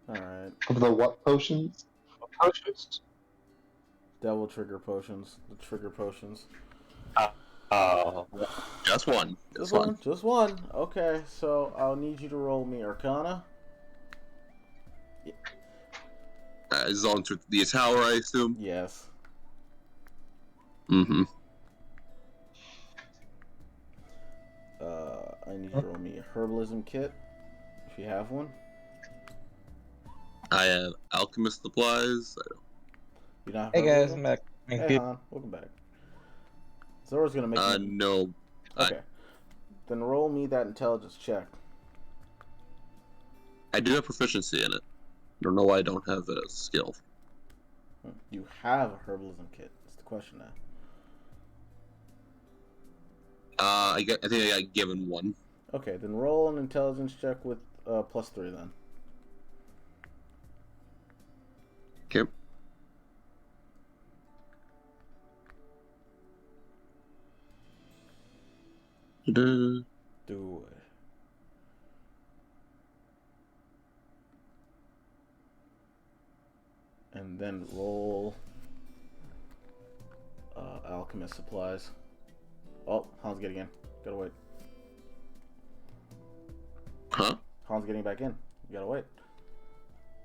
Alright. of the what potions? Potions. Devil trigger potions. The trigger potions. Just one. Just one? Just one. Okay, so I'll need you to roll me Arcana. Is on to the tower, I assume? Yes. Mm-hmm. I need you to roll me a herbalism kit, if you have one. I have alchemist supplies. You don't have Hey guys, herbalism? I'm back. Hey, Han, welcome back. Zora's gonna make me... No. Okay. Then roll me that intelligence check. I do have proficiency in it. I don't know why I don't have it as a skill. You have a herbalism kit. That's the question now. I think I got given one. Okay, then roll an intelligence check with +3 then. Okay. Do it. And then roll alchemist supplies. Oh, Han's getting in. Gotta wait. Huh? Han's getting back in. You gotta wait.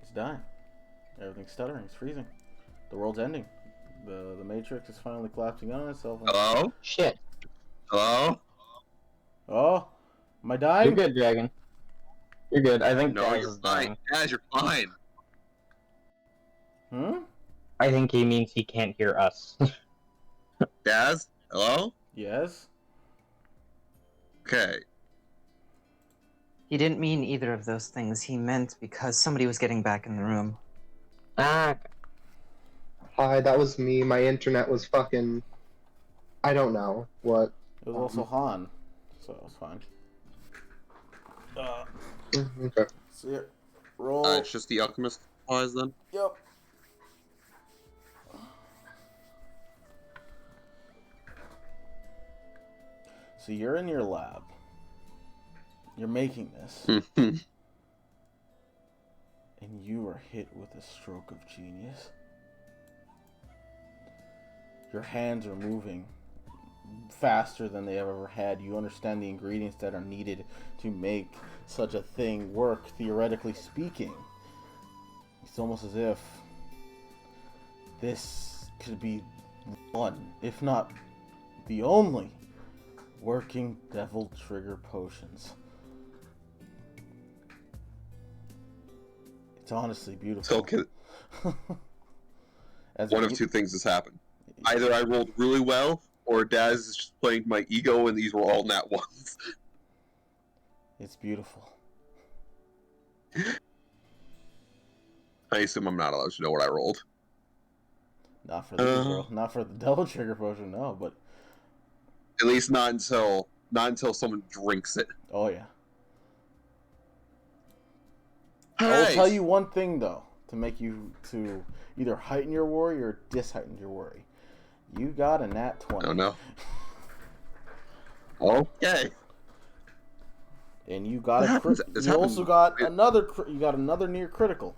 He's dying. Everything's stuttering. It's freezing. The world's ending. The Matrix is finally collapsing on itself. Hello? Shit. Hello? Oh, am I dying? You're good, Dragon. You're good. I think No, Daz you're is fine. dying. Daz, you're fine. Hmm? I think he means he can't hear us. Daz? Hello? Yes? Okay. He didn't mean either of those things. He meant because somebody was getting back in the room. Ah, Hi, that was me. My internet was fucking... I don't know what. It was also Han, so it was fine. Okay. So yeah, roll. It's just the alchemist supplies then? Yep. So you're in your lab. You're making this. And you are hit with a stroke of genius. Your hands are moving faster than they have ever had. You understand the ingredients that are needed to make such a thing work, theoretically speaking. It's almost as if this could be one, if not the only, working devil trigger potions. It's honestly beautiful. So, one of two things has happened. Either I rolled really well, or Daz is just playing my ego, and these were all nat ones. It's beautiful. I assume I'm not allowed to know what I rolled. Not for the girl, not for the devil trigger potion, no. But at least not until someone drinks it. Oh yeah. I will tell you one thing though, to make you to either heighten your worry or disheighten your worry. You got a nat 20. Oh no. Okay. And you got This you also happens- got another. You got another near critical.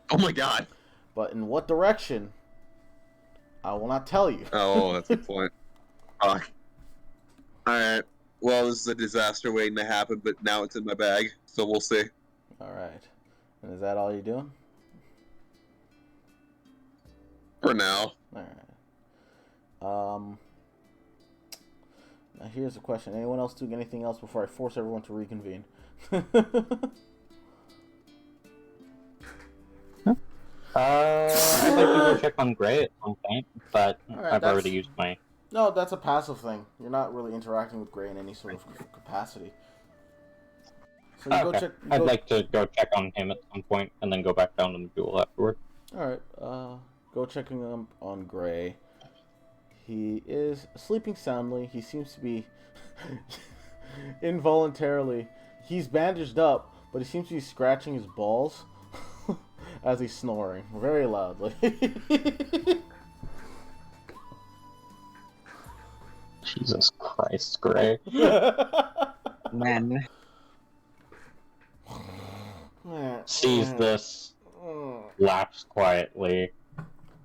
Oh my god. But in what direction? I will not tell you. Oh, that's a good point. Fuck. Alright. Well, this is a disaster waiting to happen, but now it's in my bag, so we'll see. All right. And is that all you're doing? For now. All right. Now here's a question: anyone else doing anything else before I force everyone to reconvene? I'd like to go check on Gray at some point, but Alright, I've that's- already used my. No, that's a passive thing. You're not really interacting with Gray in any sort of capacity. So you go Okay. check. I'd like to go check on him at some point, and then go back down to the duel afterward. All right. Go checking on Gray. He is sleeping soundly. He seems to be involuntarily. He's bandaged up, but he seems to be scratching his balls as he's snoring very loudly. Jesus Christ, Gray. Men. Sees this, laughs quietly,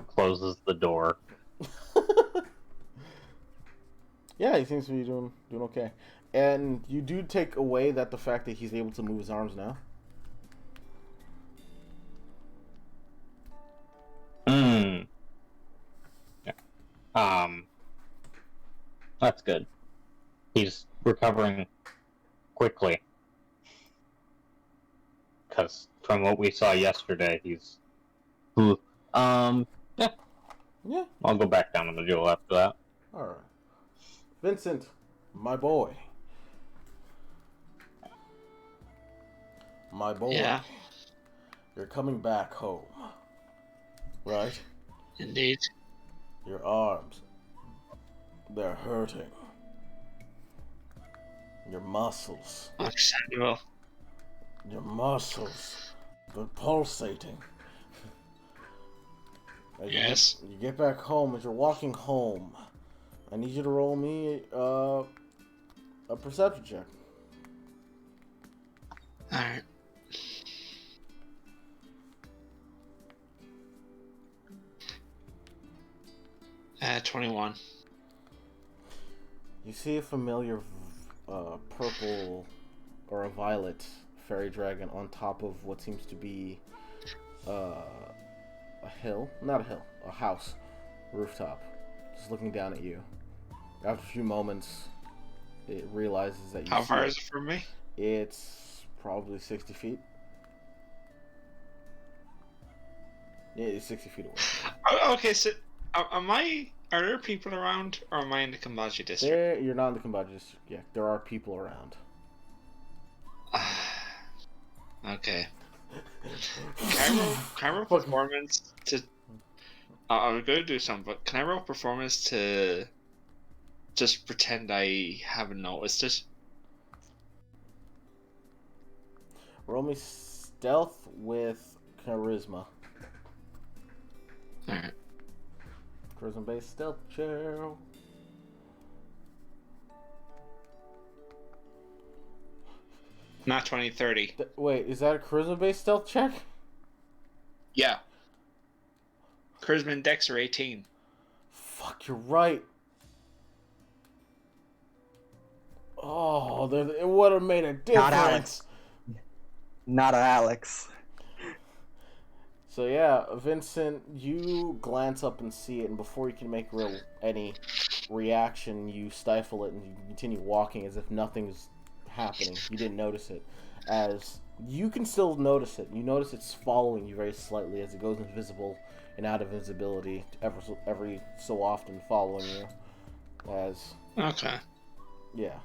closes the door. Yeah, he seems to be doing okay. And you do take away the fact that he's able to move his arms now. Yeah. That's good. He's recovering quickly. Because from what we saw yesterday, he's... Yeah. Yeah. I'll go back down to the duel after that. Alright. Vincent, my boy. My boy. Yeah. You're coming back home. Right? Indeed. Your arms. They're hurting. Your muscles. Understandable. Your muscles. They're pulsating. As Yes. You get back home, as you're walking home, I need you to roll me a perception check. Alright. 21. You see a familiar purple or a violet fairy dragon on top of what seems to be a hill. Not a hill, a house. Rooftop. Just looking down at you. After a few moments, it realizes that you How see far is it from me? It's probably 60 feet. Yeah, it's 60 feet away. Okay, so are there people around, or am I in the Kambaji district? You're not in the Kambaji district. Yeah, there are people around. Okay. Can I roll performance to... I was going to do something, but can I roll performance to just pretend I haven't noticed it? Roll me stealth with charisma. Alright. Charisma based stealth check. Not 20, 30. Wait, is that a charisma based stealth check? Yeah. Charisma and Dex are 18. Fuck, you're right. Oh, it would have made a difference. Not Alex. Not Alex. So yeah, Vincent, you glance up and see it, and before you can make any reaction, you stifle it and you continue walking as if nothing's happening. You didn't notice it. As you can still notice it. You notice it's following you very slightly as it goes invisible and out of invisibility every so often, following you. As Okay. yeah.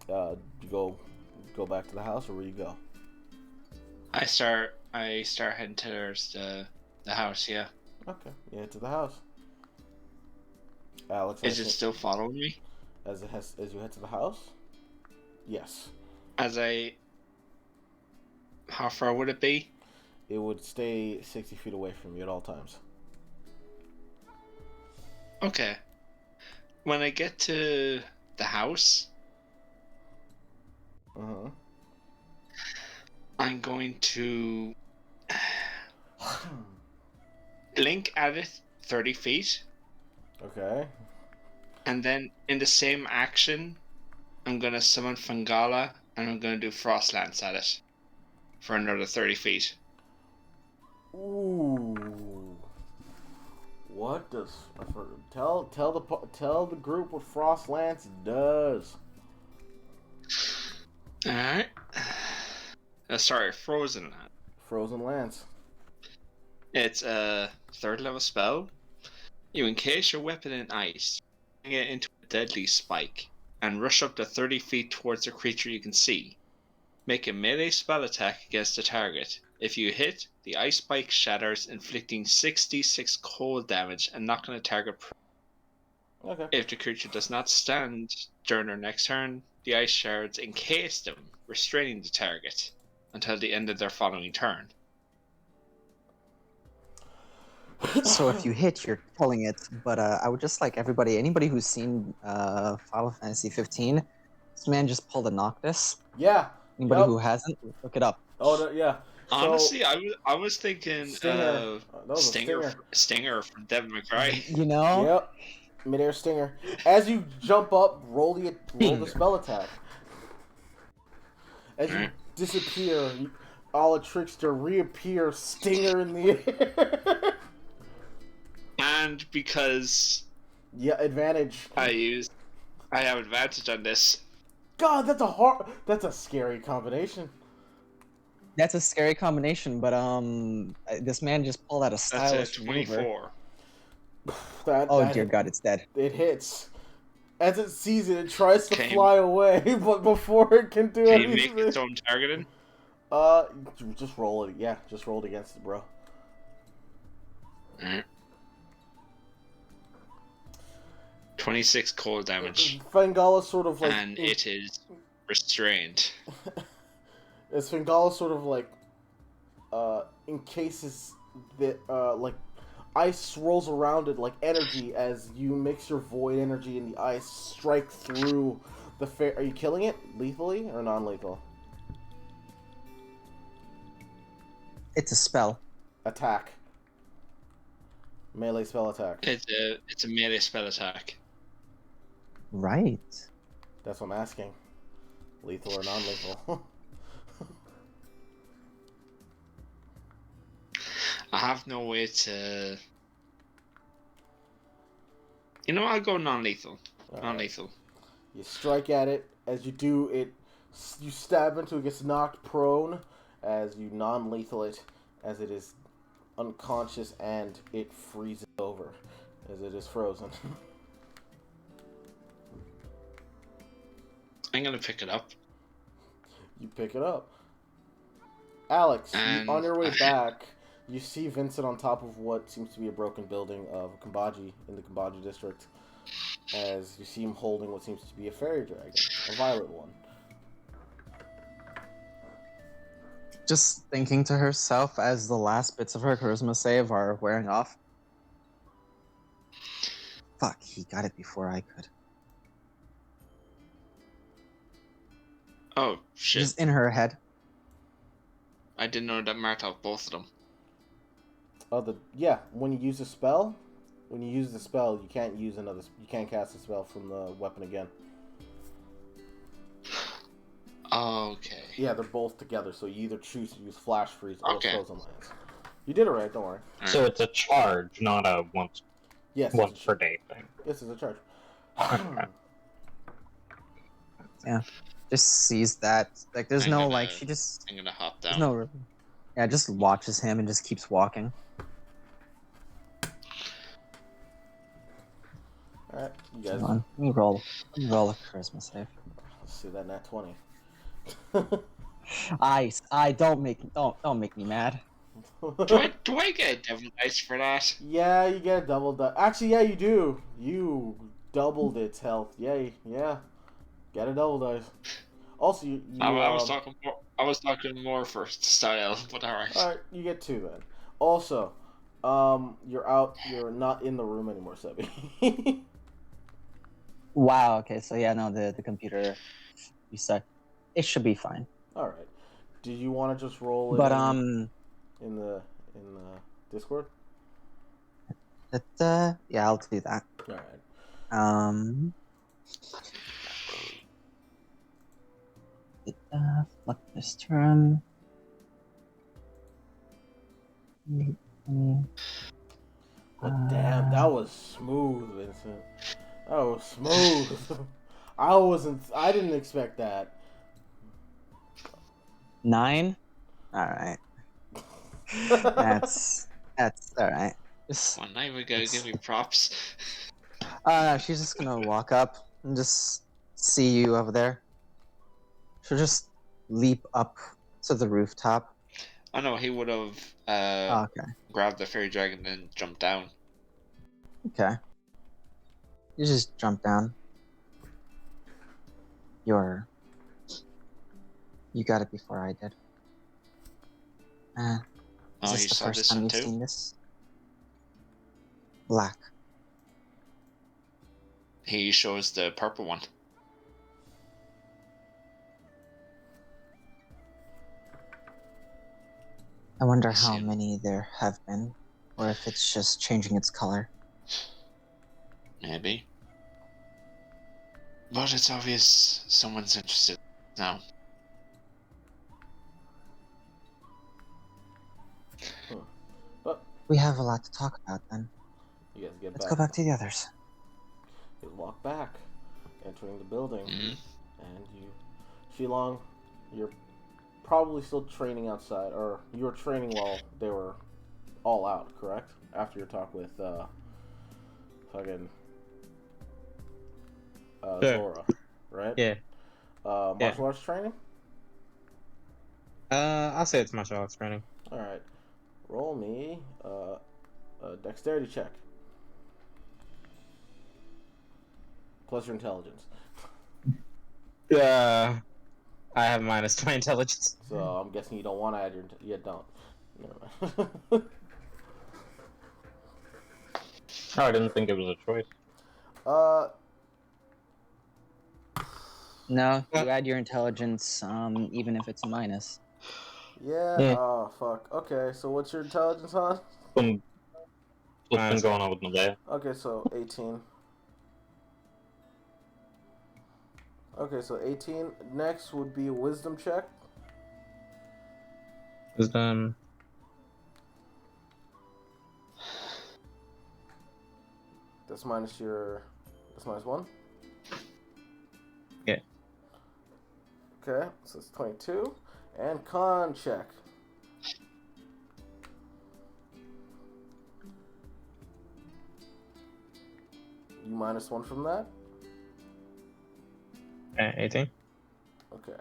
You go back to the house, or where you go? I start heading towards the house, yeah. Okay, you head to the house. Alex, Is it still following me? as you head to the house? Yes. How far would it be? It would stay 60 feet away from you at all times. Okay. When I get to the house, I'm going to blink at it 30 feet. Okay. And then in the same action, I'm going to summon Fangala and I'm going to do Frost Lance at it for another 30 feet. Ooh. What does tell the group what Frost Lance does? All right. Sorry, Frozen Lance. Frozen Lance. It's a 3rd level spell. You encase your weapon in ice, bring it into a deadly spike, and rush up to 30 feet towards a creature you can see. Make a melee spell attack against the target. If you hit, the ice spike shatters, inflicting 66 cold damage and knocking the target prone. Okay. If the creature does not stand during their next turn, the ice shards encase them, restraining the target until the end of their following turn. So if you hit, you're killing it. But I would just like anybody who's seen Final Fantasy 15, this man just pulled a Noctis. Yeah. Anybody who hasn't, look it up. Oh, no, yeah. Honestly, I was thinking Stinger. Stinger from Devil May Cry. You know? Yep. Midair Stinger. As you jump up, roll the spell attack. As you disappear, all a trickster reappear, Stinger in the air. And because advantage. I have advantage on this. God, that's a scary combination. That's a scary combination, but this man just pulled out a stylish That's a 24. Oh dear God, it's dead. It hits. As it sees it, it tries to fly away, but before it can do anything... Can you make its own targeting? Just roll it. Yeah, just roll it against it, bro. Alright. 26 cold damage. Fangala sort of like... And it is restrained. As Fangala sort of like... encases that, like... Ice swirls around it like energy as you mix your void energy and the ice strike through the Are you killing it lethally or non-lethal? It's a spell. Attack. Melee spell attack. It's a melee spell attack. Right. That's what I'm asking. Lethal or non-lethal? I have no way to... You know, I'll go non-lethal. Non-lethal. You strike at it. As you do, you stab into it, gets knocked prone. As you non-lethal it, as it is unconscious and it freezes over, as it is frozen. I'm gonna pick it up. You pick it up. Alex, on your way back... You see Vincent on top of what seems to be a broken building of Kambaji in the Kambaji district, as you see him holding what seems to be a fairy dragon, a violet one. Just thinking to herself as the last bits of her charisma save are wearing off. Fuck, he got it before I could. Oh, shit. Just in her head. I didn't know that marked out both of them. When you use a spell, you can't use another. You can't cast a spell from the weapon again. Okay. Yeah, they're both together, so you either choose to use Flash Freeze or Frozen Lance. You did it right. Don't worry. So it's a charge, not a once per day thing. Yes, it's a charge. Okay. Yeah, just sees that. Like, there's I'm gonna hop down. Just watches him and just keeps walking. Alright, you guys. Come on, let me roll a charisma save. Let's see that nat 20. Don't make me mad. Do I get a devil dice for that? Yeah, you get a double dice. Actually, yeah, you do. You doubled its health. Yay, yeah. Get a double dice. Also, you I was talking more. I was talking more for style, but alright. all right, you get 2 then. Also, you're out. You're not in the room anymore, Sebi. Wow. Okay. So yeah, no, the computer reset. It should be fine. All right. Do you want to just roll it But in the Discord? yeah, I'll do that. All right. Select this term. But damn, that was smooth, Vincent. That was smooth. I didn't expect that. 9. All right. That's all right. Just, One night we go give me props. she's just gonna walk up and just see you over there. She'll just leap up to the rooftop. I know he would have Okay. grabbed the fairy dragon and jumped down. Okay. You just jump down. You got it before I did. Is Oh, this you the saw first this time one you've too? seen this? Black. He shows the purple one. I wonder I see how him. many there have been, or if it's just changing its color. Maybe. But it's obvious someone's interested now. We have a lot to talk about then. You guys get Let's back. go back to the others. You walk back, entering the building, Mhm. and Shilong, you're probably still training outside, or you were training while they were all out, correct? After your talk with fucking Sure. Zora, right? Yeah. Martial arts training. I'll say it's martial arts training. All right, roll me a dexterity check plus your intelligence. I have minus my intelligence. So I'm guessing you don't want to add your. You don't. Never mind. Oh, I didn't think it was a choice. No, you add your intelligence, even if it's a minus. Yeah. Yeah. Oh fuck. Okay. So what's your intelligence on? What's been going on with Malaya? Okay, so 18. Okay, so 18. Next would be a wisdom check. Wisdom. That's minus 1. Yeah. Okay, so it's 22. And con check. You minus 1 from that? 18. Okay.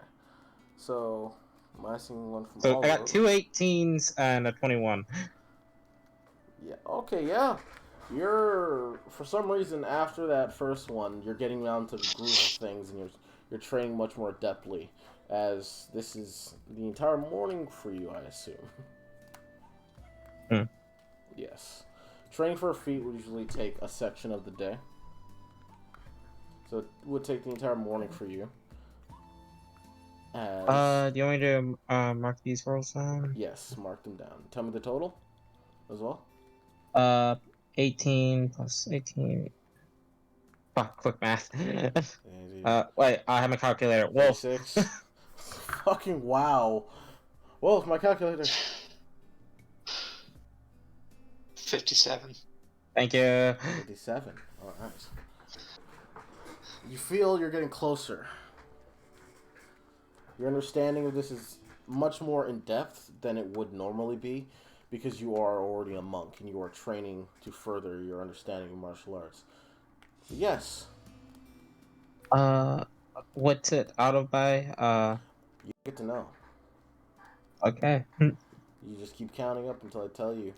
So, minusing 1 from So all I of got them. 2 18s and a 21. Yeah, okay, yeah. You're, for some reason, after that first one, you're getting down to the groove of things, and you're training much more adeptly, as this is the entire morning for you, I assume. Hmm. Yes. Training for a feat would usually take a section of the day. So it would take the entire morning for you. As, Do you want me to mark these rolls down? yes, mark them down. Tell me the total as well. 18 plus 18. Fuck, quick math. 80, Wait, I have my calculator. Whoa. 36. Fucking wow. Whoa, my calculator. 57. Thank you. 57. Alright. You feel you're getting closer. Your understanding of this is much more in depth than it would normally be, because you are already a monk and you are training to further your understanding of martial arts. Yes. What's it out of by? You get to know. Okay. You just keep counting up until I tell you.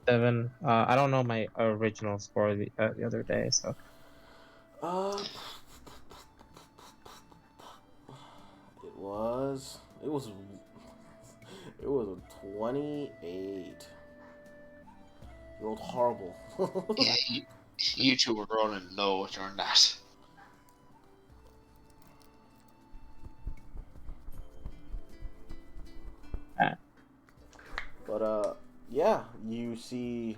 7. I don't know my original score the other day, so. was it was it was a 28. You rolled horrible. Yeah, you two were rolling low during that. But yeah, you see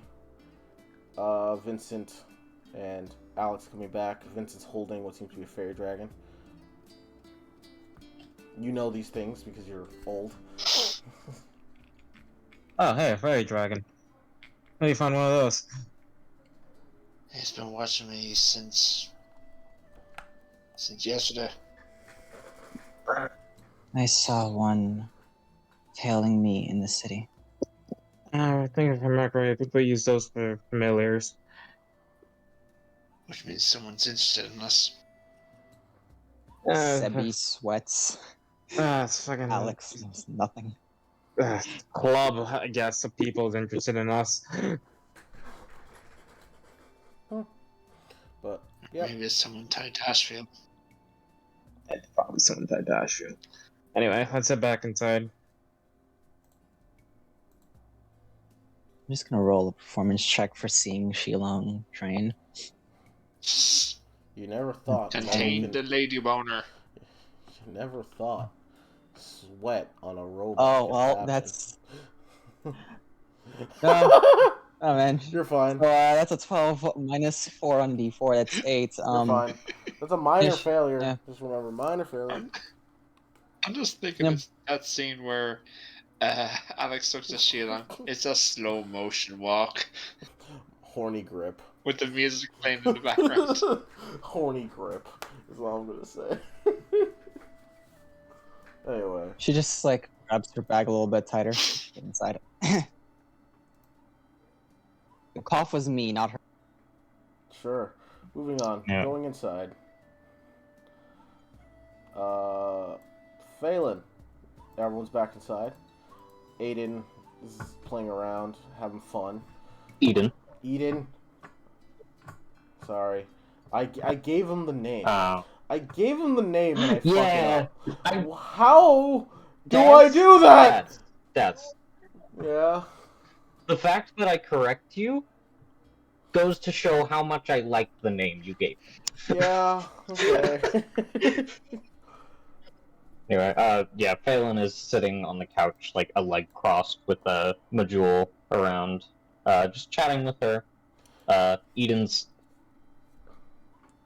Vincent and Alex coming back. Vincent's holding what seems to be a fairy dragon. You know these things because you're old. Oh, hey, fairy dragon. How you find one of those? He's been watching me since yesterday. I saw one tailing me in the city. I think if I'm not right, I think they use those for familiars. Which means someone's interested in us. Sebi sweats. It's fucking Alex knows nothing. club, I guess, of people is interested in us. But yeah, Maybe it's someone tied to Ashfield. It's probably someone tied to Ashfield. Anyway, let's head back inside. I'm just gonna roll a performance check for seeing Shilong train. you never thought. Contain the lady boner. You never thought sweat on a robot. Oh could well, happen. that's. Oh man, You're fine. So, that's a 12 minus 4 on D4. That's 8. You're fine. That's a minor Just- failure. yeah. Just remember, minor failure. I'm just thinking of that scene where Alex looks at Sheila. It's a slow motion walk Horny grip. with the music playing in the background. Horny grip is what I'm gonna say. Anyway. She just like grabs her bag a little bit tighter. Get inside it. The cough was me, not her. Sure. Moving on. Yeah. Going inside. Phelan. Everyone's back inside. Aiden is playing around, having fun. Eden. Sorry. I gave him the name. Oh. I gave him the name and I fucked Yeah. it up. How do I do that? That's Yeah. the fact that I correct you goes to show how much I like the name you gave. Yeah. Okay. Anyway, yeah, Phelan is sitting on the couch, like a leg crossed with Majul around, just chatting with her. Eden's.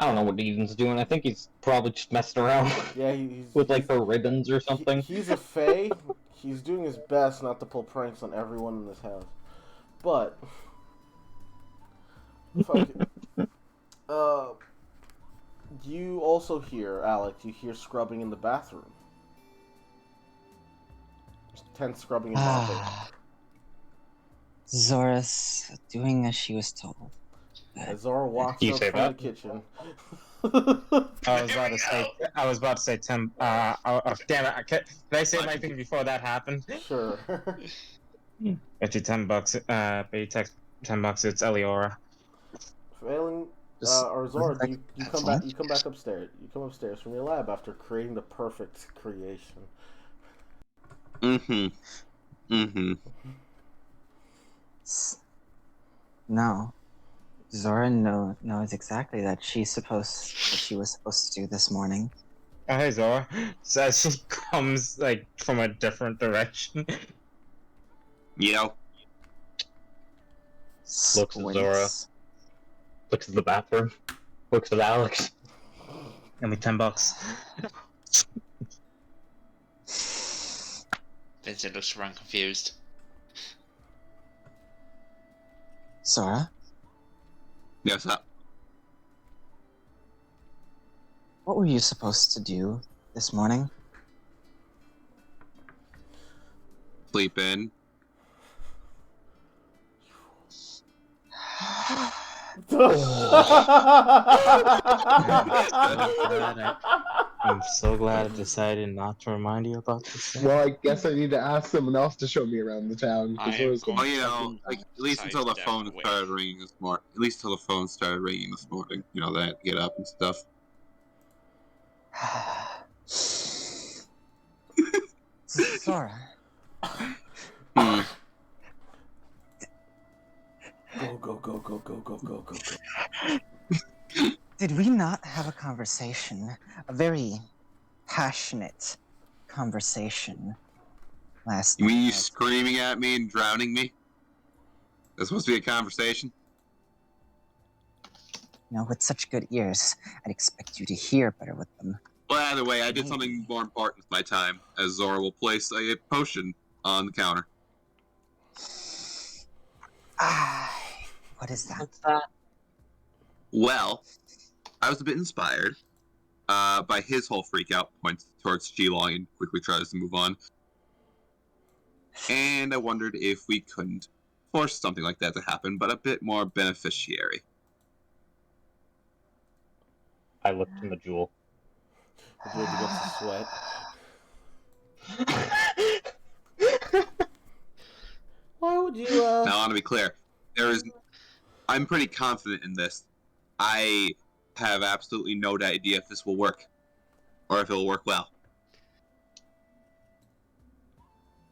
I don't know what Eden's doing. I think he's probably just messing around Yeah, he's with like her ribbons or something. He's a fae. He's doing his best not to pull pranks on everyone in this house. But fuck it. You also hear, Alex, you hear scrubbing in the bathroom. Tense scrubbing and mopping. Zora's doing as she was told. As Zora walks You up say from that? the kitchen. I was about to say 10. Damn it! Did I say my thing before that happened? Sure. Get you $10. Pay you text $10. It's Eliora. Failing, or Zora, you come back. You come back upstairs. You come upstairs from your lab after creating the perfect creation. No. Zora knows exactly that she was supposed to do this morning. Oh, hey, Zora. So as she comes, like, from a different direction. You know, Looks at Zora. Squints. Looks at the bathroom. Looks at Alex. Give me $10. Vincent looks around confused. Zora, yes, what were you supposed to do this morning? sleep in. I'm so glad I decided not to remind you about this. Well, I guess I need to ask someone else to show me around the town. 'cause I there am was going- Well, you know, like, at least until the Upside phone down started ringing this morning. At least till the phone started ringing this morning. You know, that get up and stuff. Sora, Hmm. Go. did we not have a conversation? A very passionate conversation last You mean you night? screaming at me and drowning me? That's supposed to be a conversation? You know, with such good ears, I'd expect you to hear better with them. Well, either way, I did something more important with my time, as Zora will place a potion on the counter. What is that? What's that? Well, I was a bit inspired by his whole freak out, points towards Geelong and quickly tries to move on. And I wondered if we couldn't force something like that to happen, but a bit more beneficiary. I look to Majul. Majul begins to sweat. Why would you, Now, I want to be clear. I'm pretty confident in this. I have absolutely no idea if this will work, or if it will work well.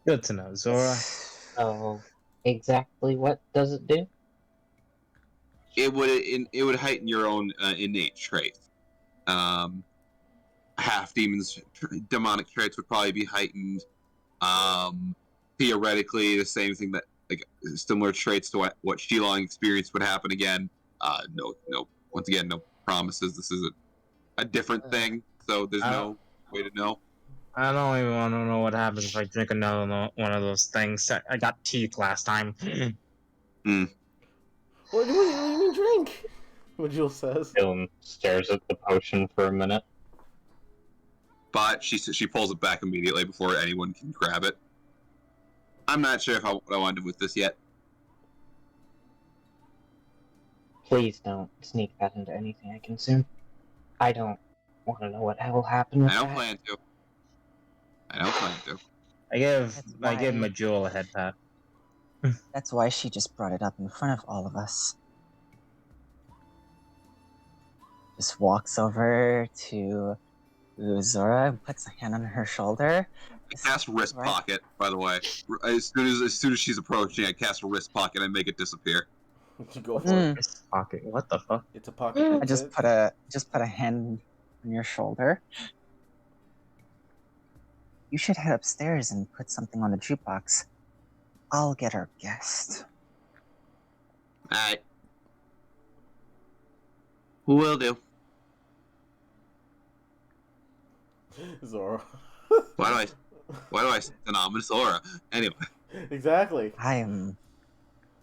Good to know, Zora. So, exactly what does it do? It would heighten your own innate traits. Half demons, demonic traits would probably be heightened. Theoretically, the same thing that similar traits to what Shilong experienced would happen again. Once again, no promises. This is a different thing, so there's no way to know. I don't even want to know what happens if I drink another one of those things. I got teeth last time. What do you mean drink? Majul says. Dylan stares at the potion for a minute. But she pulls it back immediately before anyone can grab it. I'm not sure what I want to do with this yet. Please don't sneak that into anything I consume. I don't want to know what will happen with I don't that. plan to. I give why- Majul a head pat. That's why she just brought it up in front of all of us. Just walks over to Zora and puts a hand on her shoulder. I cast wrist pocket, by the way. As soon as she's approaching, I cast a wrist pocket and make it disappear. You go for it. Pocket. What the fuck? It's a pocket. I just put a hand on your shoulder. You should head upstairs and put something on the jukebox. I'll get our guest. Alright. Will do. Zora. Why do I synonymous Zora? Anyway. Exactly. I am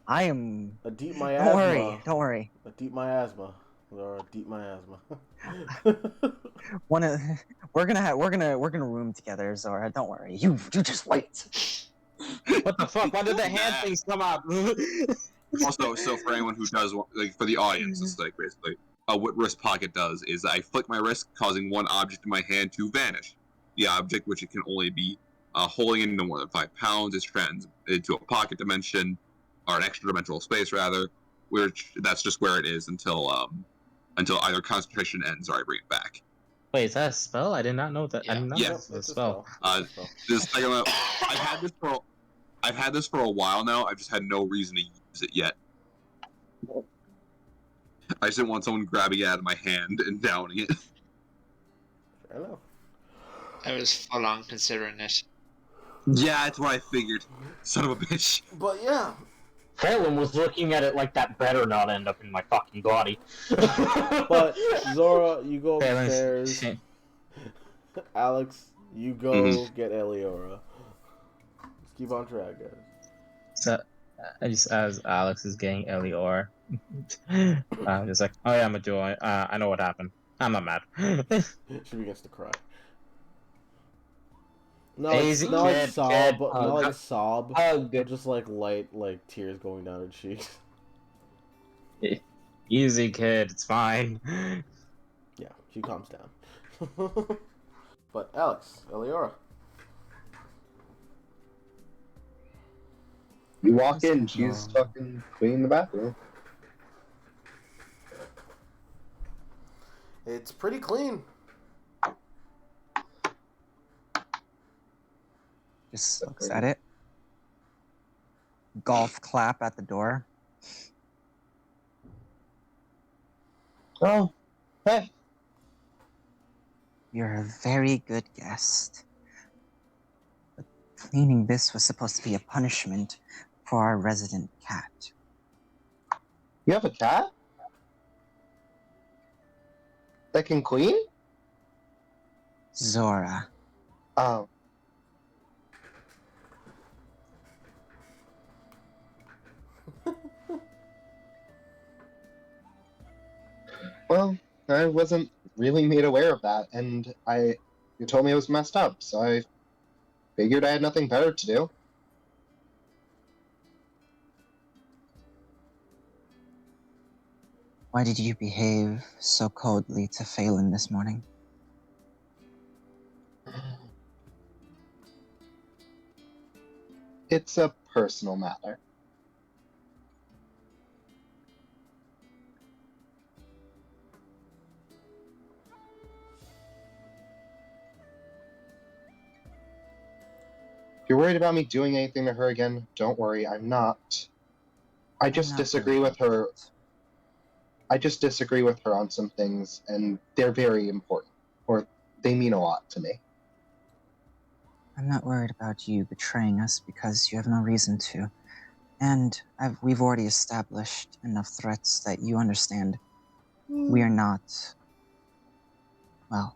A deep miasma. Don't worry. A deep miasma. Zora, deep miasma. We're gonna room together, Zora. Don't worry. You just wait. What the fuck? Why did the hand things come out? Also, so for anyone who does for the audience, it's basically what wrist pocket does is I flick my wrist, causing one object in my hand to vanish. The object, which it can only be holding in no more than 5 pounds, is transferred into a pocket dimension, or an extra dimensional space rather, which that's just where it is until either concentration ends or I bring it back. Wait, is that a spell? I did not know that. I did not know Yes. it was a spell. This second one, I've had this for a while now. I've just had no reason to use it yet. I just didn't want someone grabbing it out of my hand and downing it. Fair enough. I was full on considering it. Yeah, that's what I figured. Son of a bitch. But yeah. Phelan was looking at it like that better not end up in my fucking body. But Zora, you go Phelan's- upstairs. Alex, you go get Eliora. Let's keep on track, guys. So, just as Alex is getting Elior, I'm just like, oh yeah, Majul, I know what happened. I'm not mad. She begins to cry. Not Easy, like kid, sob, kid. but not like sob. Hug. But just like light, tears going down her cheeks. Easy, kid. It's fine. Yeah, she calms down. But Alex, Eliora. You walk in, she's fucking cleaning the bathroom. It's pretty clean. Just looks at it. Golf clap at the door. Oh, hey. You're a very good guest. But cleaning this was supposed to be a punishment for our resident cat. You have a cat? That can clean? Zora. Oh. Well, I wasn't really made aware of that, and you told me it was messed up, so I figured I had nothing better to do. Why did you behave so coldly to Phelan this morning? It's a personal matter. If you're worried about me doing anything to her again, don't worry, I'm not. I just disagree with her. I just disagree with her on some things, and they're very important, or they mean a lot to me. I'm not worried about you betraying us because you have no reason to. And we've already established enough threats that you understand we are not... Well,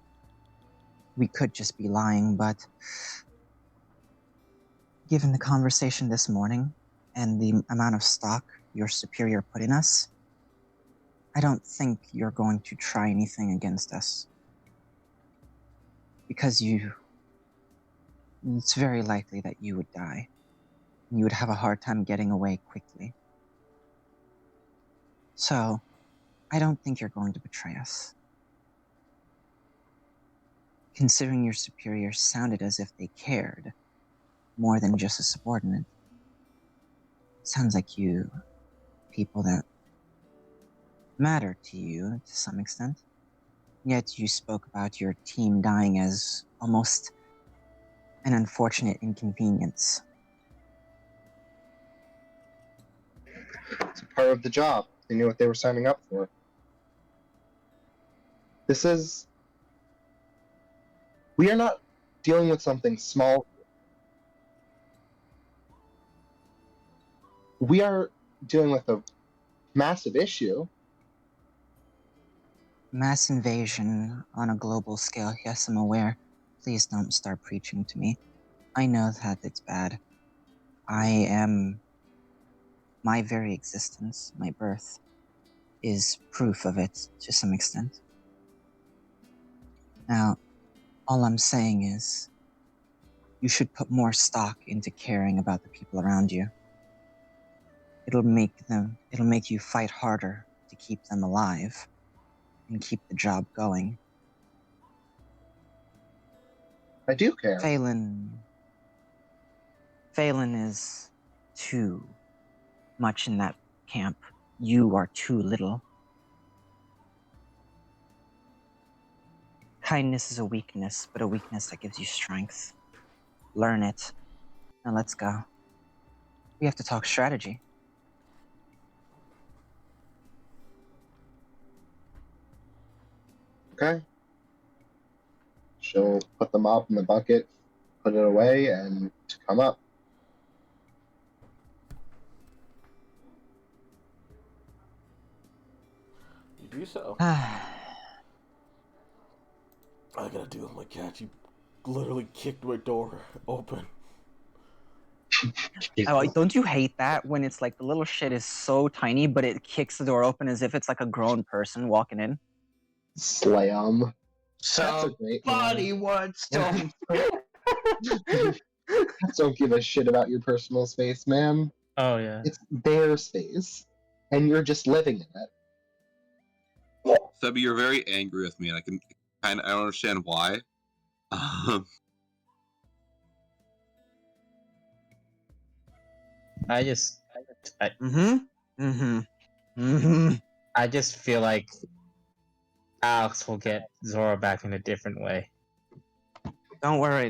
we could just be lying, but... Given the conversation this morning and the amount of stock your superior put in us, I don't think you're going to try anything against us. Because it's very likely that you would die. You would have a hard time getting away quickly. So, I don't think you're going to betray us. Considering your superior sounded as if they cared more than just a subordinate. Sounds like you people that matter to you to some extent. Yet you spoke about your team dying as almost an unfortunate inconvenience. It's part of the job. They knew what they were signing up for. We are not dealing with something small. We are dealing with a massive issue. Mass invasion on a global scale, yes, I'm aware. Please don't start preaching to me. I know that it's bad. My very existence, my birth, is proof of it to some extent. Now, all I'm saying is, you should put more stock into caring about the people around you. It'll make you fight harder to keep them alive and keep the job going. I do care. Phelan is too much in that camp. You are too little. Kindness is a weakness, but a weakness that gives you strength. Learn it. Now let's go. We have to talk strategy. Okay. She'll put the mop in the bucket, put it away, and come up. You do so. I gotta deal with my cat. You literally kicked my door open. don't you hate that when it's like the little shit is so tiny, but it kicks the door open as if it's like a grown person walking in? Slam. Cats are great, man. Somebody wants to. Cats don't give a shit about your personal space, man. Oh yeah. It's their space, and you're just living in it. Sebby, you're very angry with me, and I don't understand why. I just feel like Alex will get Zora back in a different way. Don't worry.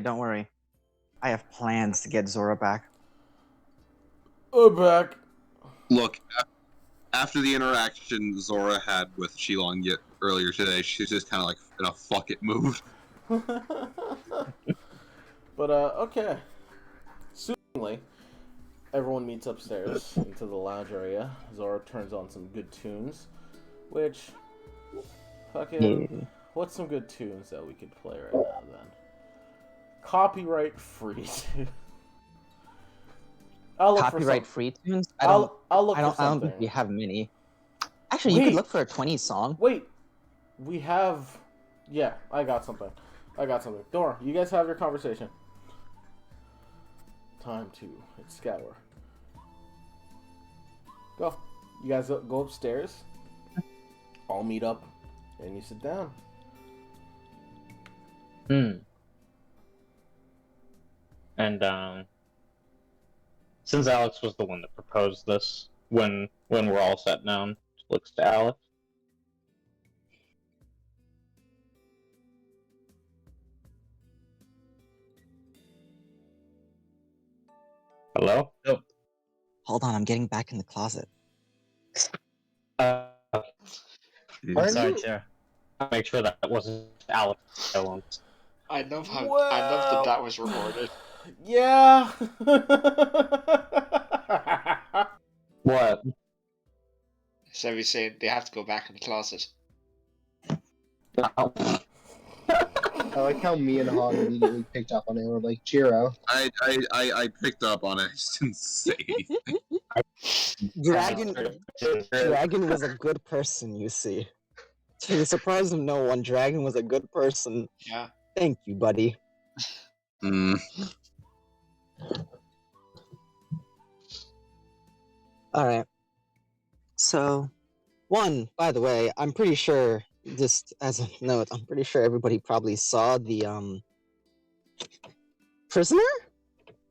I have plans to get Zora back. Oh, back. Look, after the interaction Zora had with Shilong earlier today, she's just kind of like in a fuck it mood. But, okay. Soonly, everyone meets upstairs into the lounge area. Zora turns on some good tunes, which, fucking, what's some good tunes that we could play right now, then? Copyright free. I'll look Copyright for free tunes? I'll look I for don't something. think we have many. Actually, you could look for a 20s song. Wait, we have... Yeah, I got something. Don't worry, you guys have your conversation. Time to scour. Go. You guys go upstairs. All meet up, and you sit down. And since Alex was the one that proposed this, when we're all sat down, looks to Alex. Hello? Oh. Hold on, I'm getting back in the closet. Sorry, Chair. I'll make sure that wasn't Alex. I love that was recorded. Yeah. What? So we say they have to go back in the closet. I like how me and Han immediately picked up on it. We're like, Jiro. I picked up on it. I just didn't say anything. Dragon was a good person, you see. To the surprise of no one, Dragon was a good person. Yeah. Thank you, buddy. Alright. So, by the way, I'm pretty sure, just as a note, I'm pretty sure everybody probably saw the, prisoner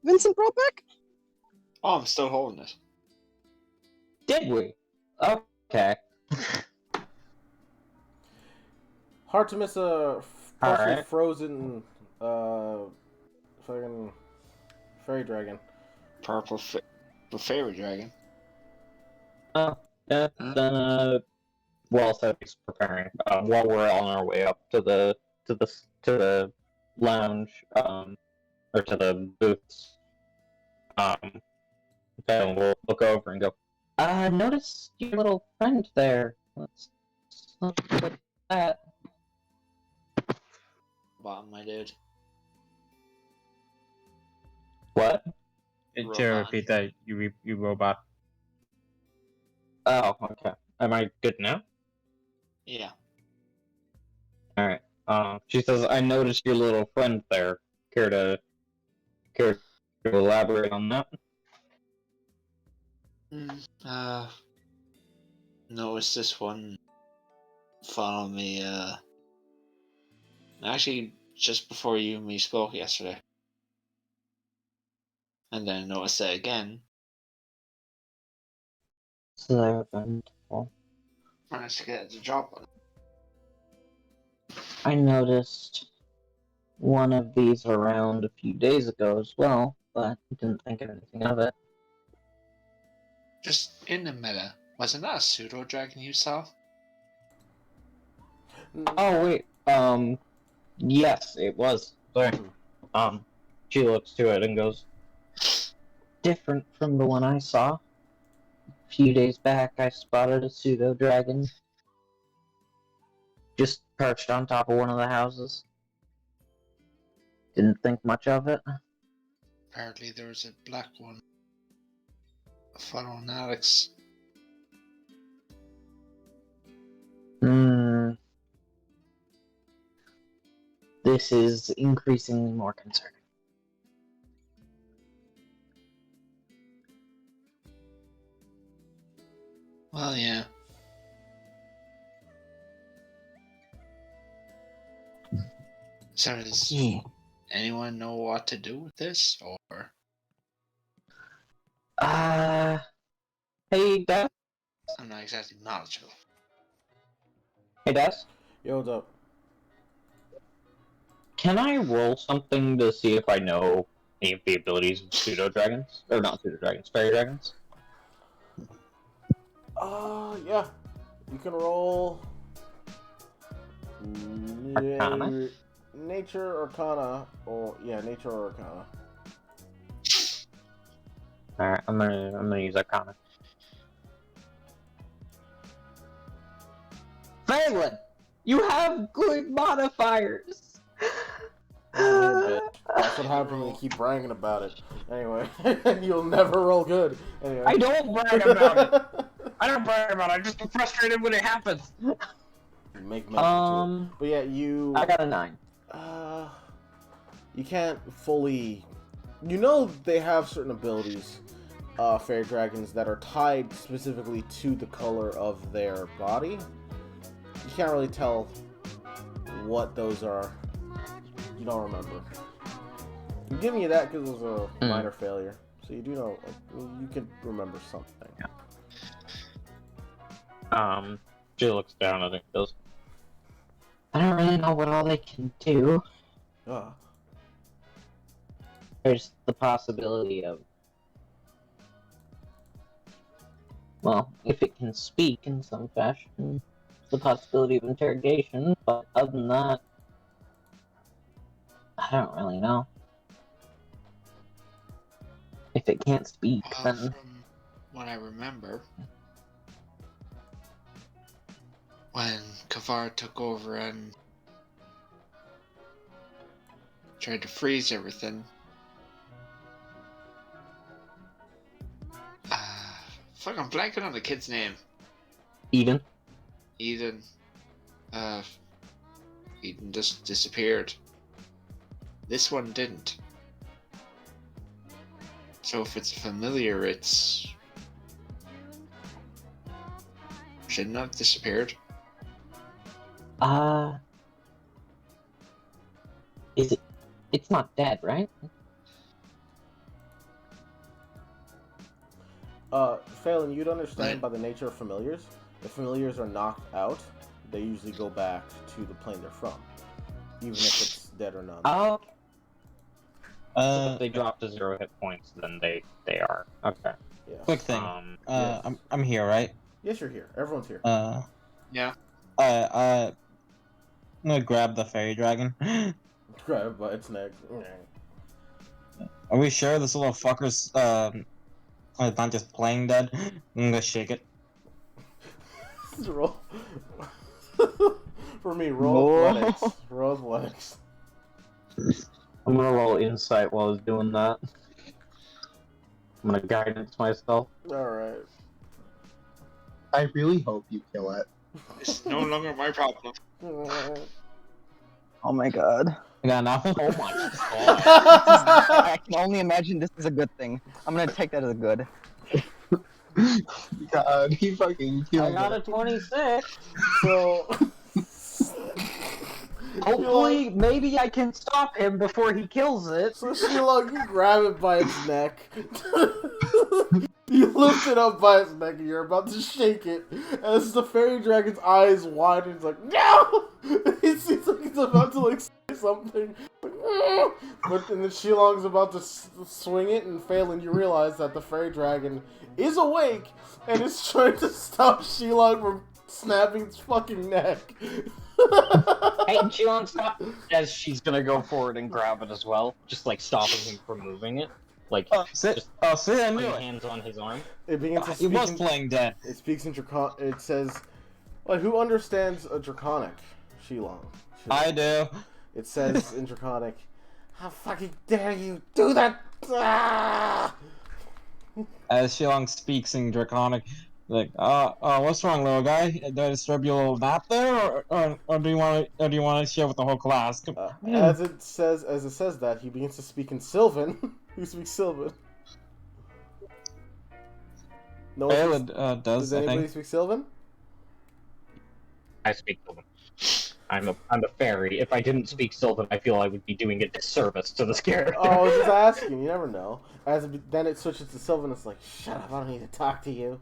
Vincent brought back? Oh, I'm still holding it. Did we? Okay. Hard to miss a partially Alright. frozen, fucking fairy dragon. Purple fairy dragon. Well, so he's preparing. While we're on our way up to the lounge, or to the booths, okay, we'll look over and go. Notice your little friend there. Let's look at that. Bottom, my dude. What? Chair, repeat that. You robot. Oh, okay. Am I good now? Yeah. Alright. She says, I noticed your little friend there. Care to elaborate on that? Notice this one follow me, actually, just before you and me spoke yesterday. And then noticed it again. So, Managed to get the job on it. I noticed one of these around a few days ago as well, but didn't think of anything of it. Just in the meta, wasn't that a pseudo dragon you saw? Oh wait, yes, it was. Sorry. She looks to it and goes, different from the one I saw. A few days back, I spotted a pseudo dragon just perched on top of one of the houses. Didn't think much of it. Apparently there was a black one following Alex. This is increasingly more concerning. Well, yeah. So does anyone know what to do with this, or? Hey, Des? I'm not exactly knowledgeable. Hey, Des? Yo, what's up? Can I roll something to see if I know any of the abilities of pseudo dragons, or not pseudo dragons, fairy dragons? Yeah. You can roll. Arcana? Nature Arcana, or Nature or Arcana. Alright, I'm gonna use Arcana. Phelan, you have good modifiers. That's what happens when you keep bragging about it. Anyway, you'll never roll good. Anyway. I don't brag about it. I don't brag about it. I just get frustrated when it happens. Make mention to it. But yeah, you. I got a 9. You can't fully. You know they have certain abilities, fairy dragons, that are tied specifically to the color of their body. You can't really tell what those are. You don't remember. I'm giving you that because it was a minor failure. So you do know, you can remember something. Yeah. She looks down and goes, I don't really know what all they can do. There's the possibility of, well, if it can speak in some fashion, the possibility of interrogation, but other than that, I don't really know. If it can't speak, then... From what I remember, when Kavar took over and tried to freeze everything, fuck, I'm blanking on the kid's name. Eden? Eden. Eden just disappeared. This one didn't. So if it's familiar, it's... shouldn't have disappeared. Is it... It's not dead, right? Phelan, you'd understand by the nature of familiars. If familiars are knocked out, they usually go back to the plane they're from, even if it's dead or not. Oh. if they drop to 0 hit points, then they are. Okay. Yeah. Quick thing. Yes. I'm here, right? Yes, you're here. Everyone's here. Yeah. I'm gonna grab the fairy dragon. Grab it by its neck. Are we sure this little fucker's not just playing dead? I'm gonna shake it. Roll. For me, roll athletics. Roll athletics. I'm gonna roll insight while I was doing that. I'm gonna guidance myself. Alright. I really hope you kill it. It's no longer my problem. Oh my god. Yeah, no. Oh my god. I can only imagine this is a good thing. I'm gonna take that as a good. God, he fucking killed I got it. a 26. So... Hopefully, maybe I can stop him before he kills it. So Sheila, you grab it by its neck. You lift it up by its neck and you're about to shake it. As the fairy dragon's eyes widen, it's like, no! It seems like it's about to like say something. But then Shilong's about to swing it, and Phelan, you realize that the fairy dragon is awake and is trying to stop Shilong from snapping its fucking neck. Hey, Chilon, stop! As she's gonna go forward and grab it as well, just like stopping him from moving it. Like, Sit! Oh, sit! I knew putting it! hands on his arm. It begins to He speak was in, playing dead. It speaks in Draconic. It says, well, who understands a Draconic? Shilong. I do. It says in Draconic, how fucking dare you do that? Ah! As Shilong speaks in Draconic, like, what's wrong, little guy? Did I disturb your little nap there, or do you want to share with the whole class? As it says that, he begins to speak in Sylvan. He speaks Sylvan. No one Phelan speaks, does, does I anybody think. speak Sylvan? I speak Sylvan. I'm a fairy. If I didn't speak Sylvan, I feel I would be doing a disservice to this character. Oh, I was just asking. You never know. Then it switches to Sylvan. It's like, shut up! I don't need to talk to you.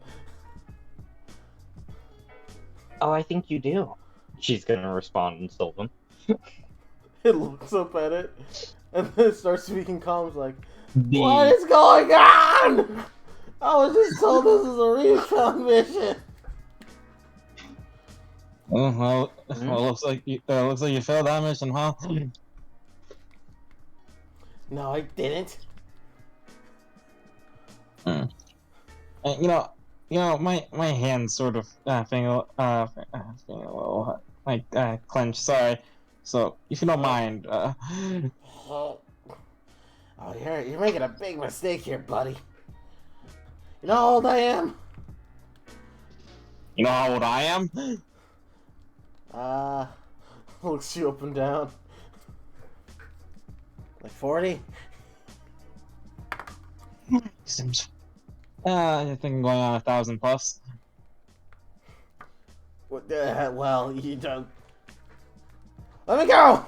Oh, I think you do. She's gonna respond in Sylvan. It looks up at it, And then starts speaking calm, like, what is going on? I was just told this is a recon mission. Oh, well, looks like you failed that mission, huh? No, I didn't. And, my hands sort of feeling a little like clenched. Sorry. So if you don't mind, Oh, you're making a big mistake here, buddy. You know how old I am? you know how old I am? Looks you up and down. Like 40? Seems. I think I'm going on 1,000 plus. Well, you don't. Let me go!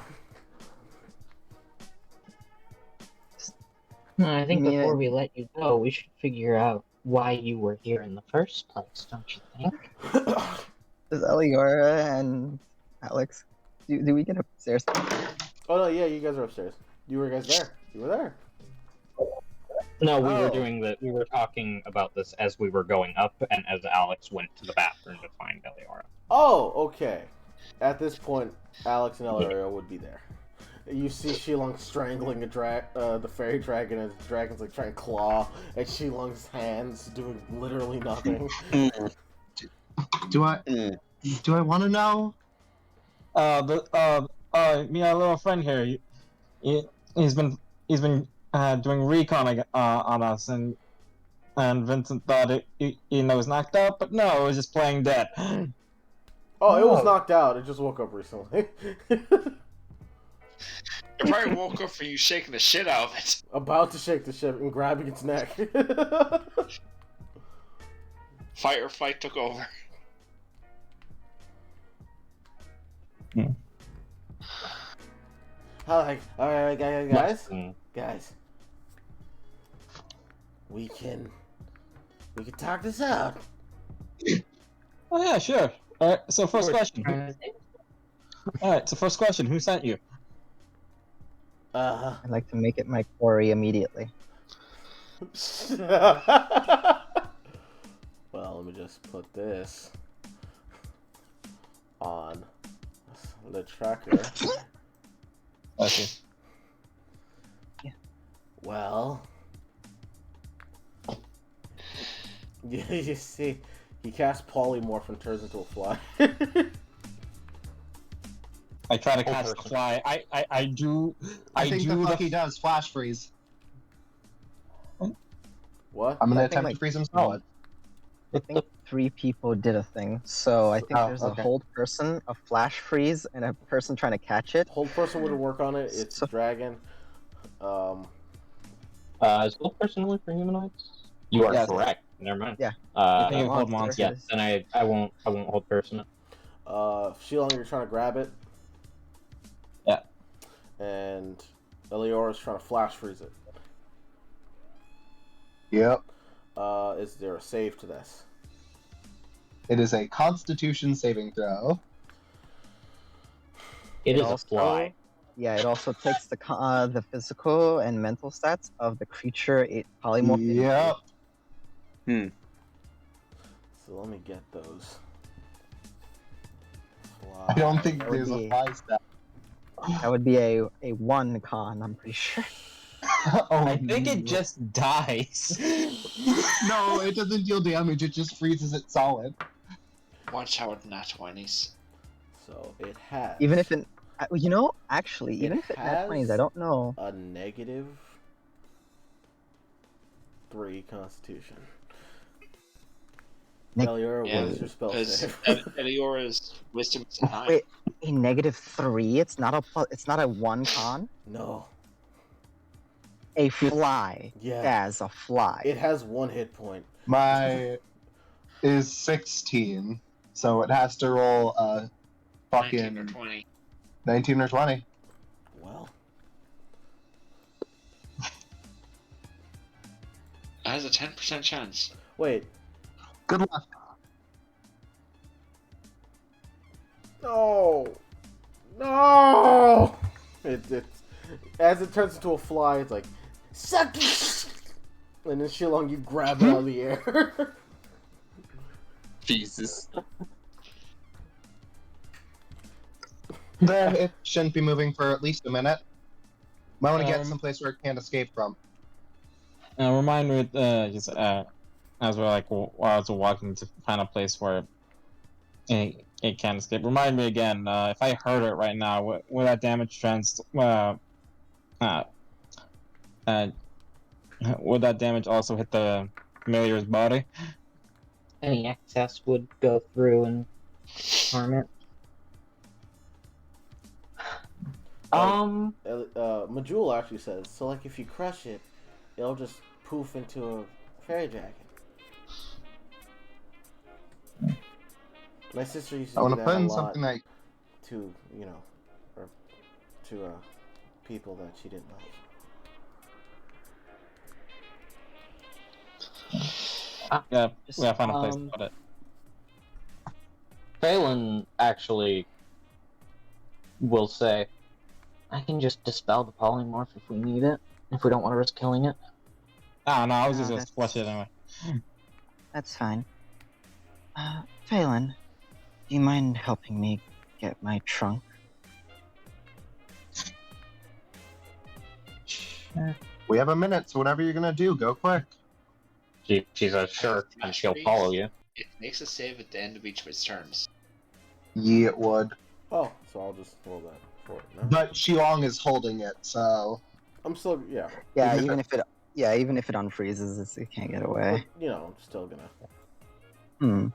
I think Yeah. before we let you go, we should figure out why you were here in the first place, don't you think? Does Eliora and Alex, do we get upstairs? Oh no, yeah, you guys are upstairs. You were guys there. You were there. No, we were Oh. doing the. We were talking about this as we were going up, and as Alex went to the bathroom to find Eliora. Oh, okay. At this point, Alex and Elario would be there. You see Shilong strangling the fairy dragon as the dragon's like trying to claw at Shilong's hands, doing literally nothing. Do I want to know? Me, our little friend here, he's been doing recon on us, and Vincent thought he was knocked out, but no, it was just playing dead. Oh, it was knocked out. It just woke up recently. It probably woke up for you shaking the shit out of it. About to shake the ship and grabbing its neck. Fight or flight took over. Alright, guys. Mm. Guys. We can talk this out. Oh yeah, sure. All right. So first question. All right. So first question. Who sent you? I'd like to make it my quarry immediately. Well, let me just put this on the tracker. Okay. Well, you see, he casts polymorph and turns into a fly. I try to catch the fly. I do. I think do the fuck he does. Flash freeze. What? I'm gonna I think, attempt like, to freeze him solid. I think 3 people did a thing, so I think there's okay. a hold person, a flash freeze, and a person trying to catch it. Hold person would work on it. It's dragon. Is Hold person only for humanoids? You are Yes. correct. Never mind. Yeah. I think you hold monster. Yeah, then I won't hold person. Shilong, you're trying to grab it. Yeah. And Eliora's trying to flash freeze it. Yep. Is there a save to this? It is a Constitution saving throw. It is a also- fly. Yeah, it also takes the physical and mental stats of the creature it polymorphed into. Yep. So let me get those. I don't think That would there's a be- fly stat. That would be a 1 con, I'm pretty sure. Oh, I think it just dies. No, it doesn't deal damage. It just freezes it solid. Watch out, nat 20s. So it has. Even if it, actually, even if it nat 20s, I don't know. A -3 Constitution. Eliora, Yeah, what is your spell Because save? Eliora's wisdom is a 9. Wait, a -3? It's not a 1 con. No. A fly. Yeah. As a fly. It has 1 hit point. My is 16, so it has to roll a 19 or fucking 20. 19 or 20. Well, It has a 10% chance. wait. Good luck. No. No. As it turns into a fly, it's like, suck it! And then Shilong, you grab it out of the air. Jesus. It shouldn't be moving for at least a minute. Might want to get Um, someplace where it can't escape from. Remind me, just as we're like as we're walking to find a place where it can escape. Remind me again, if I heard it right now, will that damage would that damage also hit the familiar's body? Any excess would go through and harm it. Majul actually says, so like if you crush it, it'll just poof into a fairy dragon. My sister used to I do want to that put a in lot something like to, or to people that she didn't like. Yeah, Just, we gotta find a place to put it. Phelan actually will say, I can just dispel the polymorph if we need it, if we don't want to risk killing it. No, I was No, just gonna that's- flush it anyway. That's fine. Phelan, do you mind helping me get my trunk? we have a minute, so whatever you're gonna do, go quick. She says sure, and she'll follow you. It makes a save at the end of each of its turns. Yeah, it would. Oh, so I'll just roll that for it. No? But Shilong is holding it, so I'm still, yeah. Yeah, Even even if it unfreezes, it can't get away. But, I'm still gonna.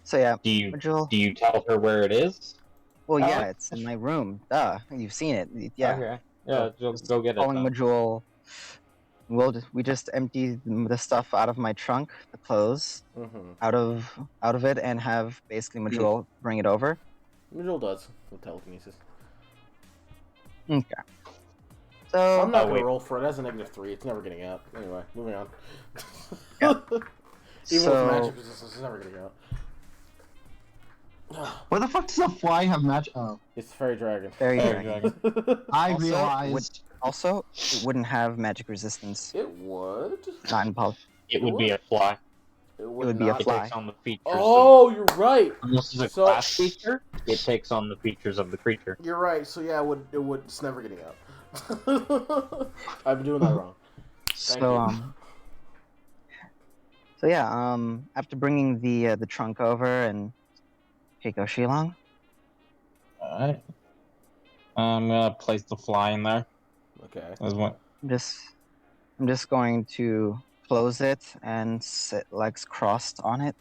So yeah, Do you Majul. do you tell her where it is? Well, yeah, Alex? it's in my room. Duh, you've seen it. Yeah. Okay. Yeah, go get it. Calling Then. Majul. We just empty the stuff out of my trunk, the clothes, out of it, and have basically Majul bring it over. Majul does with telekinesis. Okay. So I'm not gonna wait. roll for it. As a -3, it's never getting out. Anyway, moving on. Yeah. Even So- with magic resistance, it's never getting out. where the fuck does a fly have magic? Oh, It's fairy dragon. Fairy Fairy dragon. I Also, realized. Also, it wouldn't have magic resistance. It would. Not in poly. It would be a fly. It would be a not. It fly. takes on the features. Oh, you're right. Unless it's a So- class feature, it takes on the features of the creature. You're right. So yeah, it would. It's never getting out. I've been doing that wrong. So yeah, after bringing the trunk over and go Shilong. Alright. I'm gonna place the fly in there. Okay. As one. I'm just going to close it and sit legs crossed on it.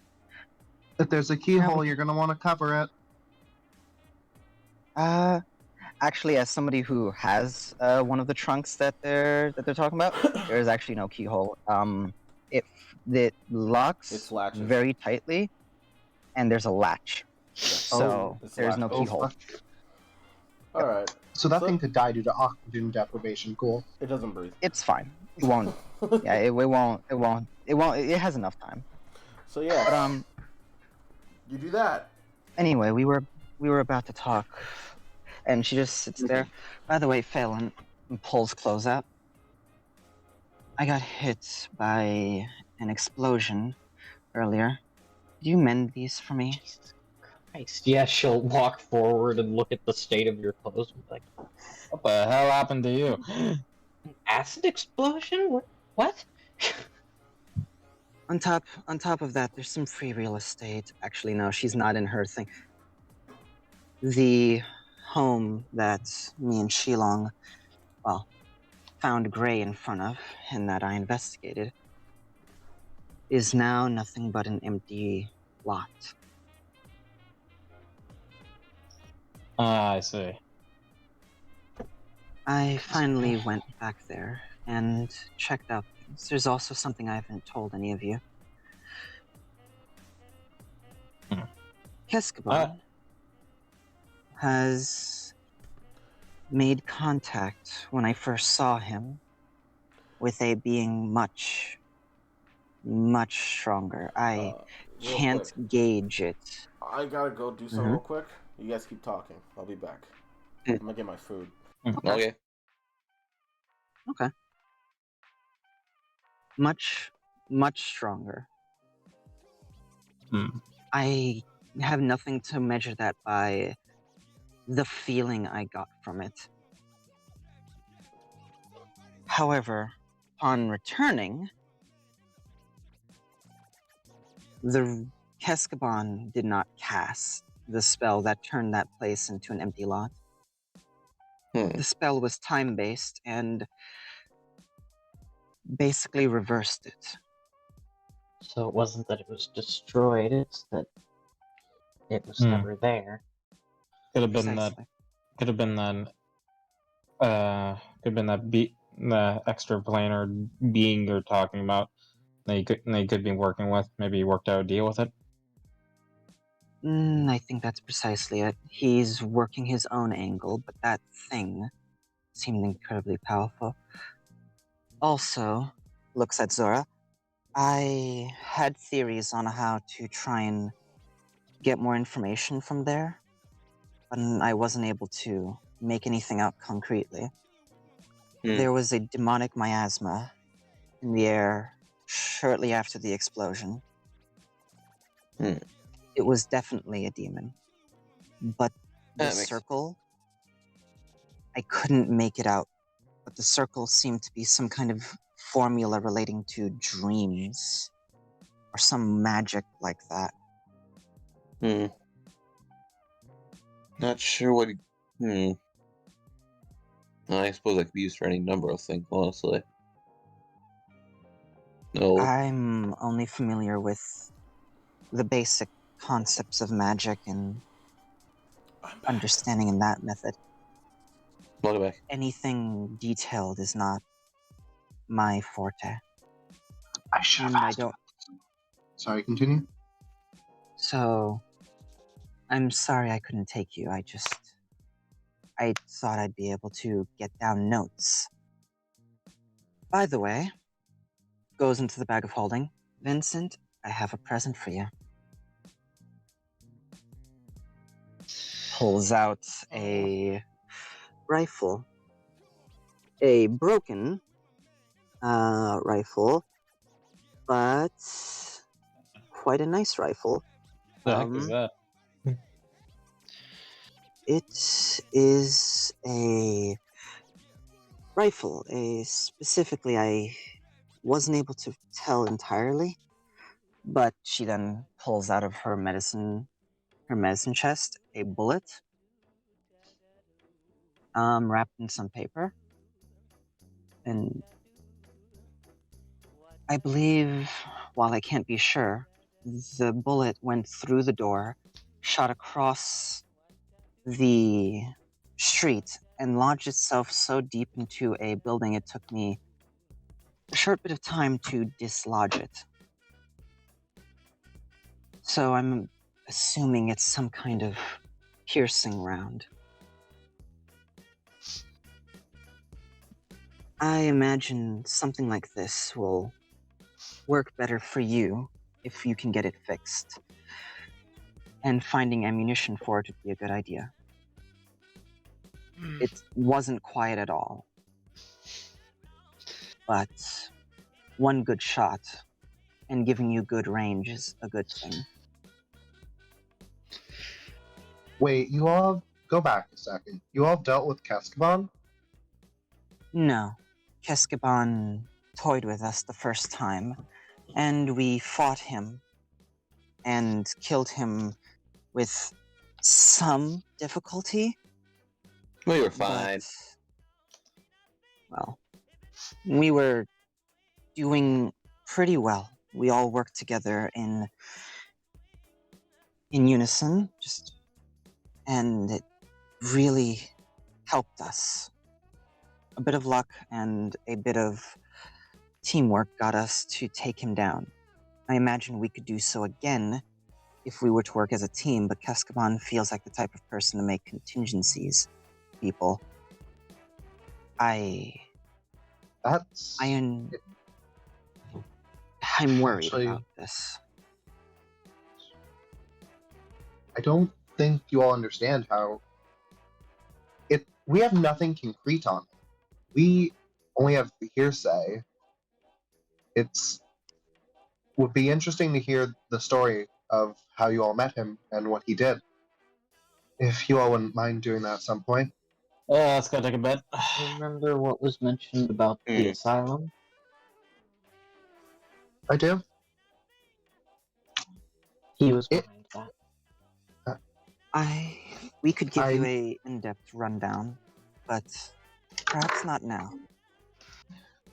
If there's a keyhole, you're gonna want to cover it. Actually, as somebody who has one of the trunks that they're talking about, there is actually no keyhole. It locks It's latches. very tightly, and there's a latch. So It's there's no latch. keyhole. fuck. All right. So that So- thing could die due to oxygen deprivation. Cool. It doesn't breathe. It's fine. It won't. Yeah, it won't. It won't. It won't. It has enough time. So yeah. But You do that. anyway, we were about to talk, and she just sits there. By the way, Phelan pulls clothes out. I got hit by an explosion earlier. Did you mend these for me? Jesus Christ. Yeah, she'll walk forward and look at the state of your clothes and be like, What the hell happened to you? an acid explosion? What? On top of that, there's some free real estate. Actually, no, she's not in her thing. The home that me and Shilong, found Gray in front of, and that I investigated, is now nothing but an empty lot. I see. I finally went back there and checked out things. There's also something I haven't told any of you. Keskaban has made contact when I first saw him with a being much, much stronger. I Real can't quick. gauge it. I gotta go do something real quick. You guys keep talking. I'll be back. I'm gonna get my food. Okay. Okay. Much, much stronger. I have nothing to measure that by the feeling I got from it. However, upon returning, the Keskaban did not cast the spell that turned that place into an empty lot. The spell was time-based and basically reversed it. So it wasn't that it was destroyed, it's that it was never there. Could have been that. Precisely. Could have been that. Could have been that the extra planar being you're talking about. They could be working with. Maybe he worked out a deal with it. I think that's precisely it. He's working his own angle, but that thing seemed incredibly powerful. Also, looks at Zora, I had theories on how to try and get more information from there, but I wasn't able to make anything out concretely. There was a demonic miasma in the air shortly after the explosion. It was definitely a demon. But the circle, I couldn't make it out. But the circle seemed to be some kind of formula relating to dreams or some magic like that. Not sure what. I suppose that could be used for any number of things, honestly. No. I'm only familiar with the basic concepts of magic and understanding in that method. Welcome back. Anything detailed is not my forte. I should have asked. Sorry, continue. So, I'm sorry I couldn't take you. I thought I'd be able to get down notes. By the way, goes into the bag of holding. Vincent, I have a present for you. Pulls out a rifle. A broken rifle, but quite a nice rifle. The heck is that? It is a rifle. Specifically, I wasn't able to tell entirely, but she then pulls out of her medicine chest a bullet, wrapped in some paper, and I believe, while I can't be sure, the bullet went through the door, shot across the street, and lodged itself so deep into a building it took me a short bit of time to dislodge it. So I'm assuming it's some kind of piercing round. I imagine something like this will work better for you if you can get it fixed. And finding ammunition for it would be a good idea. It wasn't quiet at all. But one good shot and giving you good range is a good thing. Wait, you all go back a second. You all dealt with Keskaban? No. Keskaban toyed with us the first time, and we fought him and killed him with some difficulty. We were fine. Well, we were doing pretty well. We all worked together in unison, and it really helped us. A bit of luck and a bit of teamwork got us to take him down. I imagine we could do so again if we were to work as a team, but Keskaban feels like the type of person to make contingencies. People. I'm worried Actually, about this. I don't think you all understand how we have nothing concrete on it. We only have hearsay. It's would be interesting to hear the story of how you all met him and what he did. If you all wouldn't mind doing that at some point. Let's go take a bed. Remember what was mentioned about the asylum? I do. He was It- behind that. We could give you a in-depth rundown, but perhaps not now.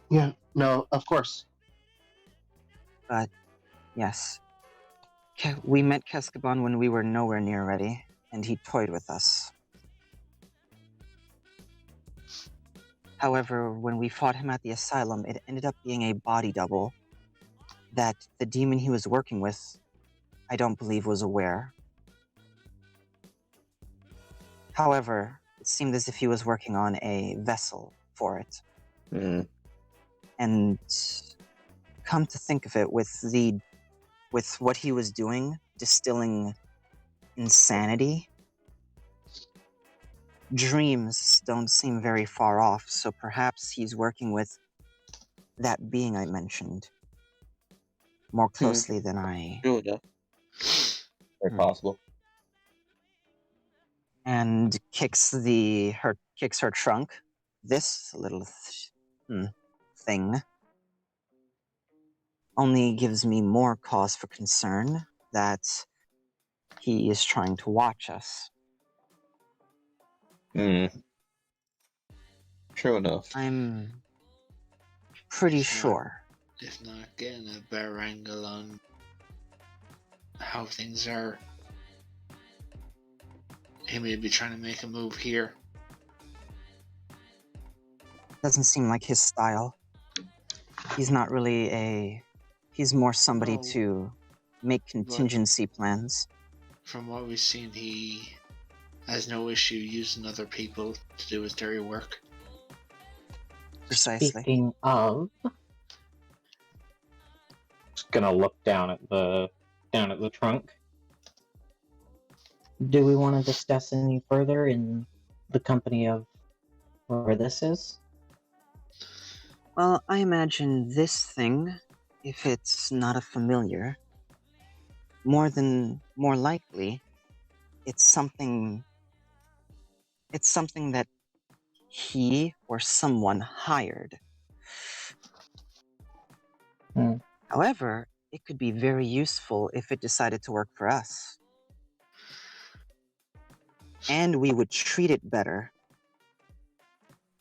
Yeah, no, of course. But yes, we met Keskaban when we were nowhere near ready, and he toyed with us. However, when we fought him at the asylum, it ended up being a body double that the demon he was working with, I don't believe, was aware. However, it seemed as if he was working on a vessel for it. And come to think of it, with what he was doing, distilling insanity, dreams don't seem very far off, so perhaps he's working with that being I mentioned more closely than I... True enough. Very possible. And kicks her trunk. This little thing only gives me more cause for concern that he is trying to watch us. True enough. I'm pretty sure. If not getting a better angle on how things are, he may be trying to make a move here. Doesn't seem like his style. He's not really he's more somebody to make contingency plans. From what we've seen, he has no issue using other people to do his dirty work. Precisely. Speaking of, Just gonna look down at the trunk. do we want to discuss any further in the company of whoever this is? Well, I imagine this thing, if it's not a familiar, more likely, it's something that he or someone hired. However, it could be very useful if it decided to work for us. And we would treat it better.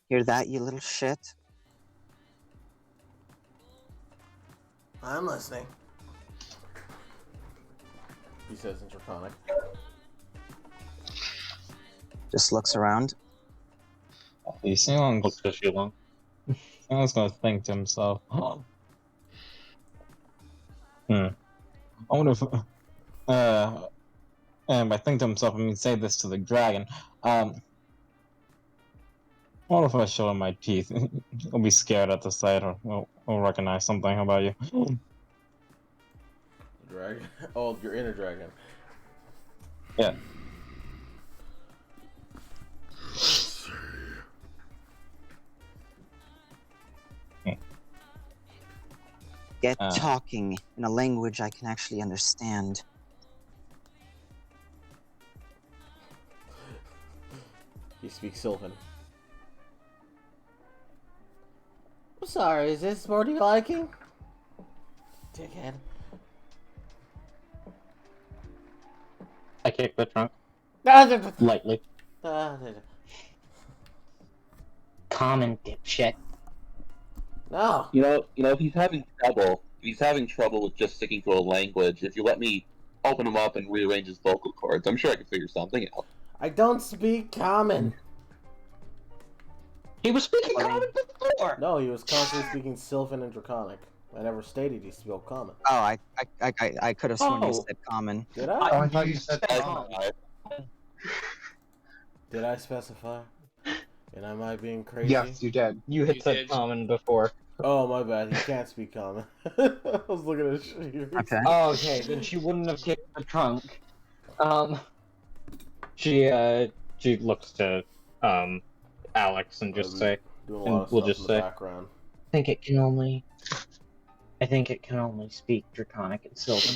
Hear that, you little shit? I'm listening. He says in Draconic. Just looks around. You see long. Looks fishy long. I was gonna think to himself. I wonder if and by think to himself, I mean say this to the dragon. I wonder if I show him my teeth. He'll be scared at the sight, or he'll recognize something. How about you? Dragon? Oh, your inner dragon. Yeah. Get talking in a language I can actually understand. He speaks Sylvan. I'm sorry, is this more to your liking? Dickhead. I kick the trunk No. lightly. Common dipshit. You know, if he's having trouble with just sticking to a language, if you let me open him up and rearrange his vocal cords, I'm sure I can figure something out. I don't speak common. He was speaking common before. No, he was constantly speaking Sylvan and Draconic. I never stated he spoke common. Oh, I could have sworn you said common. Did I? Oh, I thought you said common. Did I specify? And am I being crazy? Yes, you did. You had said common before. Oh, my bad. He can't speak common. I was looking at shit. Okay. Oh, okay, then she wouldn't have kicked the trunk. She looks to Alex and just say, doing a And lot of we'll stuff just in the say- background. I think it can only speak Draconic and Sylvan.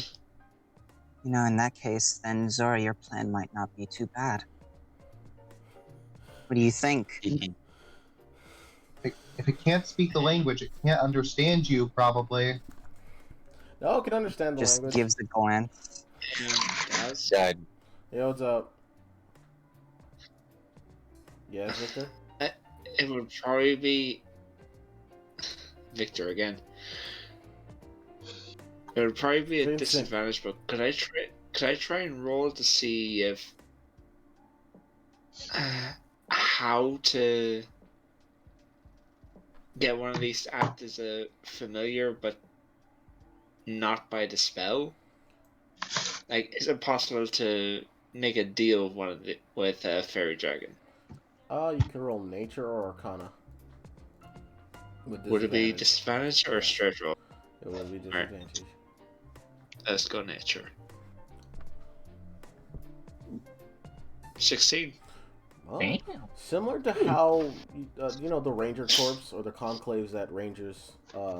You know, in that case, then Zora, your plan might not be too bad. What do you think? If it can't speak the language, it can't understand you, probably. No, I can understand the Just language. gives a glance. Guys, Yeah, Yo, what's up? Yes, Victor? it would probably be Victor again. It would probably be a Vincent. disadvantage, but could I try and roll to see if how to get one of these to act as a familiar, but not by the spell? Like, is it possible to make a deal with a fairy dragon? You can roll nature or arcana. With Would it be disadvantage. disadvantage or a straight roll? It would be disadvantage. Let's go nature. 16. Well, Damn. similar to how you know the ranger corps or the conclaves that rangers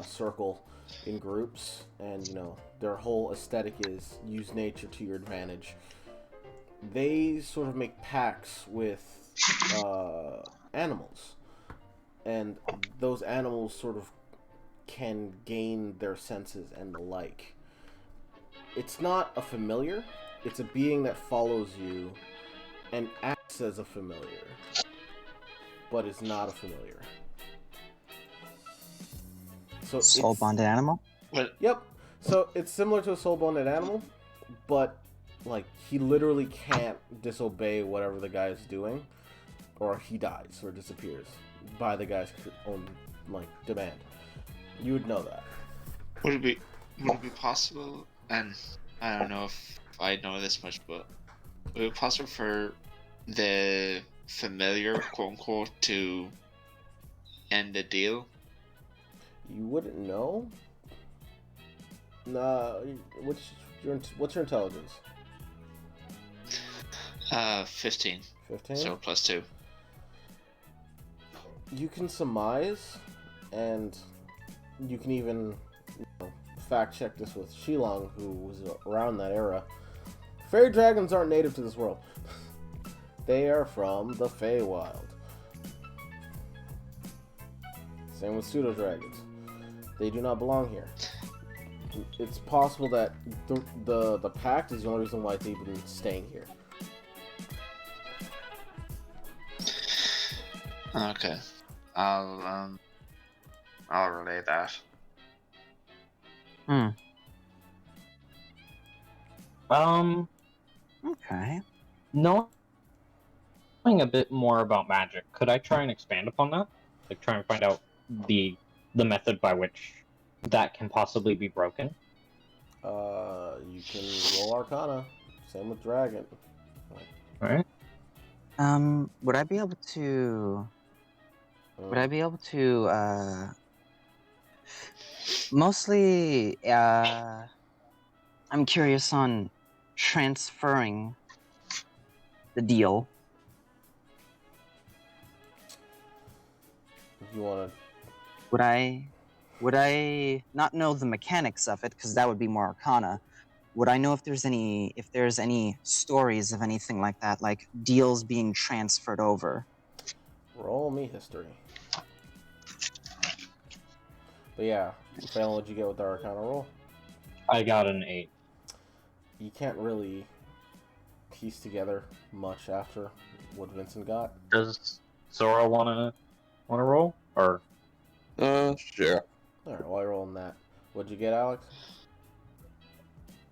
circle in groups, and you know their whole aesthetic is use nature to your advantage. They sort of make pacts with animals, and those animals sort of can gain their senses and the like. It's not a familiar, it's a being that follows you and acts as a familiar, but is not a familiar. So Soul bonded animal? Yep. So it's similar to a soul bonded animal, but like he literally can't disobey whatever the guy is doing, or he dies or disappears by the guy's own like demand. You would know that. Would it be possible? And I don't know if I know this much, but would it be possible for the familiar, quote unquote, to end the deal? You wouldn't know. Nah. What's your intelligence? 15. 15. So +2. You can surmise, and you can even fact check this with Shilong, who was around that era. Fairy dragons aren't native to this world. They are from the Feywild. Same with pseudo dragons. They do not belong here. It's possible that the pact is the only reason why they've been staying here. Okay. I'll relay that. Okay. Knowing a bit more about magic, could I try and expand upon that? Like try and find out the method by which that can possibly be broken? You can roll Arcana. Same with Dragon. Alright. Would I be able to? Would I be able to? Mostly, I'm curious on transferring the deal. If you want to. Would I not know the mechanics of it, because that would be more Arcana? Would I know if there's any stories of anything like that, like deals being transferred over? Roll me history. But yeah, Phelan, what'd you get with the Arcana roll? I got an 8. You can't really piece together much after what Vincent got. Does Zora wanna roll? Or Sure. Alright, while you're rolling that, what'd you get, Alex?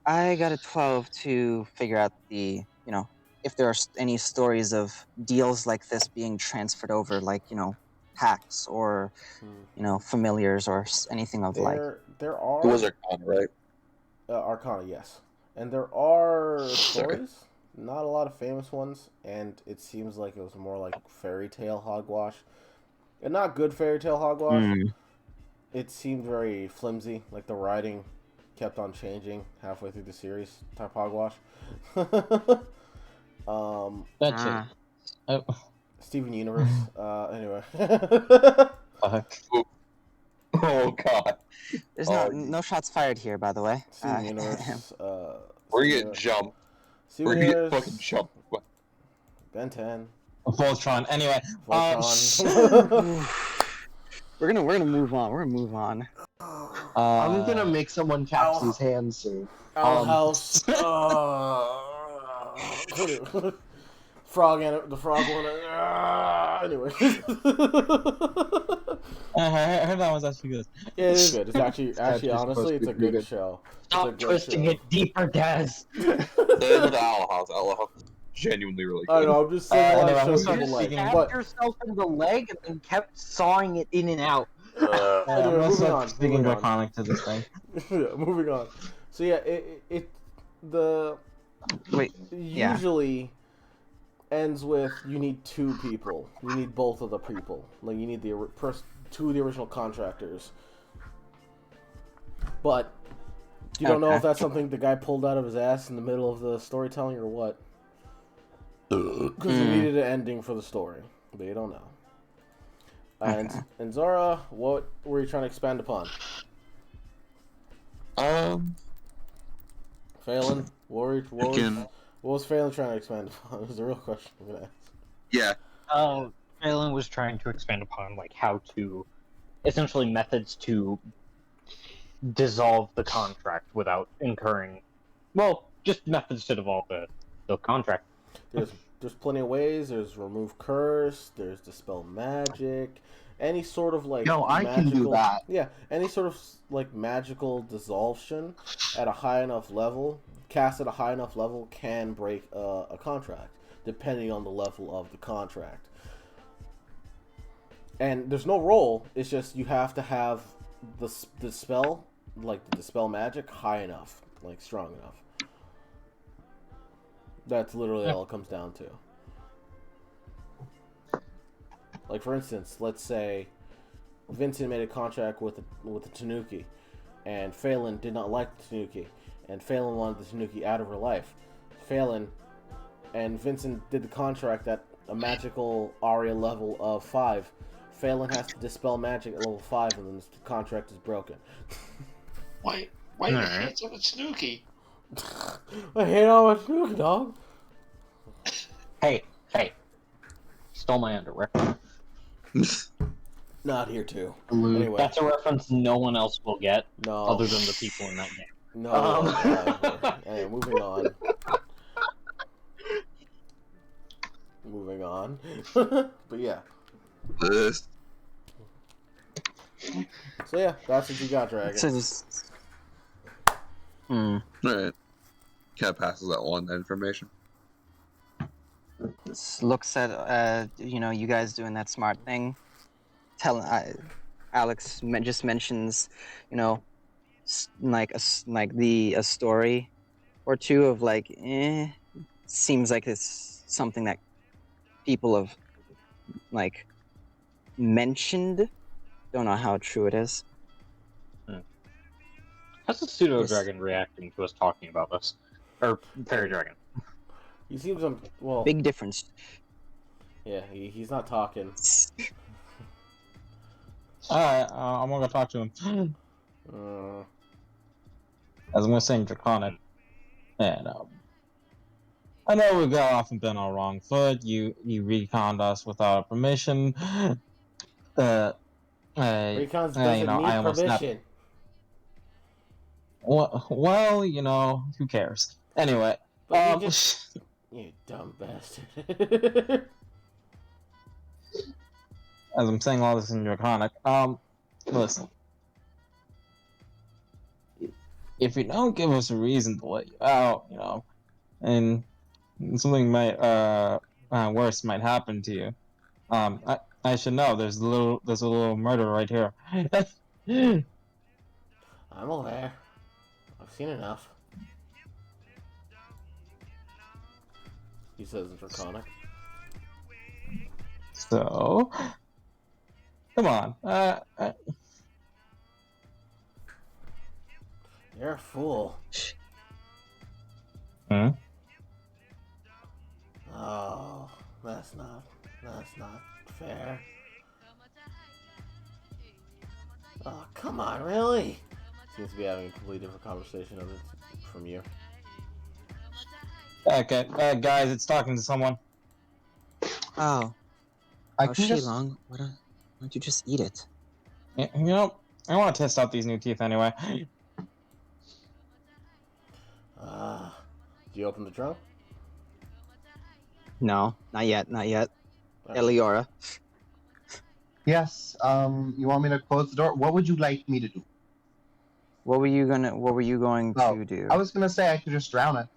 I got a 12 to figure out if there are any stories of deals like this being transferred over, like, pacts or, familiars or anything of like. There are... It was Arcana, right? Arcana, yes. And there are stories, not a lot of famous ones, and it seems like it was more like fairy tale hogwash. And not good fairy tale hogwash. It seemed very flimsy, like the writing kept on changing halfway through the series type hogwash. that's it. Steven Universe. Anyway. Oh god. There's Oh, no shots fired here, by the way. Steven Universe. we're Steven getting jumped. Steven We're getting Universe. fucking jumped. Ben 10. Voltron. Anyway, Voltron. we're gonna move on. We're gonna move on. I'm gonna make someone catch these hands soon. Owl House. The frog one. Anyway. I heard that was actually good. Yeah, it is good. It's actually honestly, it's a good good. show. Stop twisting it deeper, Daz. Same with Owl House. Owl House is genuinely really good. I know, I'm just saying a lot of shows You people just like. Stabbed But yourself in the leg and then kept sawing it in and out. anyway, moving on. Speaking draconic to this thing. Yeah, moving on. So yeah, usually ends with you need two people. You need both of the people. Like you need two of the original contractors. But you don't know if that's something the guy pulled out of his ass in the middle of the storytelling or what. Because he needed an ending for the story, but you don't know. And Zara, what were you trying to expand upon? Phelan, what was Phelan trying to expand upon? Is the real question I'm gonna ask. Yeah. Phelan was trying to expand upon like how to, essentially methods to dissolve the contract without incurring, well, just methods to dissolve the contract. There's plenty of ways. There's remove curse. There's dispel magic. Any sort of like I can do that. Yeah, any sort of like magical dissolution at a high enough level, cast at a high enough level, can break a contract, depending on the level of the contract. And there's no roll. It's just you have to have the spell, like the dispel magic, high enough, like strong enough. That's literally all it comes down to. Like for instance, let's say Vincent made a contract with the Tanuki, and Phelan did not like the Tanuki, and Phelan wanted the Tanuki out of her life. Phelan and Vincent did the contract at a magical Aria level of 5. Phelan has to dispel magic at level 5, and then the contract is broken. Why you hands on a Tanuki? I hate all my Tanuki, dog. Hey, stole my underwear. Not here too. Anyway. That's a reference no one else will get, No. other than the people in that game. No. Anyway, moving on. Moving on. But yeah. So yeah, that's what you got, Dragon. Alright. Cat passes on that information. Looks at you guys doing that smart thing. Alex just mentions, like a story or two of like, seems like it's something that people have like mentioned. Don't know how true it is. How's the pseudo dragon reacting to us talking about this? Or fairy dragon? He seems Big difference. Yeah, he's not talking. Alright, I'm gonna go talk to him. As I'm gonna sing Draconic. And I know we got off and been on the wrong foot. You reconned us without permission. Recons doesn't need permission. Well, who cares? Anyway, you dumb bastard. As I'm saying all this in Draconic, listen. If you don't give us a reason to let you out, and something worse might happen to you, I should know. There's a little murder right here. I'm aware. I've seen enough. He says in Draconic. So, come on. You're a fool. Hmm? Oh, that's not That's not fair. Oh, come on, really? Seems to be having a completely different conversation of it from you. Okay, guys, it's talking to someone. Oh, I oh, can just. Shilong, why don't you just eat it? You know, I want to test out these new teeth anyway. Do you open the trunk? No, not yet, not yet. Alright. Eliora. Yes. You want me to close the door? What would you like me to do? What were you going Oh, to do? I was gonna say I could just drown it.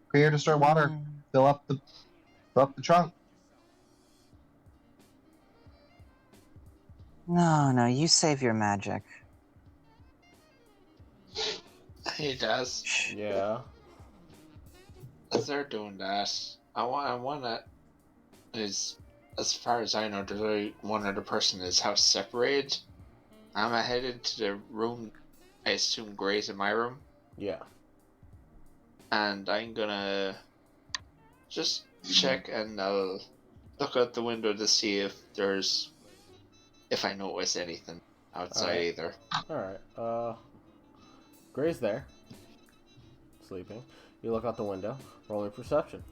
Clear to start water. Fill up the trunk. No, you save your magic. Hey, Daz. Yeah. As they're doing that, I want to. Is as far as I know, there's only one other person in his house separated. I'm headed to the room. I assume Gray's in my room, Yeah. and I'm gonna just check and I'll look out the window to see if I notice anything outside either. Alright. Gray's there. Sleeping. You look out the window. Roll me perception.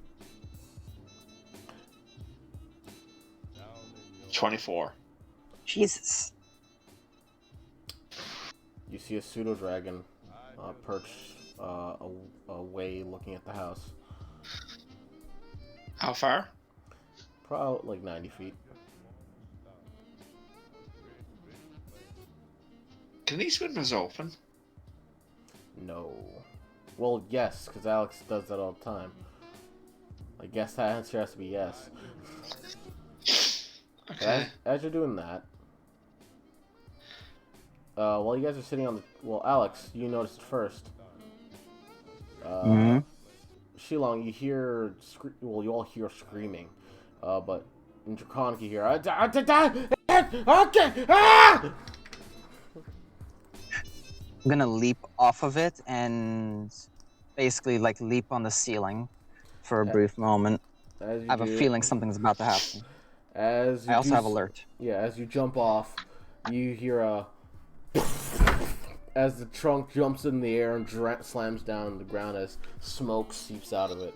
24. Jesus. You see a pseudo dragon perched away looking at the house. How far? Probably like 90 feet. Can these windows open? No. Well, yes, because Alex does that all the time. I guess that answer has to be yes. Okay. As you're doing that, while you guys are sitting on the... Well, Alex, you noticed it first. Shilong, you hear... Well, you all hear screaming. But in Draconic, you hear... I'm gonna leap off of it and basically like leap on the ceiling for a brief moment. I have a feeling something's about to happen. I also have alert. Yeah, as you jump off, you hear a... as the trunk jumps in the air and slams down on the ground as smoke seeps out of it.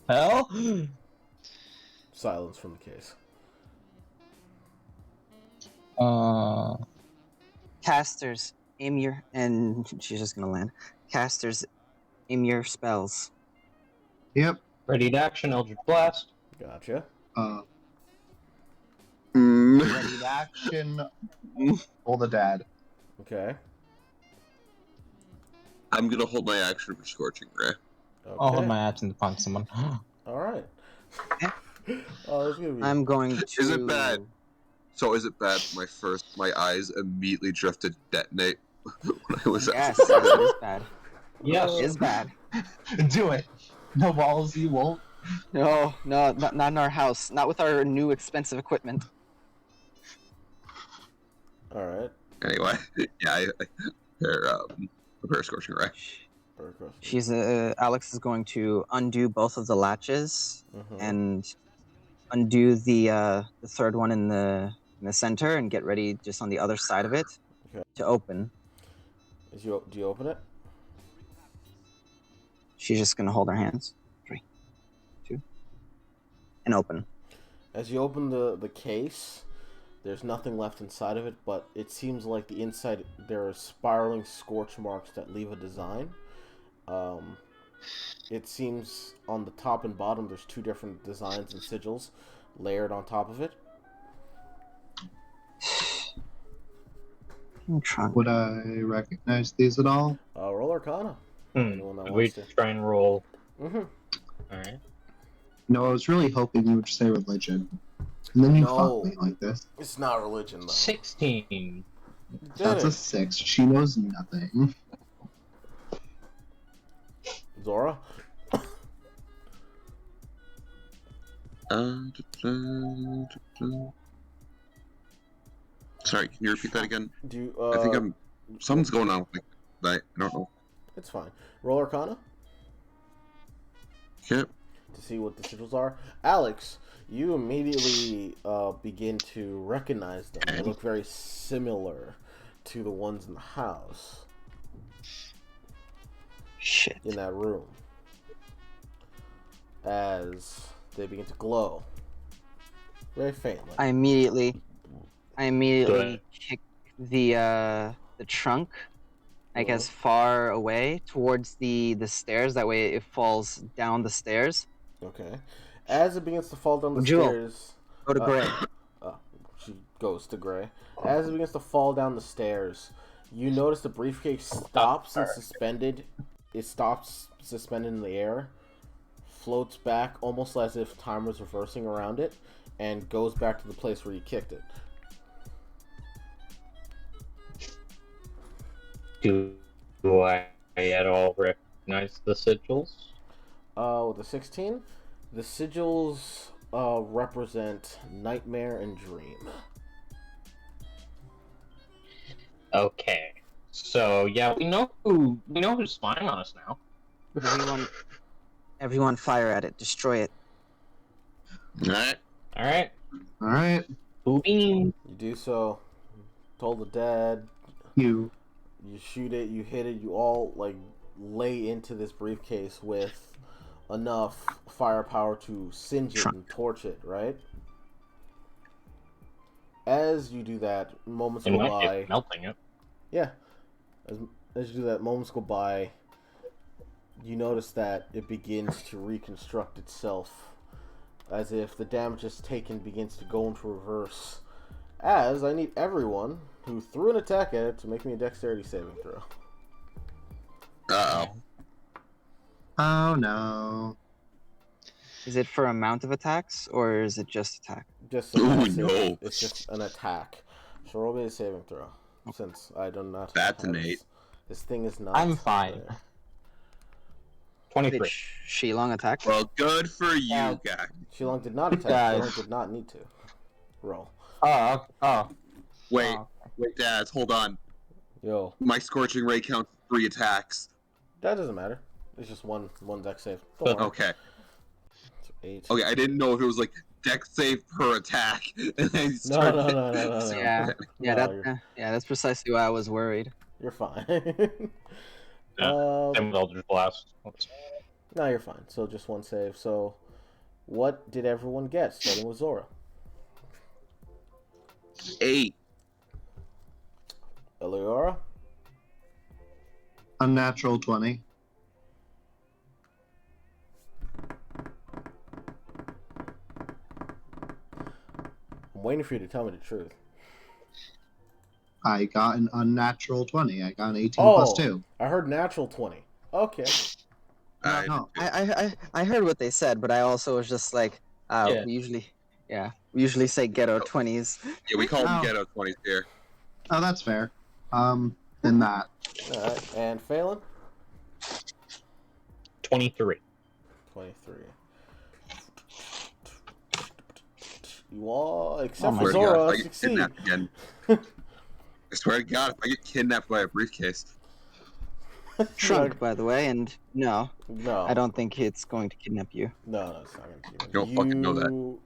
Hell? Silence from the case. Casters, aim your... And she's just gonna land. Casters, aim your spells. Yep. Ready to action, Eldritch Blast. Gotcha. Ready to action. Pull the dad. Okay. I'm gonna hold my action for Scorching Ray. Okay. I'll hold my action to punch someone. Alright. Oh, this is gonna be... I'm going to... Is it bad? So is it bad? My eyes immediately drifted detonate when I was Yes, it is bad. Yes. It is bad. Do it. No balls, you won't. No, not in our house. Not with our new expensive equipment. Alright. Anyway, yeah, I prepare Scorching Ray. Alex is going to undo both of the latches and undo the third one in the center and get ready just on the other side of it to open. Do you open it? She's just gonna hold her hands. 3, 2, and open. As you open the case, there's nothing left inside of it, but it seems like the inside there are spiraling scorch marks that leave a design. It seems on the top and bottom there's 2 different designs and sigils layered on top of it. Would I recognize these at all? Roll Arcana. We try and roll. Alright. No, I was really hoping you would say religion. And then you fuck me like this. It's not religion, though. 16. That's a 6. She knows nothing. Zora? Sorry, can you repeat that again? I think something's going on with me. I don't know. It's fine. Roll Arcana? Yep. to see what the sigils are. Alex, you immediately begin to recognize them. They look very similar to the ones in the house. Shit. In that room. As they begin to glow. Very faintly. I immediately Good. kick the trunk, I guess, far away towards the stairs. That way it falls down the stairs. Okay. As it begins to fall down the Jewel, stairs... go to Gray. She goes to Gray. As it begins to fall down the stairs, you notice the briefcase stops and suspended. It stops suspended in the air, floats back almost as if time was reversing around it, and goes back to the place where you kicked it. Do I at all recognize the sigils? With the 16, the sigils represent Nightmare and Dream. Okay. So yeah, we know who's spying on us now. Everyone fire at it. Destroy it. Alright. You do so. Toll the dead. You shoot it, you hit it, you all like lay into this briefcase with enough firepower to singe it and torch it, right? As you do that, moments go by. Melting it. Yeah. As you do that, moments go by. You notice that it begins to reconstruct itself, as if the damage it's taken begins to go into reverse. As I need everyone who threw an attack at it to make me a dexterity saving throw. Uh-oh. Oh no. Is it for amount of attacks or is it just attack? Just It's just an attack. So roll me a saving throw. Since I do not. That's an 8. This thing is not. I'm fine. 23. Did Shilong attack? Well, good for you, guy. Shilong did not attack. Shilong did not need to. Roll. Wait, Daz, hold on. Yo. My Scorching Ray counts 3 attacks. That doesn't matter. It's just one dex save. Don't worry. Okay. So 8. Okay, I didn't know if it was like dex save per attack. And I No. Yeah, that's precisely why I was worried. You're fine. Same with Eldritch Blast. No, you're fine. So just one save. So, what did everyone get? Starting with Zora. 8. Eliora? Unnatural 20. I'm waiting for you to tell me the truth. I got an unnatural 20. I got an 18 plus 2. I heard natural 20. Okay. No. I heard what they said, but I also was just like, we usually say ghetto 20s. Yeah, we call them ghetto 20s here. Oh, that's fair. Then that. Alright, and Phelan? 23. 23. You all, except for Swear to God, Zora, if I get succeed. kidnapped again. I swear to God, if I get kidnapped by a briefcase. Trunk, by the way, and no, No. I don't think it's going to kidnap you. No, it's not going to kidnap You don't fucking know that.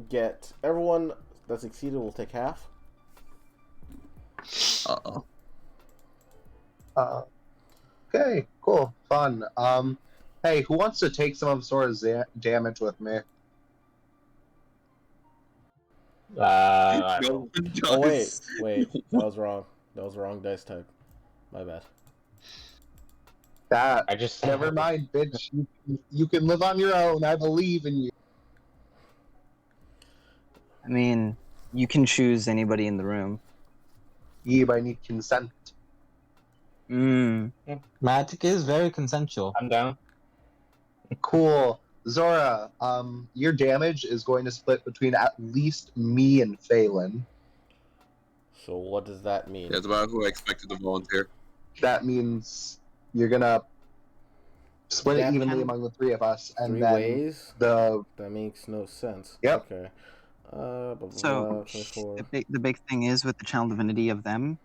Get everyone that succeeded will take half. Uh-oh. Okay, cool, fun. Hey, who wants to take some of Zora's damage with me? No one does. Oh wait, that was wrong. That was the wrong dice type. My bad. I just never mind, bitch. You can live on your own. I believe in you. I mean, you can choose anybody in the room. Yeah, but I need consent. Magic is very consensual. I'm down. Cool. Zora, your damage is going to split between at least me and Phelan. So what does that mean? That's about who I expected to volunteer. That means you're gonna split it evenly among the three of us, and 3 then ways? the That makes no sense. Yep. Okay. So the big thing is with the channel divinity of them,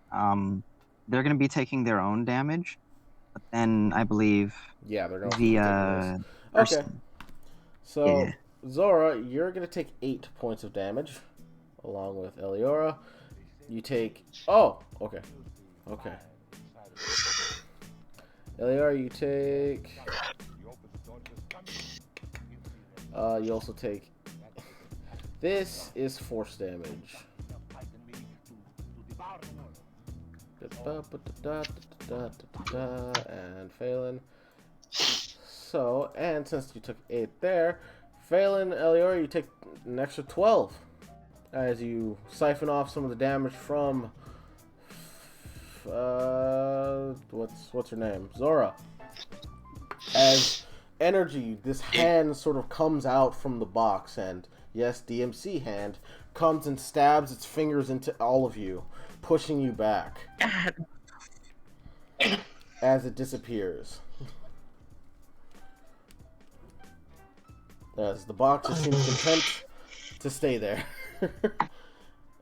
they're going to be taking their own damage, but then I believe yeah, they're going the Okay. So, Yeah. Zora, you're going to take 8 points of damage, along with Eliora. You take... Oh, okay. Okay. Eliora, you take... you also take... This is force damage. And Phelan. So, and since you took 8 there, Phelan, Eliora, you take an extra 12 as you siphon off some of the damage from what's her name? Zora. As energy, this hand sort of comes out from the box, and yes, DMC hand comes and stabs its fingers into all of you, pushing you back as it disappears. As the box just seems content to stay there.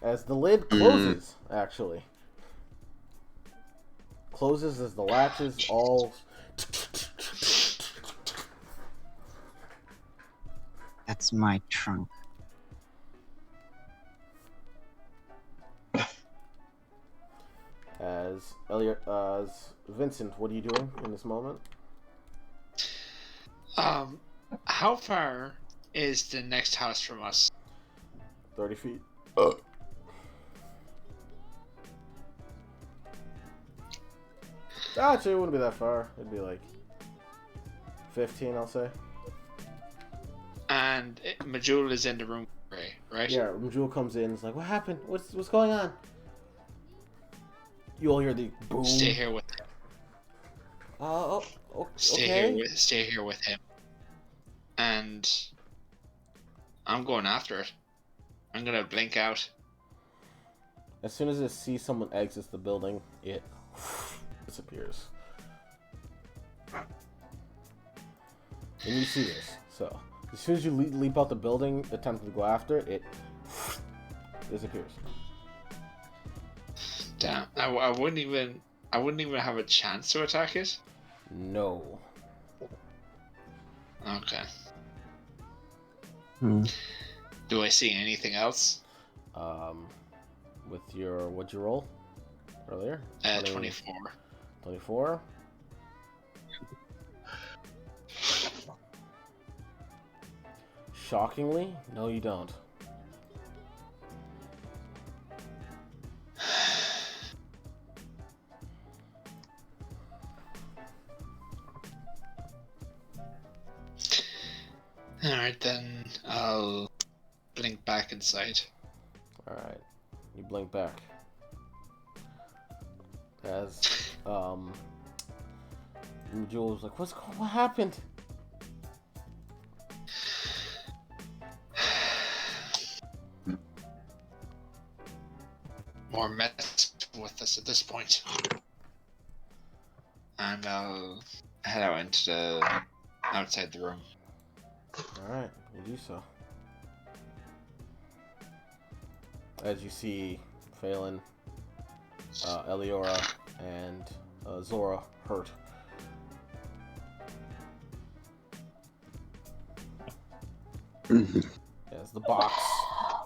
As the lid closes, actually. Closes as the latches all... That's my trunk. As Vincent, what are you doing in this moment? How far is the next house from us? 30 feet. Actually, it wouldn't be that far. It'd be like 15, I'll say. And Majul is in the room, right? Yeah, Majul comes in. It's like, what happened? What's going on? You all hear the boom. Stay here with him. Okay. Stay here with him. And I'm going after it. I'm gonna blink out. As soon as it sees someone exits the building, it disappears. And you see this, so as soon as you leap out the building, attempting to go after it, it disappears. Damn, I wouldn't even have a chance to attack it. No. Okay. Hmm. Do I see anything else? With your what'd you roll earlier? 24. 24. Shockingly, no, you don't. Alright, then I'll blink back inside. Alright. You blink back. As, Jules like, what happened? More mess with us at this point. And I'll head out into the outside the room. Alright, you do so. As you see Phelan, Eliora, and Zora hurt. As the box,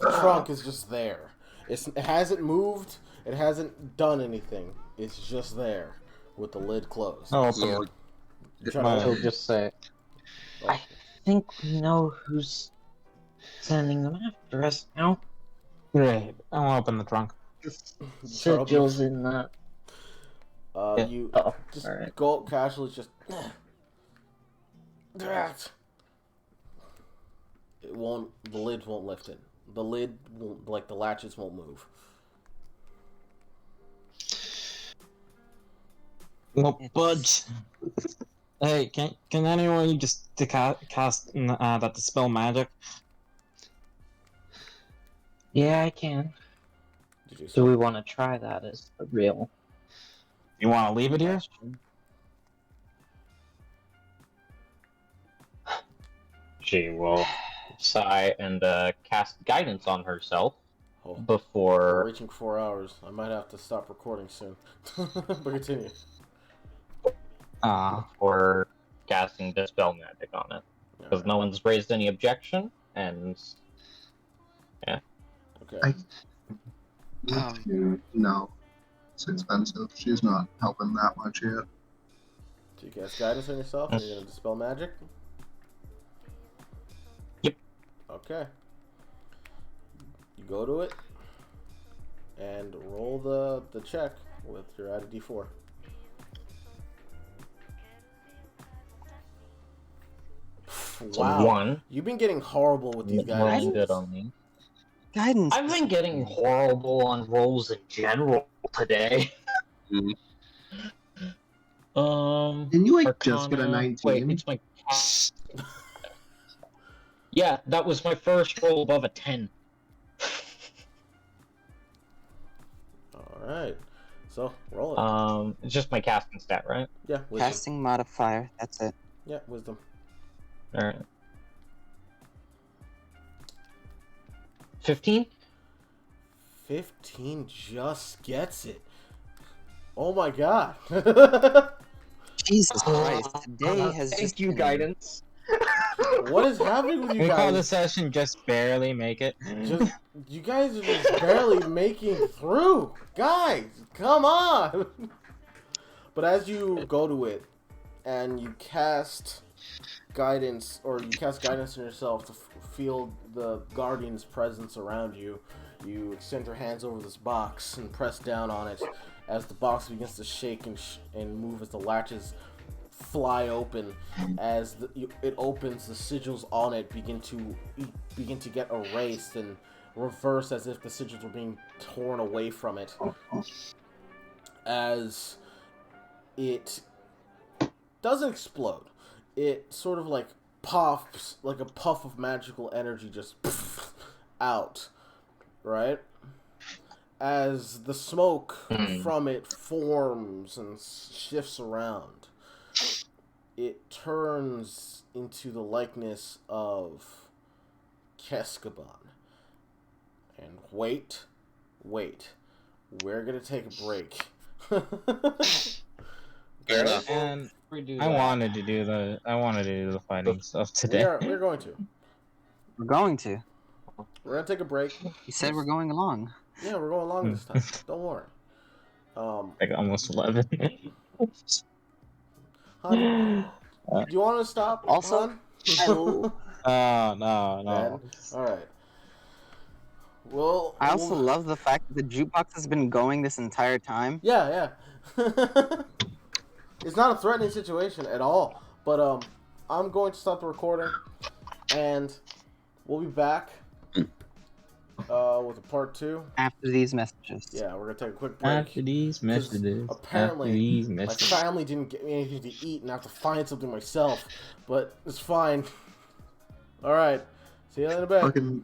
the trunk is just there. It hasn't moved. It hasn't done anything. It's just there with the lid closed. Oh, Zora, He'll just say, Oh, think we know who's sending them after us now. great. I won't open the trunk. Sigils in that. Yeah. You Oh, just alright. go up casually, just. It won't. The lid won't lift it. The lid won't, like the latches won't move. No budge. Hey, can anyone just cast that dispel magic? Yeah, I can. Did you? Do we want to try that as a real You want to leave it here? question? She will sigh and cast guidance on herself Oh, we're before. reaching 4 hours. I might have to stop recording soon. But continue. For casting dispel magic on it. because no one's raised any objection, and yeah. Okay. No, it's expensive. She's not helping that much yet. So you cast guidance on yourself, and you're gonna dispel magic. Yep. Okay. You go to it, and roll the check with your added d4. Wow. 1. You've been getting horrible with these guys. Rolling good on me. Guidance. I've been getting horrible on rolls in general today. Didn't you just get a 19? Wait, it's my yeah, that was my first roll above a 10. Alright. So, roll it. It's just my casting stat, right? Yeah, wisdom. Casting modifier. That's it. Yeah, wisdom. Alright. 15? 15 just gets it. Oh my god. Jesus Christ. Today has Thank just you, been... guidance. What is happening with you We call guys? this session just barely make it. You guys are just barely making through. Guys, come on. But as you go to it and you cast guidance, or you cast guidance on yourself to feel the guardian's presence around you, you extend your hands over this box and press down on it as the box begins to shake and move as the latches fly open. As it opens, the sigils on it begin to get erased and reversed as if the sigils were being torn away from it. As it doesn't explode, it sort of like puffs, like a puff of magical energy just out, right? As the smoke from it forms and shifts around, it turns into the likeness of Keskaban. And wait, we're gonna take a break. Fair enough. And I wanted to do the fighting stuff today. We're going to. We're going to. We're gonna take a break. You said we're going along. Yeah, we're going along this time. Don't worry. Like almost 11. Hun, do you want to stop? Also, Hun? No. Ben? All right. Well, I also love the fact that the jukebox has been going this entire time. Yeah. It's not a threatening situation at all. But I'm going to stop the recording, and we'll be back with a part 2 after these messages. Yeah, we're gonna take a quick break. After these messages. Apparently, my family didn't get me anything to eat, and I have to find something myself. But it's fine. All right, see you in a bit. Fucking